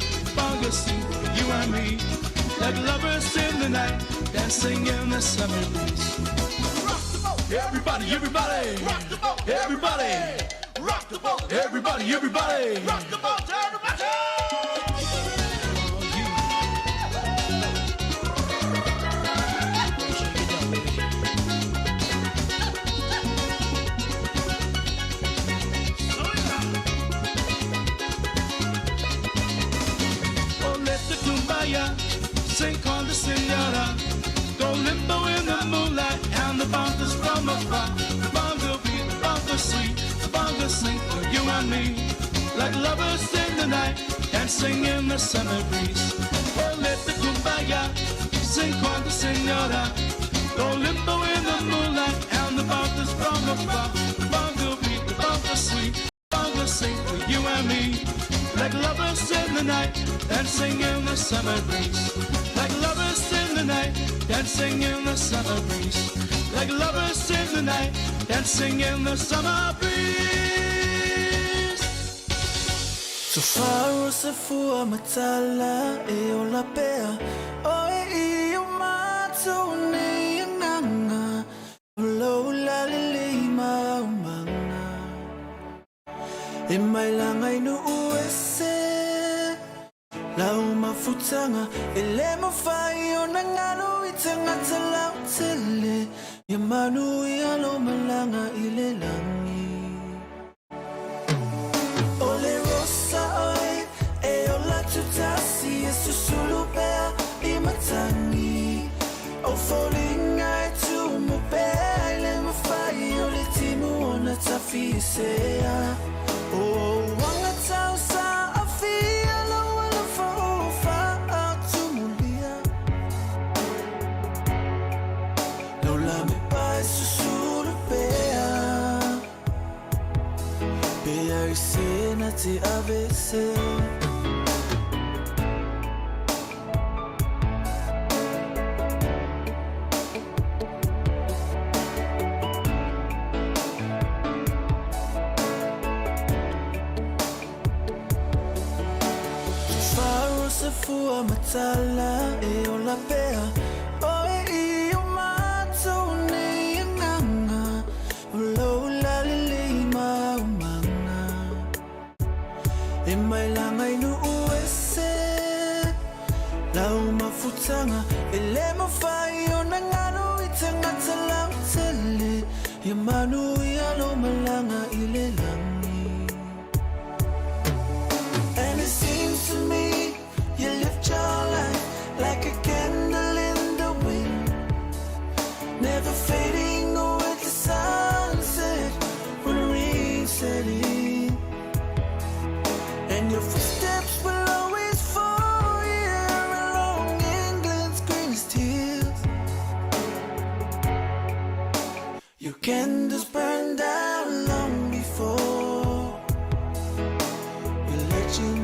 you and me. Like lovers in the night, dancing in the summer breeze. Rock the boat, everybody, everybody. Rock the boat, everybody. Rock the boat, everybody, everybody. Rock the boat, everybody. and me, like lovers in the night, dancing in the summer breeze. Oh, let the kumbaya sing quanta senora. Go limbo in the moonlight, and the bumpers from afar. Bongo beat, the bumper sweet, bongo sing for you and me. Like lovers in the night, dancing in the summer breeze. Like lovers in the night, dancing in the summer breeze. Like lovers in the night, dancing in the summer breeze. So far se fua matala e o la pea o e o mato ni nanga lo la le maumanga e mai langa inu uese la mafutanga e le mafai o nangalo itanga tala tele ya manu ya lo malanga ile langi ole rosa oi e o la tutasi e susulupea I matani o falling I to mo pele mo fai o le timu ona tafisea o wanga tausa afia lo wala fa o fa atu mulia lo la me pai susulupea pea I sena te avese fua matala e o la pea o e o mato ni nganga lo la le maumanga e mai langa inu uese la mafutanga e le mafai o nangano itanga tala tele ya manu ya lo malanga ile langi and it seems to me you lift your light like a candle in the wind, never fading away the sunset when the rain set in. And your footsteps will always fall here along England's greenest hills. Your candles burn down long before your legend.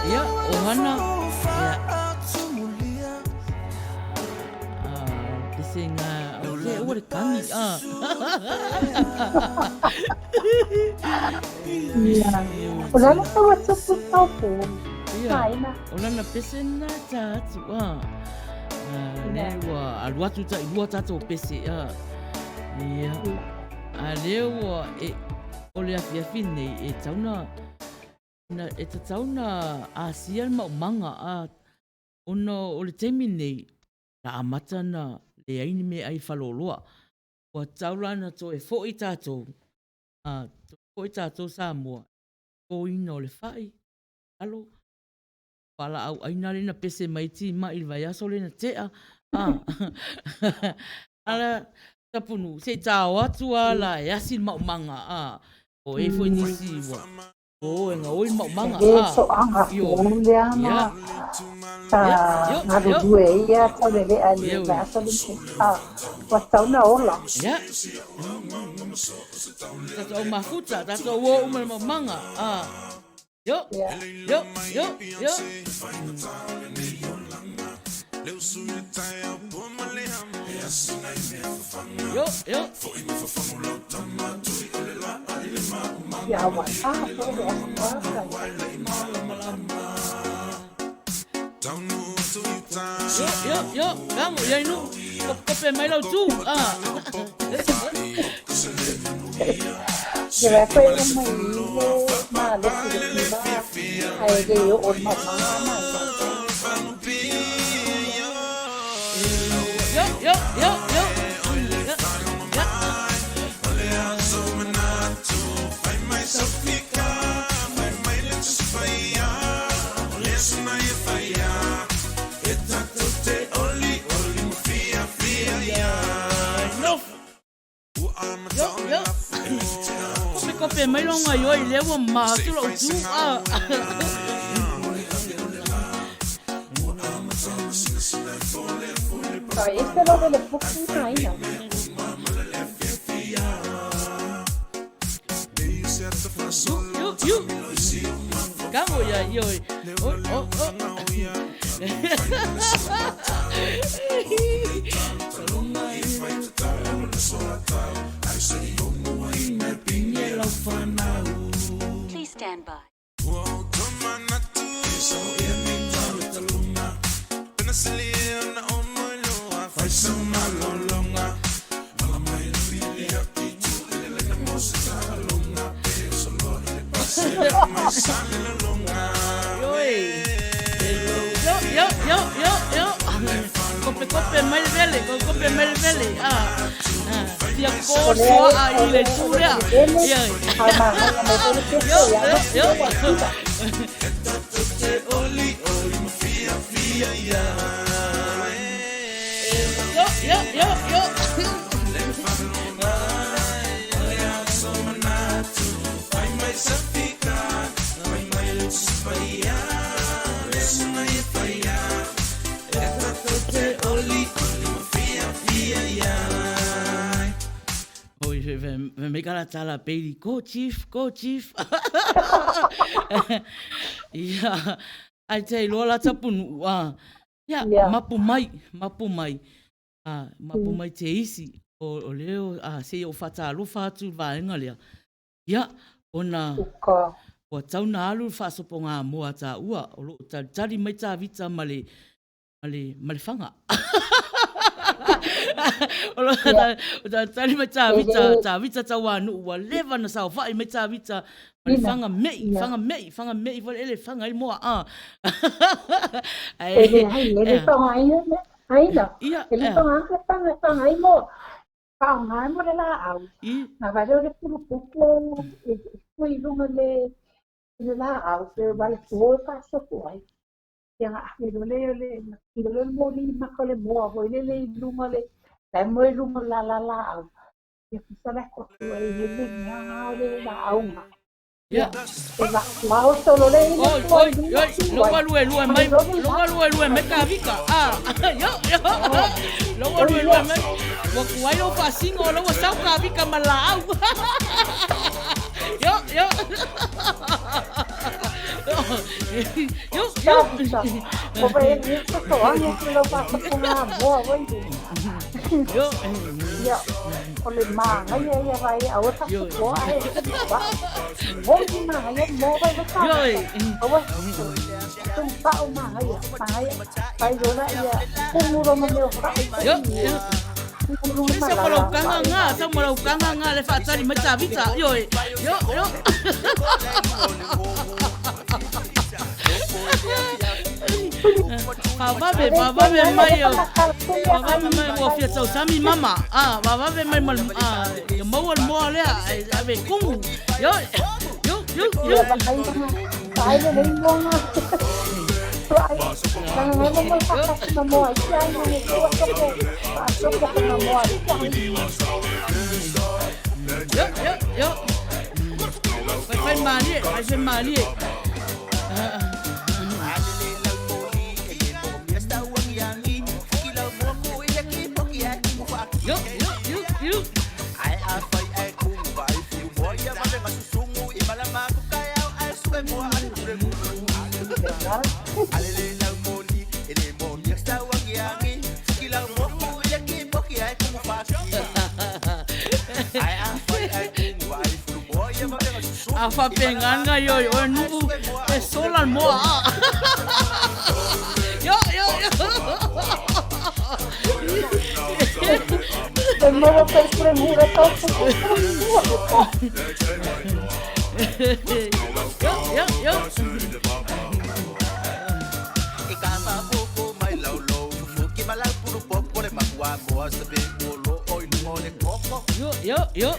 Ya, ohana. Pisinga, okay, ore kangi. Olana tawa tsupu taupo. Ia, olana pesena tatu. Ne wa aluatu ta ilua tatu pese. Ia. Leo ole afiafi nei e tauna na e tauna Asia manga ono ole temi nei la amata na le aini me ai faloloa o taulana to e fo i tatou fo i tatou Samoa ko ino le fai alo pala au aina le na pese mai ti ma il vai aso le na tea ala tapunu se tau atu ala e asil maumanga a o e foi nisi wa o e nga oi maumanga a so anga o le ama na do ia ta le ali va sa le wa tau na ola ya tato o mafuta tato o maumanga a yo yo yo yo yo yo ya wa yo yo kamu ya inu kope mai lau tu ya fue mai ma le ai de yo o ma yo yo yo yo Kope mai longa yo I lewa ma tu lo tu este lo de la puta ahí you kamu ya yo oh Please stand by. Kope mai vele Dia koso a ile turea yo me kala tala peli ko chief ya ai te lola tapunu ya mapu mai mapu mai te isi o leo se o fata lu fatu vaenga lea ya ona o tau na alu fa soponga mo ata ua o lo tari mai ta vita male fanga Ola tali mai ta vita ta wanu wa leva na sa fa mai ta vita mai fanga mei vol ele fanga il mo ele fanga ai la ele fanga ai mo fanga mo la au na va de puro poco foi lunga le la au se va le full passo poi yang le mo li ma kole mo vo le lunga le Tại mới rung la au. Thì sao lại có người lên nhau lên là ông à? Dạ. Thì là máu solo lên. Ôi, lúc qua lùi mấy cà vít cả. Lúc qua lùi mấy. Một quái đâu phải xin ngồi lúc qua sáu cà vít cả mà lão. Yo. Có vẻ như có tỏ như khi lâu qua không làm mua với gì. Yo. Con lên mạng ấy vậy ở thấp có ai quá. Mỗi mà ấy mua với sao? Có vậy. Không sao mà ấy phải rồi lại không mua đâu mà nhiều phải. Sa malau kanga nga le fatali mata vita yo. Baba be mai mo fia tau sami mama. Baba be mai mo mo le ave kung. Yo. Ai le Yo. Vai mali. Yo. Apa penganga yo nubu solan moa. Yo. Nuevo premura todo. Yo. Yo.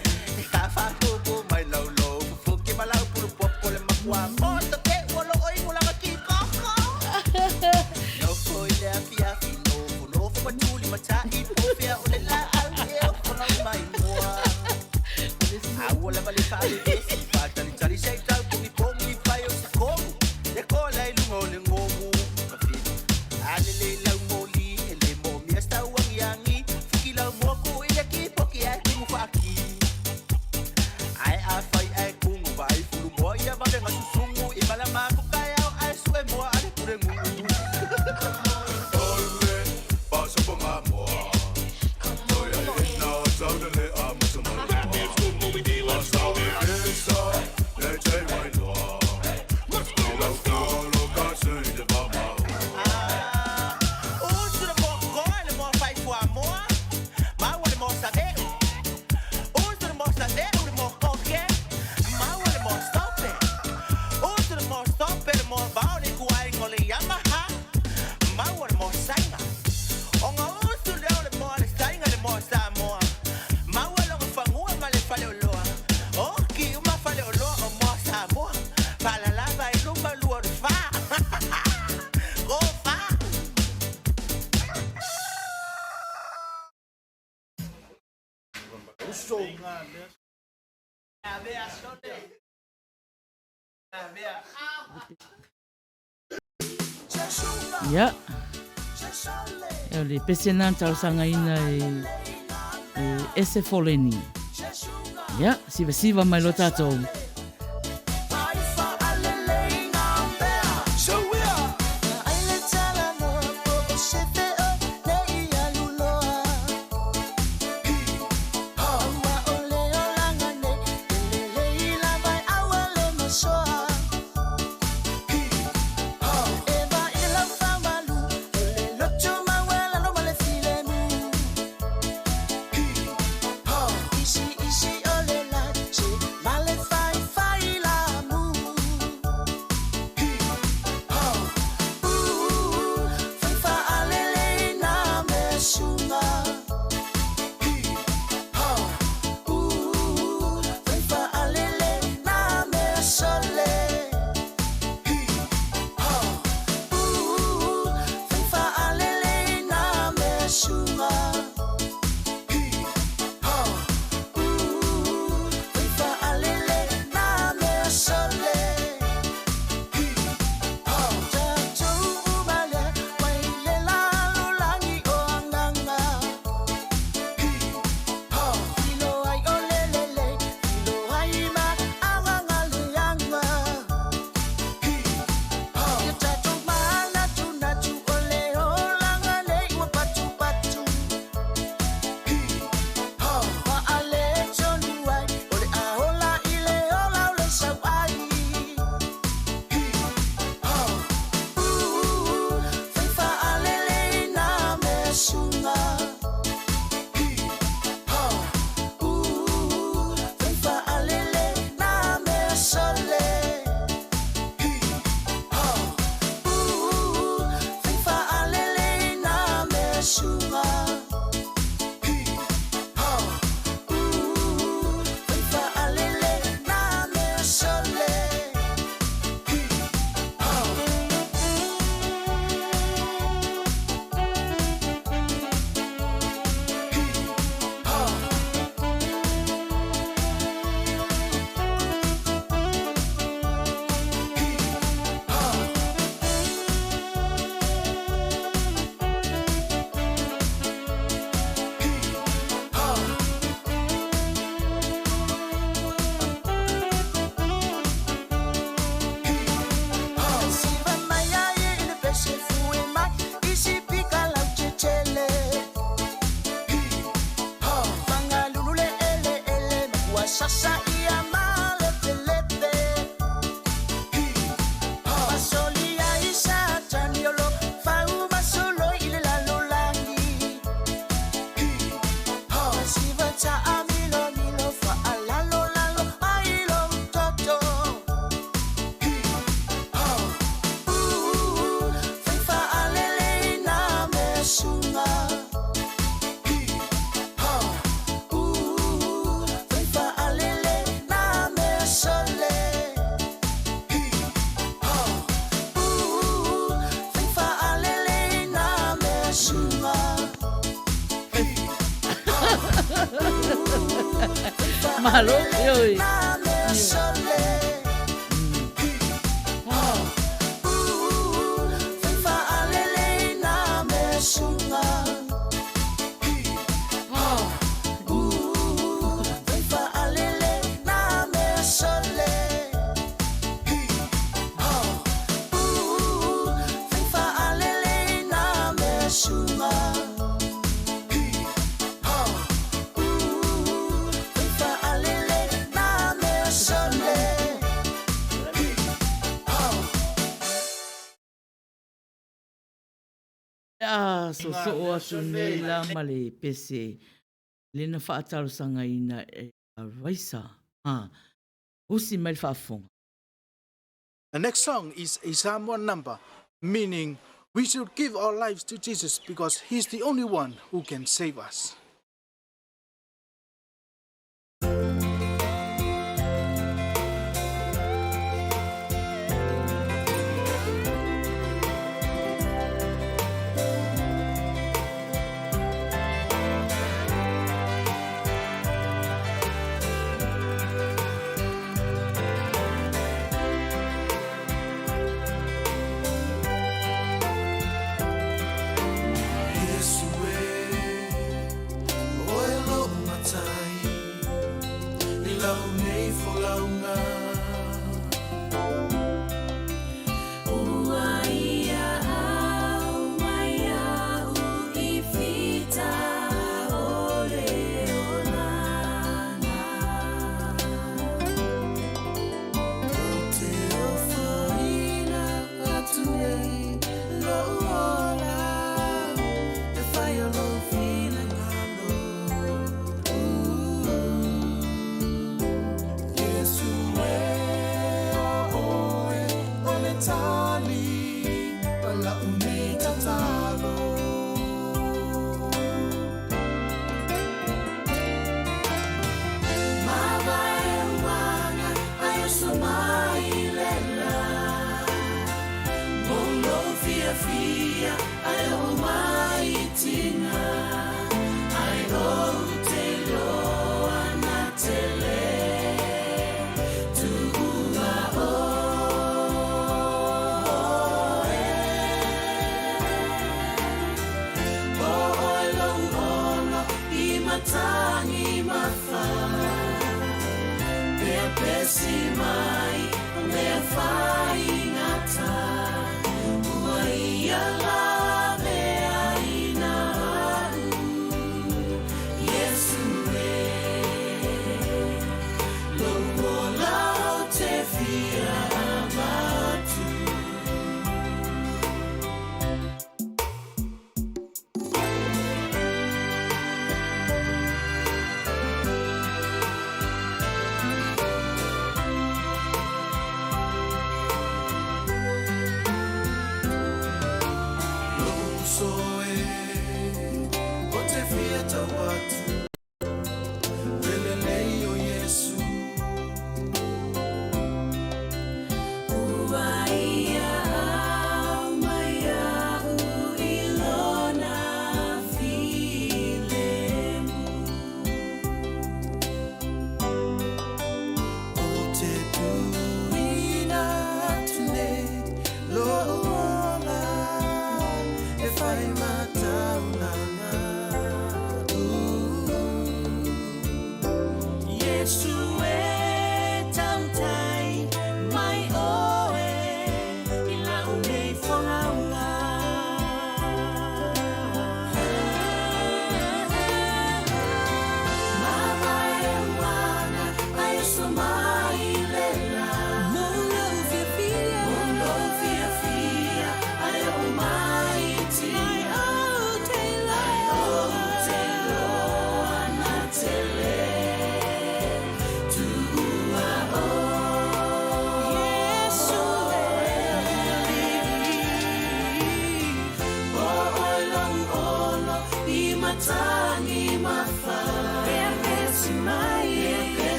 Ya. Le pesenan tau sanga ina ese foleni. Ya, siva mai lo tatou. Ishi ole la, che, male fai sasa ia malete lete. Pasoli aisa taniolo fau masolo ile lalolangi. Siva ta amilo milo fa alalo lalo ailo toto. Fifa alele na me sunga. Fifa alele na me sole. Fifa alele na me sunga. Malo, oi. Na me sole. Fifa alele na me sunga. Fifa alele na me sole. Fifa alele na me sunga. Fifa alele na me sole. So atu nei la male pese. Lena whaataro sanga ina e a raisa. Usi mai whaafonga. The next song is a Psalm 1 number, meaning we should give our lives to Jesus because He's the only one who can save us.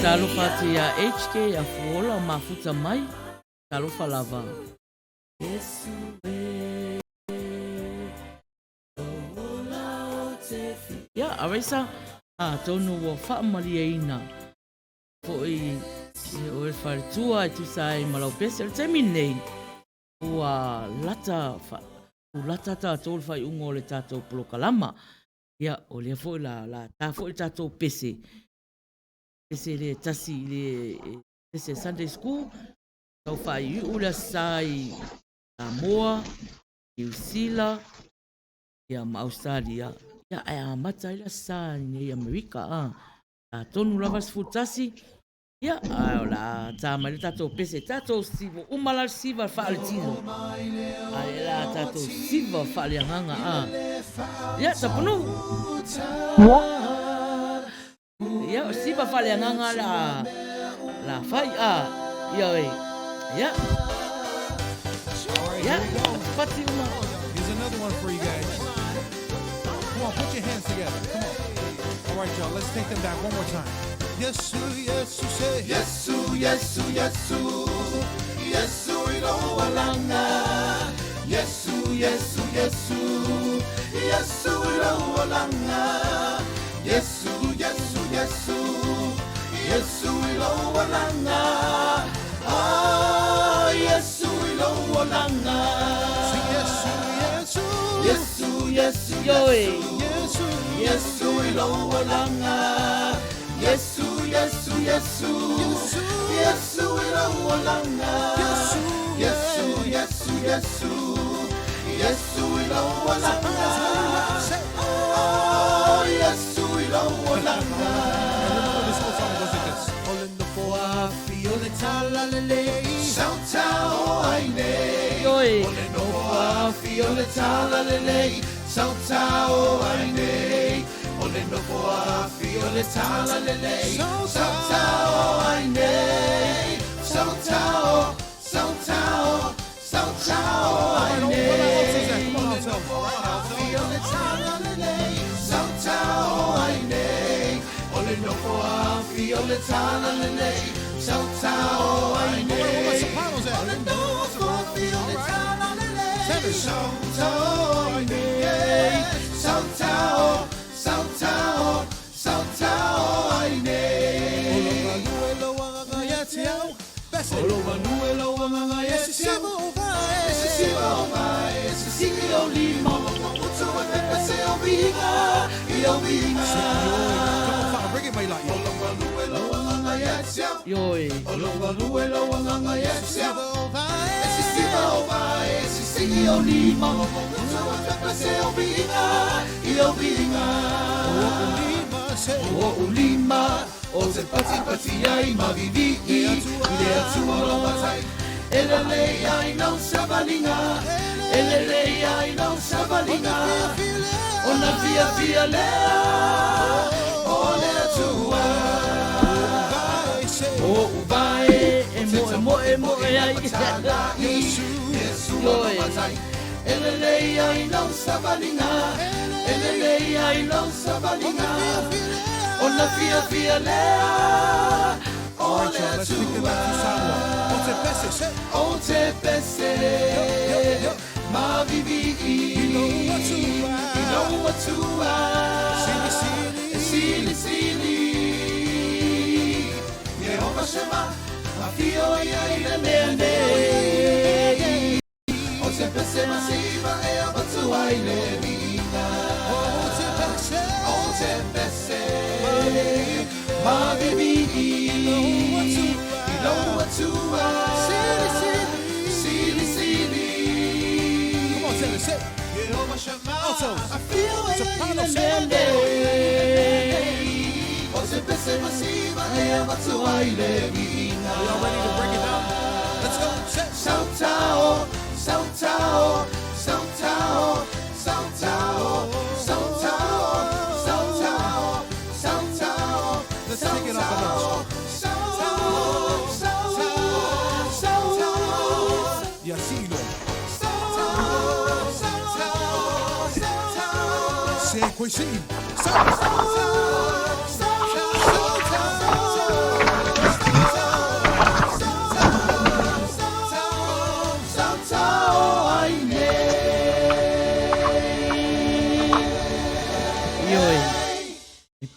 Talofa te a HK a fuola o mafuta mai. Talofa lava. Yesu e ya, awesa a tonu o whaamalia ina. Po i o e wharetua e tusai malau pese. O te minei. Ua lata ta tolu whai ungo o le tātou polokalama. Ya, o lea fo la tā fo i tātou pese. Pese le tasi le pese Sunday School. Tau whai ula sai Samoa, New Zealand, ia ma Australia. Ia a mata ila sa ni Amerika. A tonu lava sfutasi. Ia a la tama le tato pese tato sivo. Umala siva whaale tino. A la tato siva whaale hanga. Ia tapunu. Ia siva whaale hanga la whai ia e. Ia. Ia. Pati uma. Here's another one for you guys. Come on, put your hands together. Come on. All right, y'all, let's take them back one more time. Yesu, Yesu, say. Yesu, Yesu, Yesu. Yesu ilo walanga. Yesu, Yesu, Yesu. Yesu ilo walanga. Yesu, Yesu, Yesu. Yesu ilo walanga. Ah, Yesu ilo walanga. Yesu, Yesu. Yesu, Yesu, Yesu. Yesu ilo walanga. Yesu, Yesu, Yesu. Yesu ilo walanga. Yesu, Yesu, Yesu. Yesu ilo walanga. Oh, Yesu ilo walanga. This whole song goes like this. All in the four, feel it, talalele. Sauta o aine. Ole no wa feel it, talalele. Sauta o aine. Ole no wa feel it, talalele. Sauta o aine. Sauta o, sauta o, sauta o aine. Feel it, talalele. Sauta o aine. Ole no wa feel it, talalele. Sauta o aine. Ole no wa feel it, talalele. Sauta o aine. Sauta o, sauta o, sauta o aine. Olo wanga yatiao. Olo manuelo wanga yatiao. Ese siva o mai, ese sigi o lima. Mutu e pepe se o vinga, I o vinga. Bring it, my light. Olo manuelo wanga yatiao. Yoi. Olo manuelo wanga yatiao. Ese siva o mai, ese sigi o lima. Mutu e pepe se o vinga, I o vinga. O ulima, o te pati ai mavivi I le atua o matai. Elele ai não savalinga, elele ai não savalinga. O na via lea, o le atua. O vai emo ai. Yesu o matai. Elele ai não savalinga, elele ai não savalinga. O na via lea, o le atua. O te pese, ma vivi I no atua. Sili Yehova Shema, afio ia ile mene. O te pese masiva e abatua ile mina. O te pese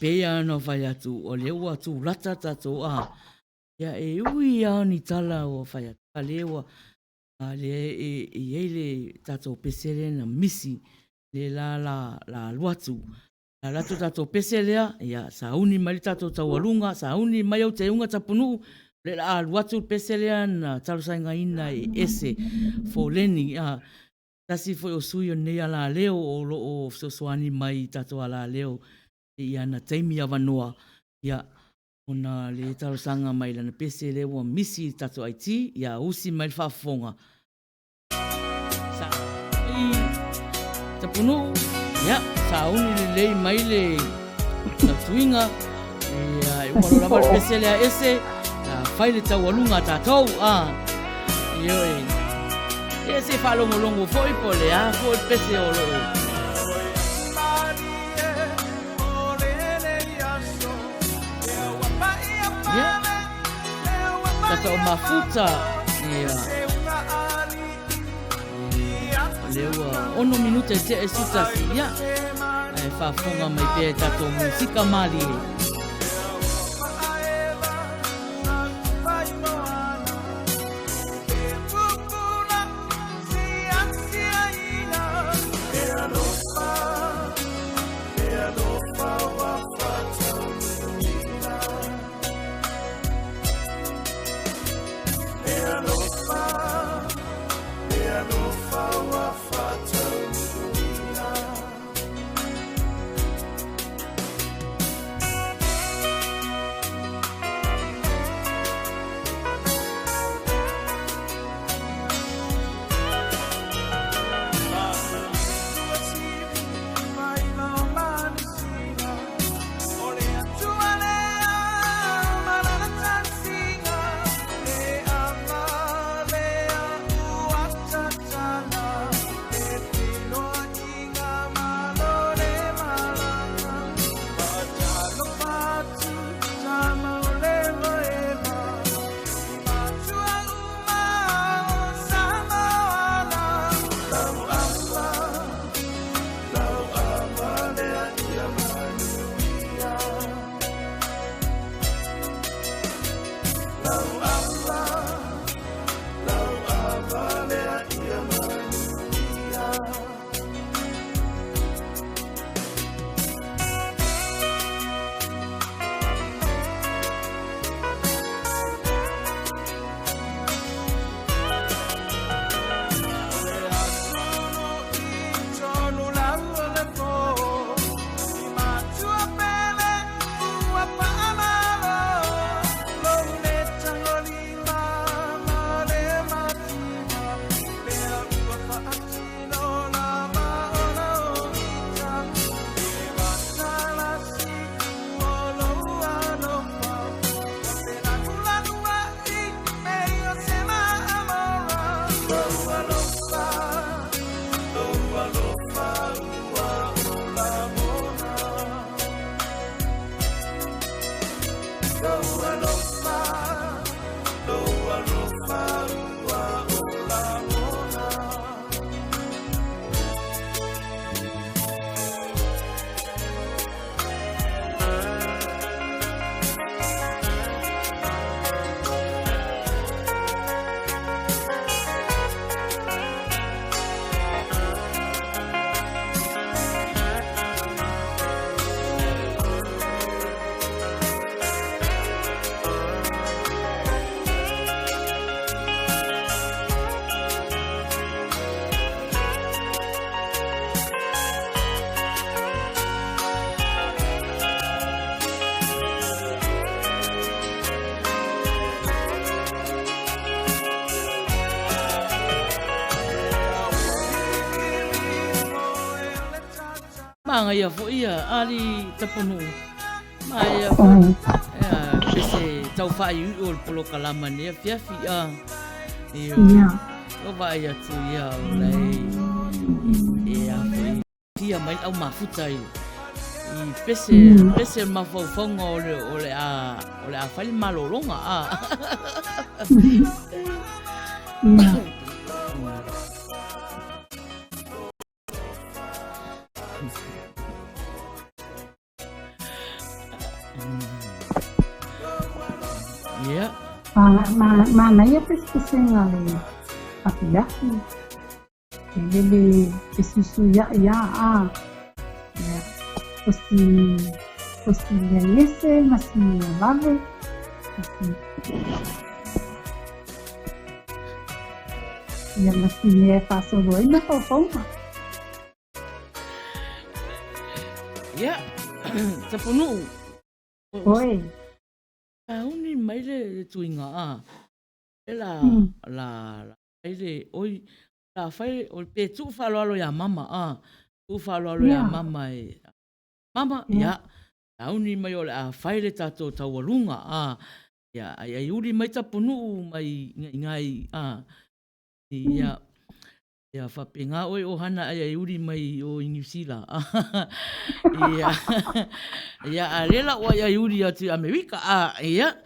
Pea no whai atu o leo atu rata tato a. Ia ui au ni tala o whai atu. A leo a le eile tato pesere na misi le la luatu. La rato tato peselea, ia sauni mai tato taualunga, sauni mai au te unga tapunu, le la luatu peselea na talusainga ina ese fo leni. Tasi foi o sui o nei ala leo o sosoani mai tato ala leo. Ia na taimi a wanoa, ia ona le tarosanga mai lana pese le ua misi tato aiti, ia usi mai le whafonga. Sa tapunu, ia sauni le lei mai le tuinga, ia i warorama le pese le a ese, whai le taualunga tatou, ia e se whalongolongo foi po le a, foi pese o loo. Tata o mafuta lewa 1 minuta te sitasi ia e whafonga mai pe tato musika mali Manga ia fo ia ali tapunu. Mai ia fo. Pese tau whai ui o polo kalama nea fiafi a. Ia. O vai atu ia o nei. Ia fo. Tia mai au mafuta i. I pese mawhauwhaunga o le a whai malolonga a. Yeah. Mana ia pese ngale apiahi. Ele pesusu ya a. Ya. Posi lese masih lave. Ya masih paso doi na fofoma. Ya. Tapunu. Oi. Uni mai le tuinga a. La mai le oi la fai o pe tu falo ya mama a. Tu falo ya mama e. Mama ya. Uni mai o la fai le tato tawalunga a. Ya ai uri mai tapunu mai ngai a. Ya. Ya whapinga oi o hana ai uri mai o New Zealand. Ya. Ya alela o ai uri atu Amerika a. Ya.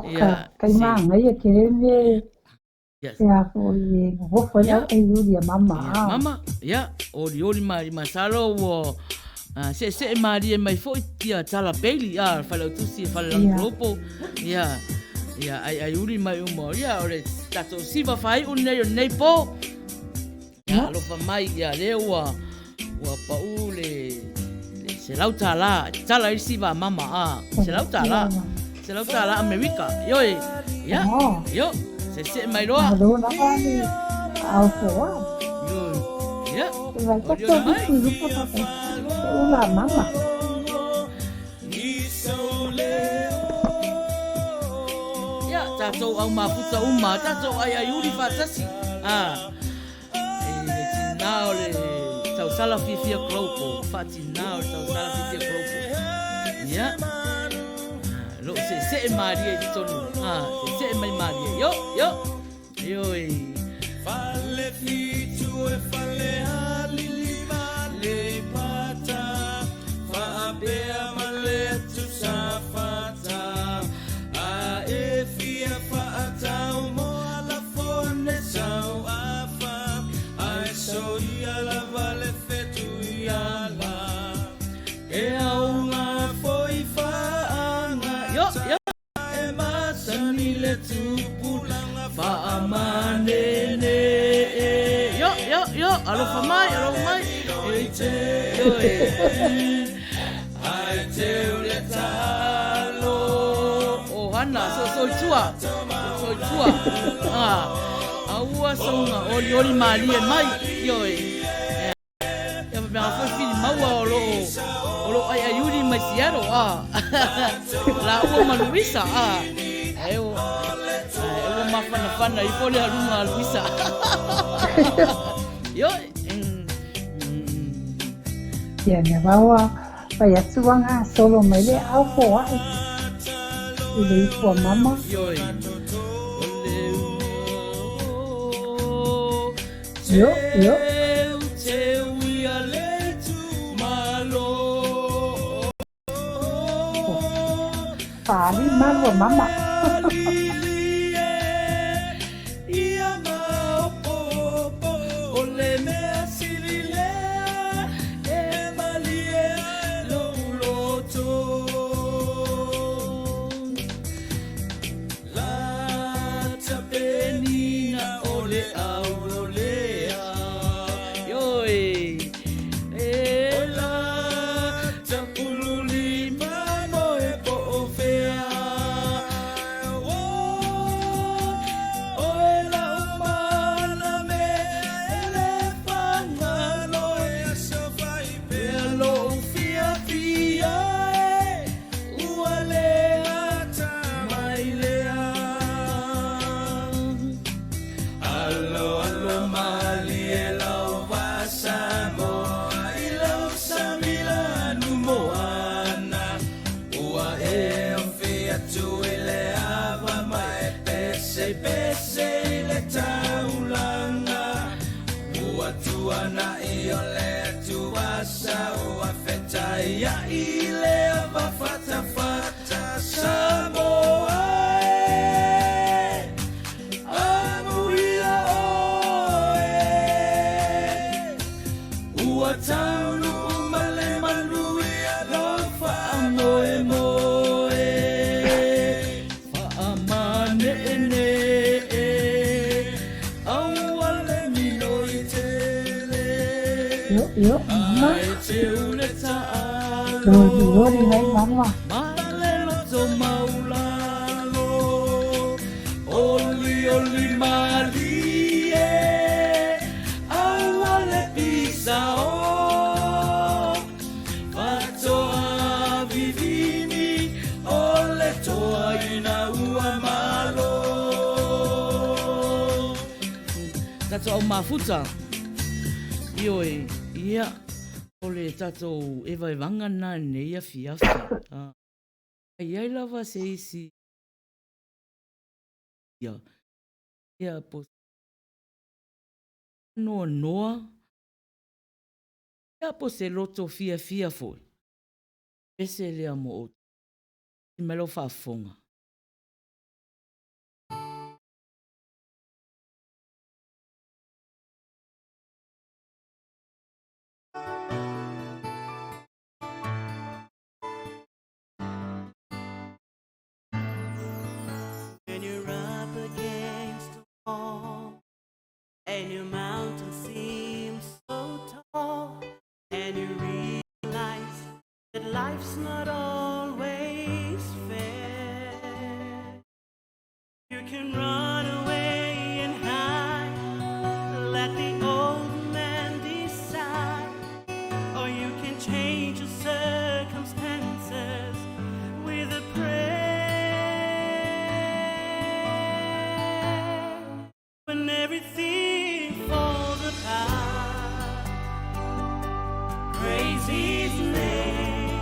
Ya. Kai manga ia kere. Ya ko ye go foi ai uri mama. Mama. Ya. Ori mai masalo o se Maria mai foi tia tala Bailey a fala tusi fala grupo. Ya. Ya ai uri mai o Maria ore tato siva fai un nei po. Ya lo fa mai ya lewa wa paule se lauta la tala siva mama a se lauta la America yo ya yo se mai lo lo na ni au fo yo ya vai ka to grupo ta una mama ya tato au mafuta uma tato ai uri fatasi now le tau sala fifia klopo fati now tau sala fifia klopo ya lo se Maria di tonu se mai Maria yo fale fitu e fale halili vale pata fa bea male tu safata a e fia fa atau mo ala fone sau so la vale fetu la e aunga foi faanga yo e masani le tupulanga fa amanene yo alo mai e te ai te le talo o hana so tua Aua songa oli Maria mai yoi. Ya me fa fili maua olo ai uri mai siaro La ua Luisa Eu mafana i pole alunga Luisa. Yoi. Ya me bawa vai atuanga solo mai le au fo ai. Ile po mama. Yoi. Yo. Fali malo mama. atu i le awa mai pese pese i le taulanga ua tuana i o le atu asa ua fetai ia i le awa fata fata Samoa amuia oe ua taunu umale manui alofa amoe moe fa amane ene awale miloi tele Yo, mama. ai te ule taa Lori, hai mama. Malelo to maulalo Oli oli malie Awale pisa o Fato a vivini Ole toa ina ua malo Tato au mafuta. Ioi, ia. Ole tato ewa e wanga na nei a fiafi. Ai lava se isi. Ia. Ia po. Noa noa. Ia po se loto fia fia foi. Ese lea mo o. I melo whaafonga. When you're up against the wall and your mountain seems so tall and you realize that life's not always fair, you can run away and hide, let the old man decide, or you can change your circumstances with a prayer. When everything falls apart, praise His name.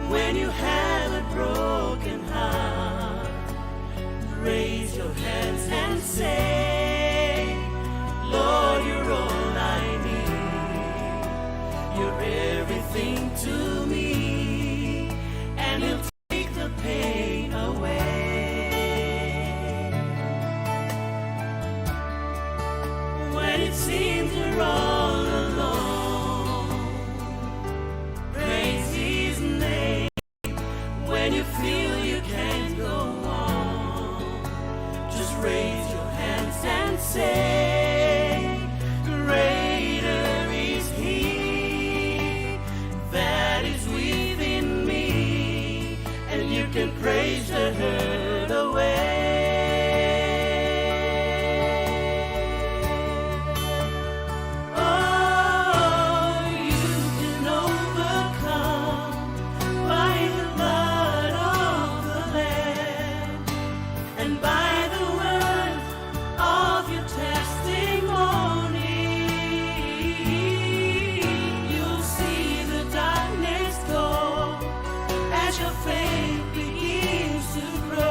When you have a broken heart, raise your hands and say, Lord, you're all I need. You're everything to me, and He'll take the pain away. When it seems you're all alone, praise His name. When you feel you can't go on, just raise your hands and say, greater is He that is within me, and you can praise the hurt away. Oh, you can overcome by the blood of the Lamb and by the words of your testimony. You'll see the darkness go as your faith begins to grow.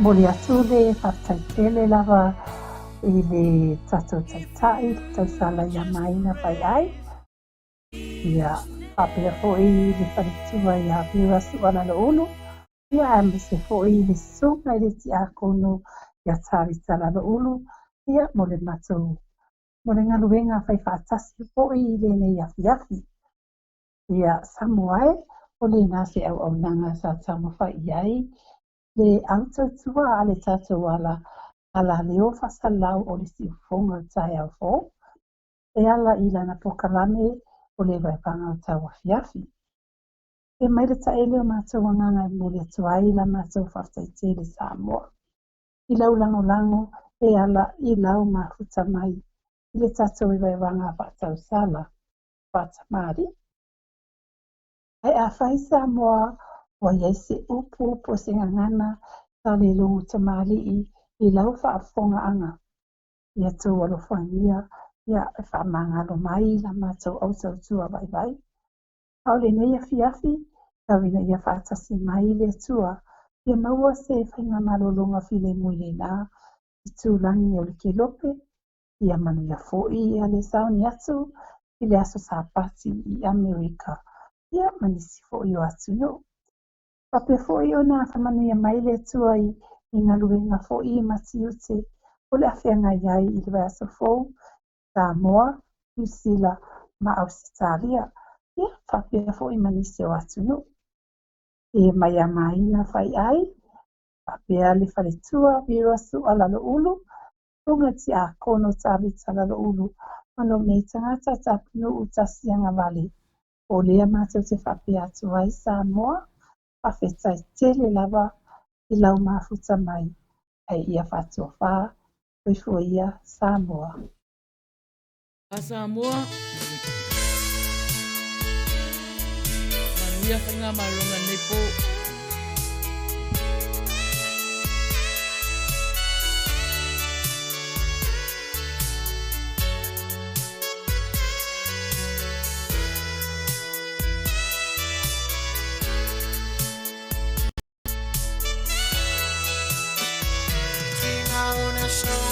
mole atu le whataitele lava i le tatou taitai, tausala ia mai na whai ai. Ia whapea fo'i le wharitua ia pira suana le ulu. Ia amese fo'i le sunga i le ti a kono ia tāritala le ulu. Ia mole matou. Mole ngaluenga whai whaatasi fo'i i le nei afi. Ia Samoae o le nase au nanga sa tama whai iai. Le autautua a le tatou ala leo whasalau o le siufonga o tai au fō. E ala i lana pokalame o le waipanga o tau afiafi. E mai le taele o mātou anganga i mole atuai la mātou whaftaite le Samoa. I lau lango e ala i lau mafuta mai. I le tatou i waipanga whatau sala, whatamari. Ai a whai Samoa wa yese upu se ngana ta le longo tamali i lau whaafonga anga. Ia tau alofangia, ia whaamangalo mai la mātou au tua vai. Au le nei afi, kawina ia whaatasi mai le tua, ia maua se whainga malolonga file mui le nā, i tūlangi o le kelope, ia manu ia fo'i ia le sauni atu, i le aso sāpati i Amerika, ia manisi fo'i o atu no. Pape fo'i o nā whamanu ia mai le tua i ngaluenga fo'i i matiute, o le awhianga iai i le aso fōu, Samoa, New Zealand, ma Australia, ia whapea fo'i manisi o atu no. E mai a maina whai ai, whapea le whaletua, virasu ala lo ulu, tunga ti a kono tāwita ala lo ulu, ano mei tangata tāpino utasianga vale. O lea mātou te whapea atu ai Samoa, whawhetai tele lava i lau mafuta mai, ai ia whatua wha, oifua ia Samoa. Samoa, manuia whainga marunga nepo. Show,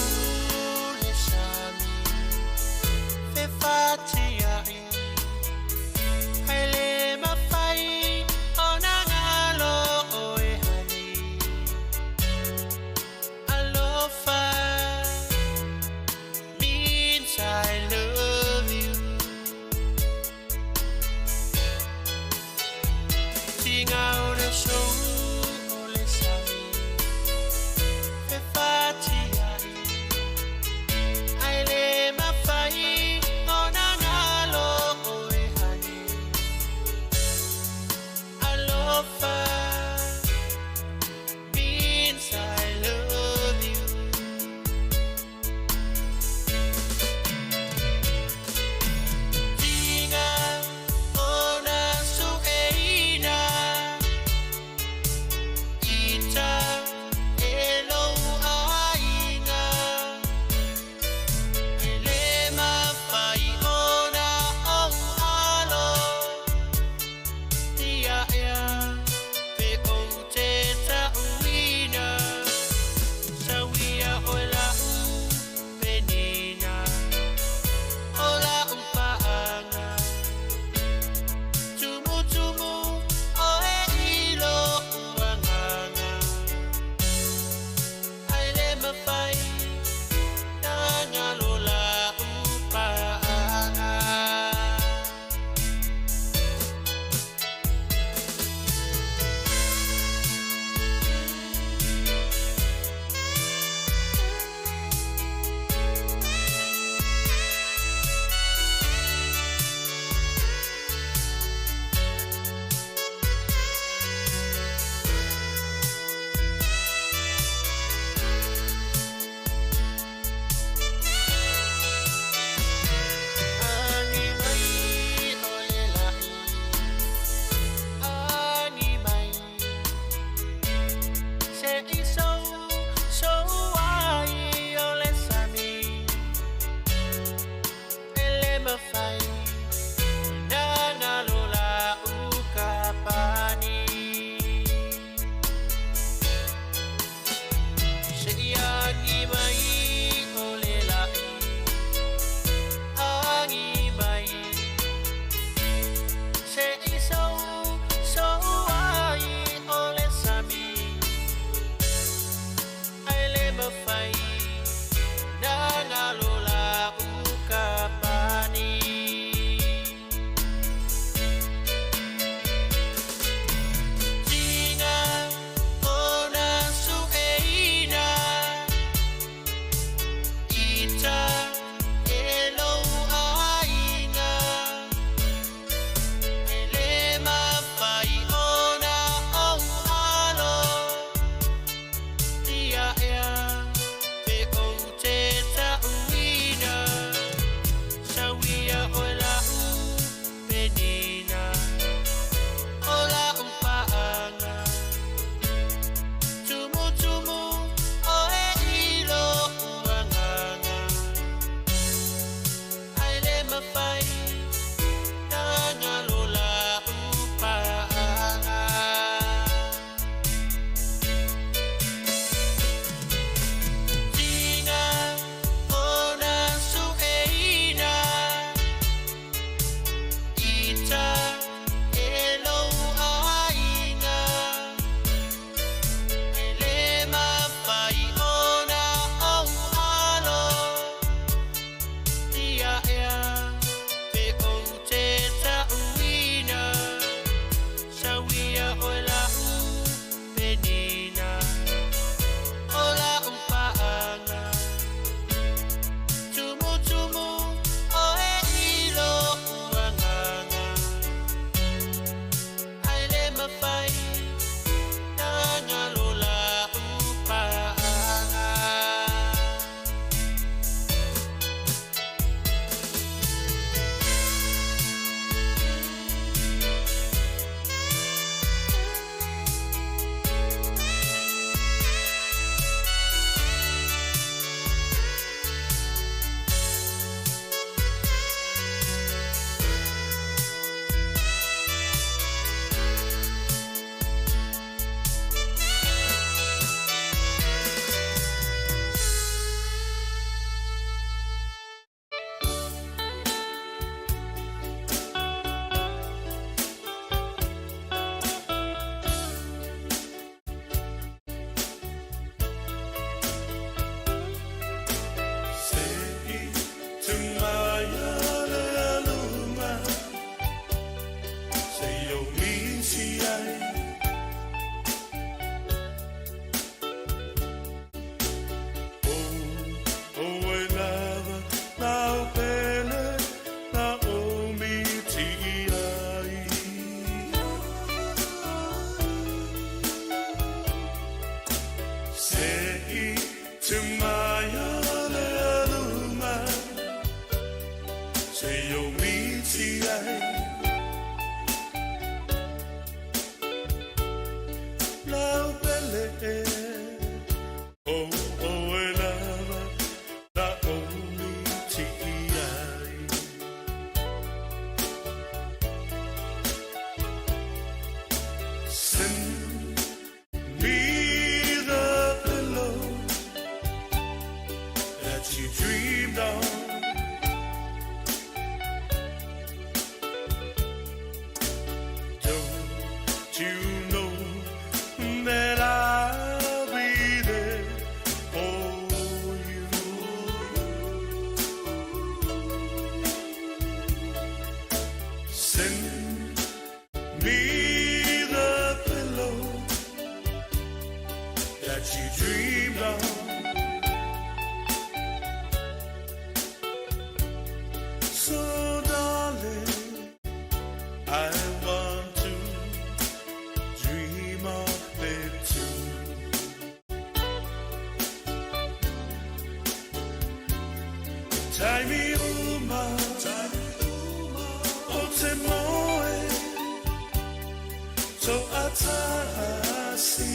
Taimi uma o te moe so atasi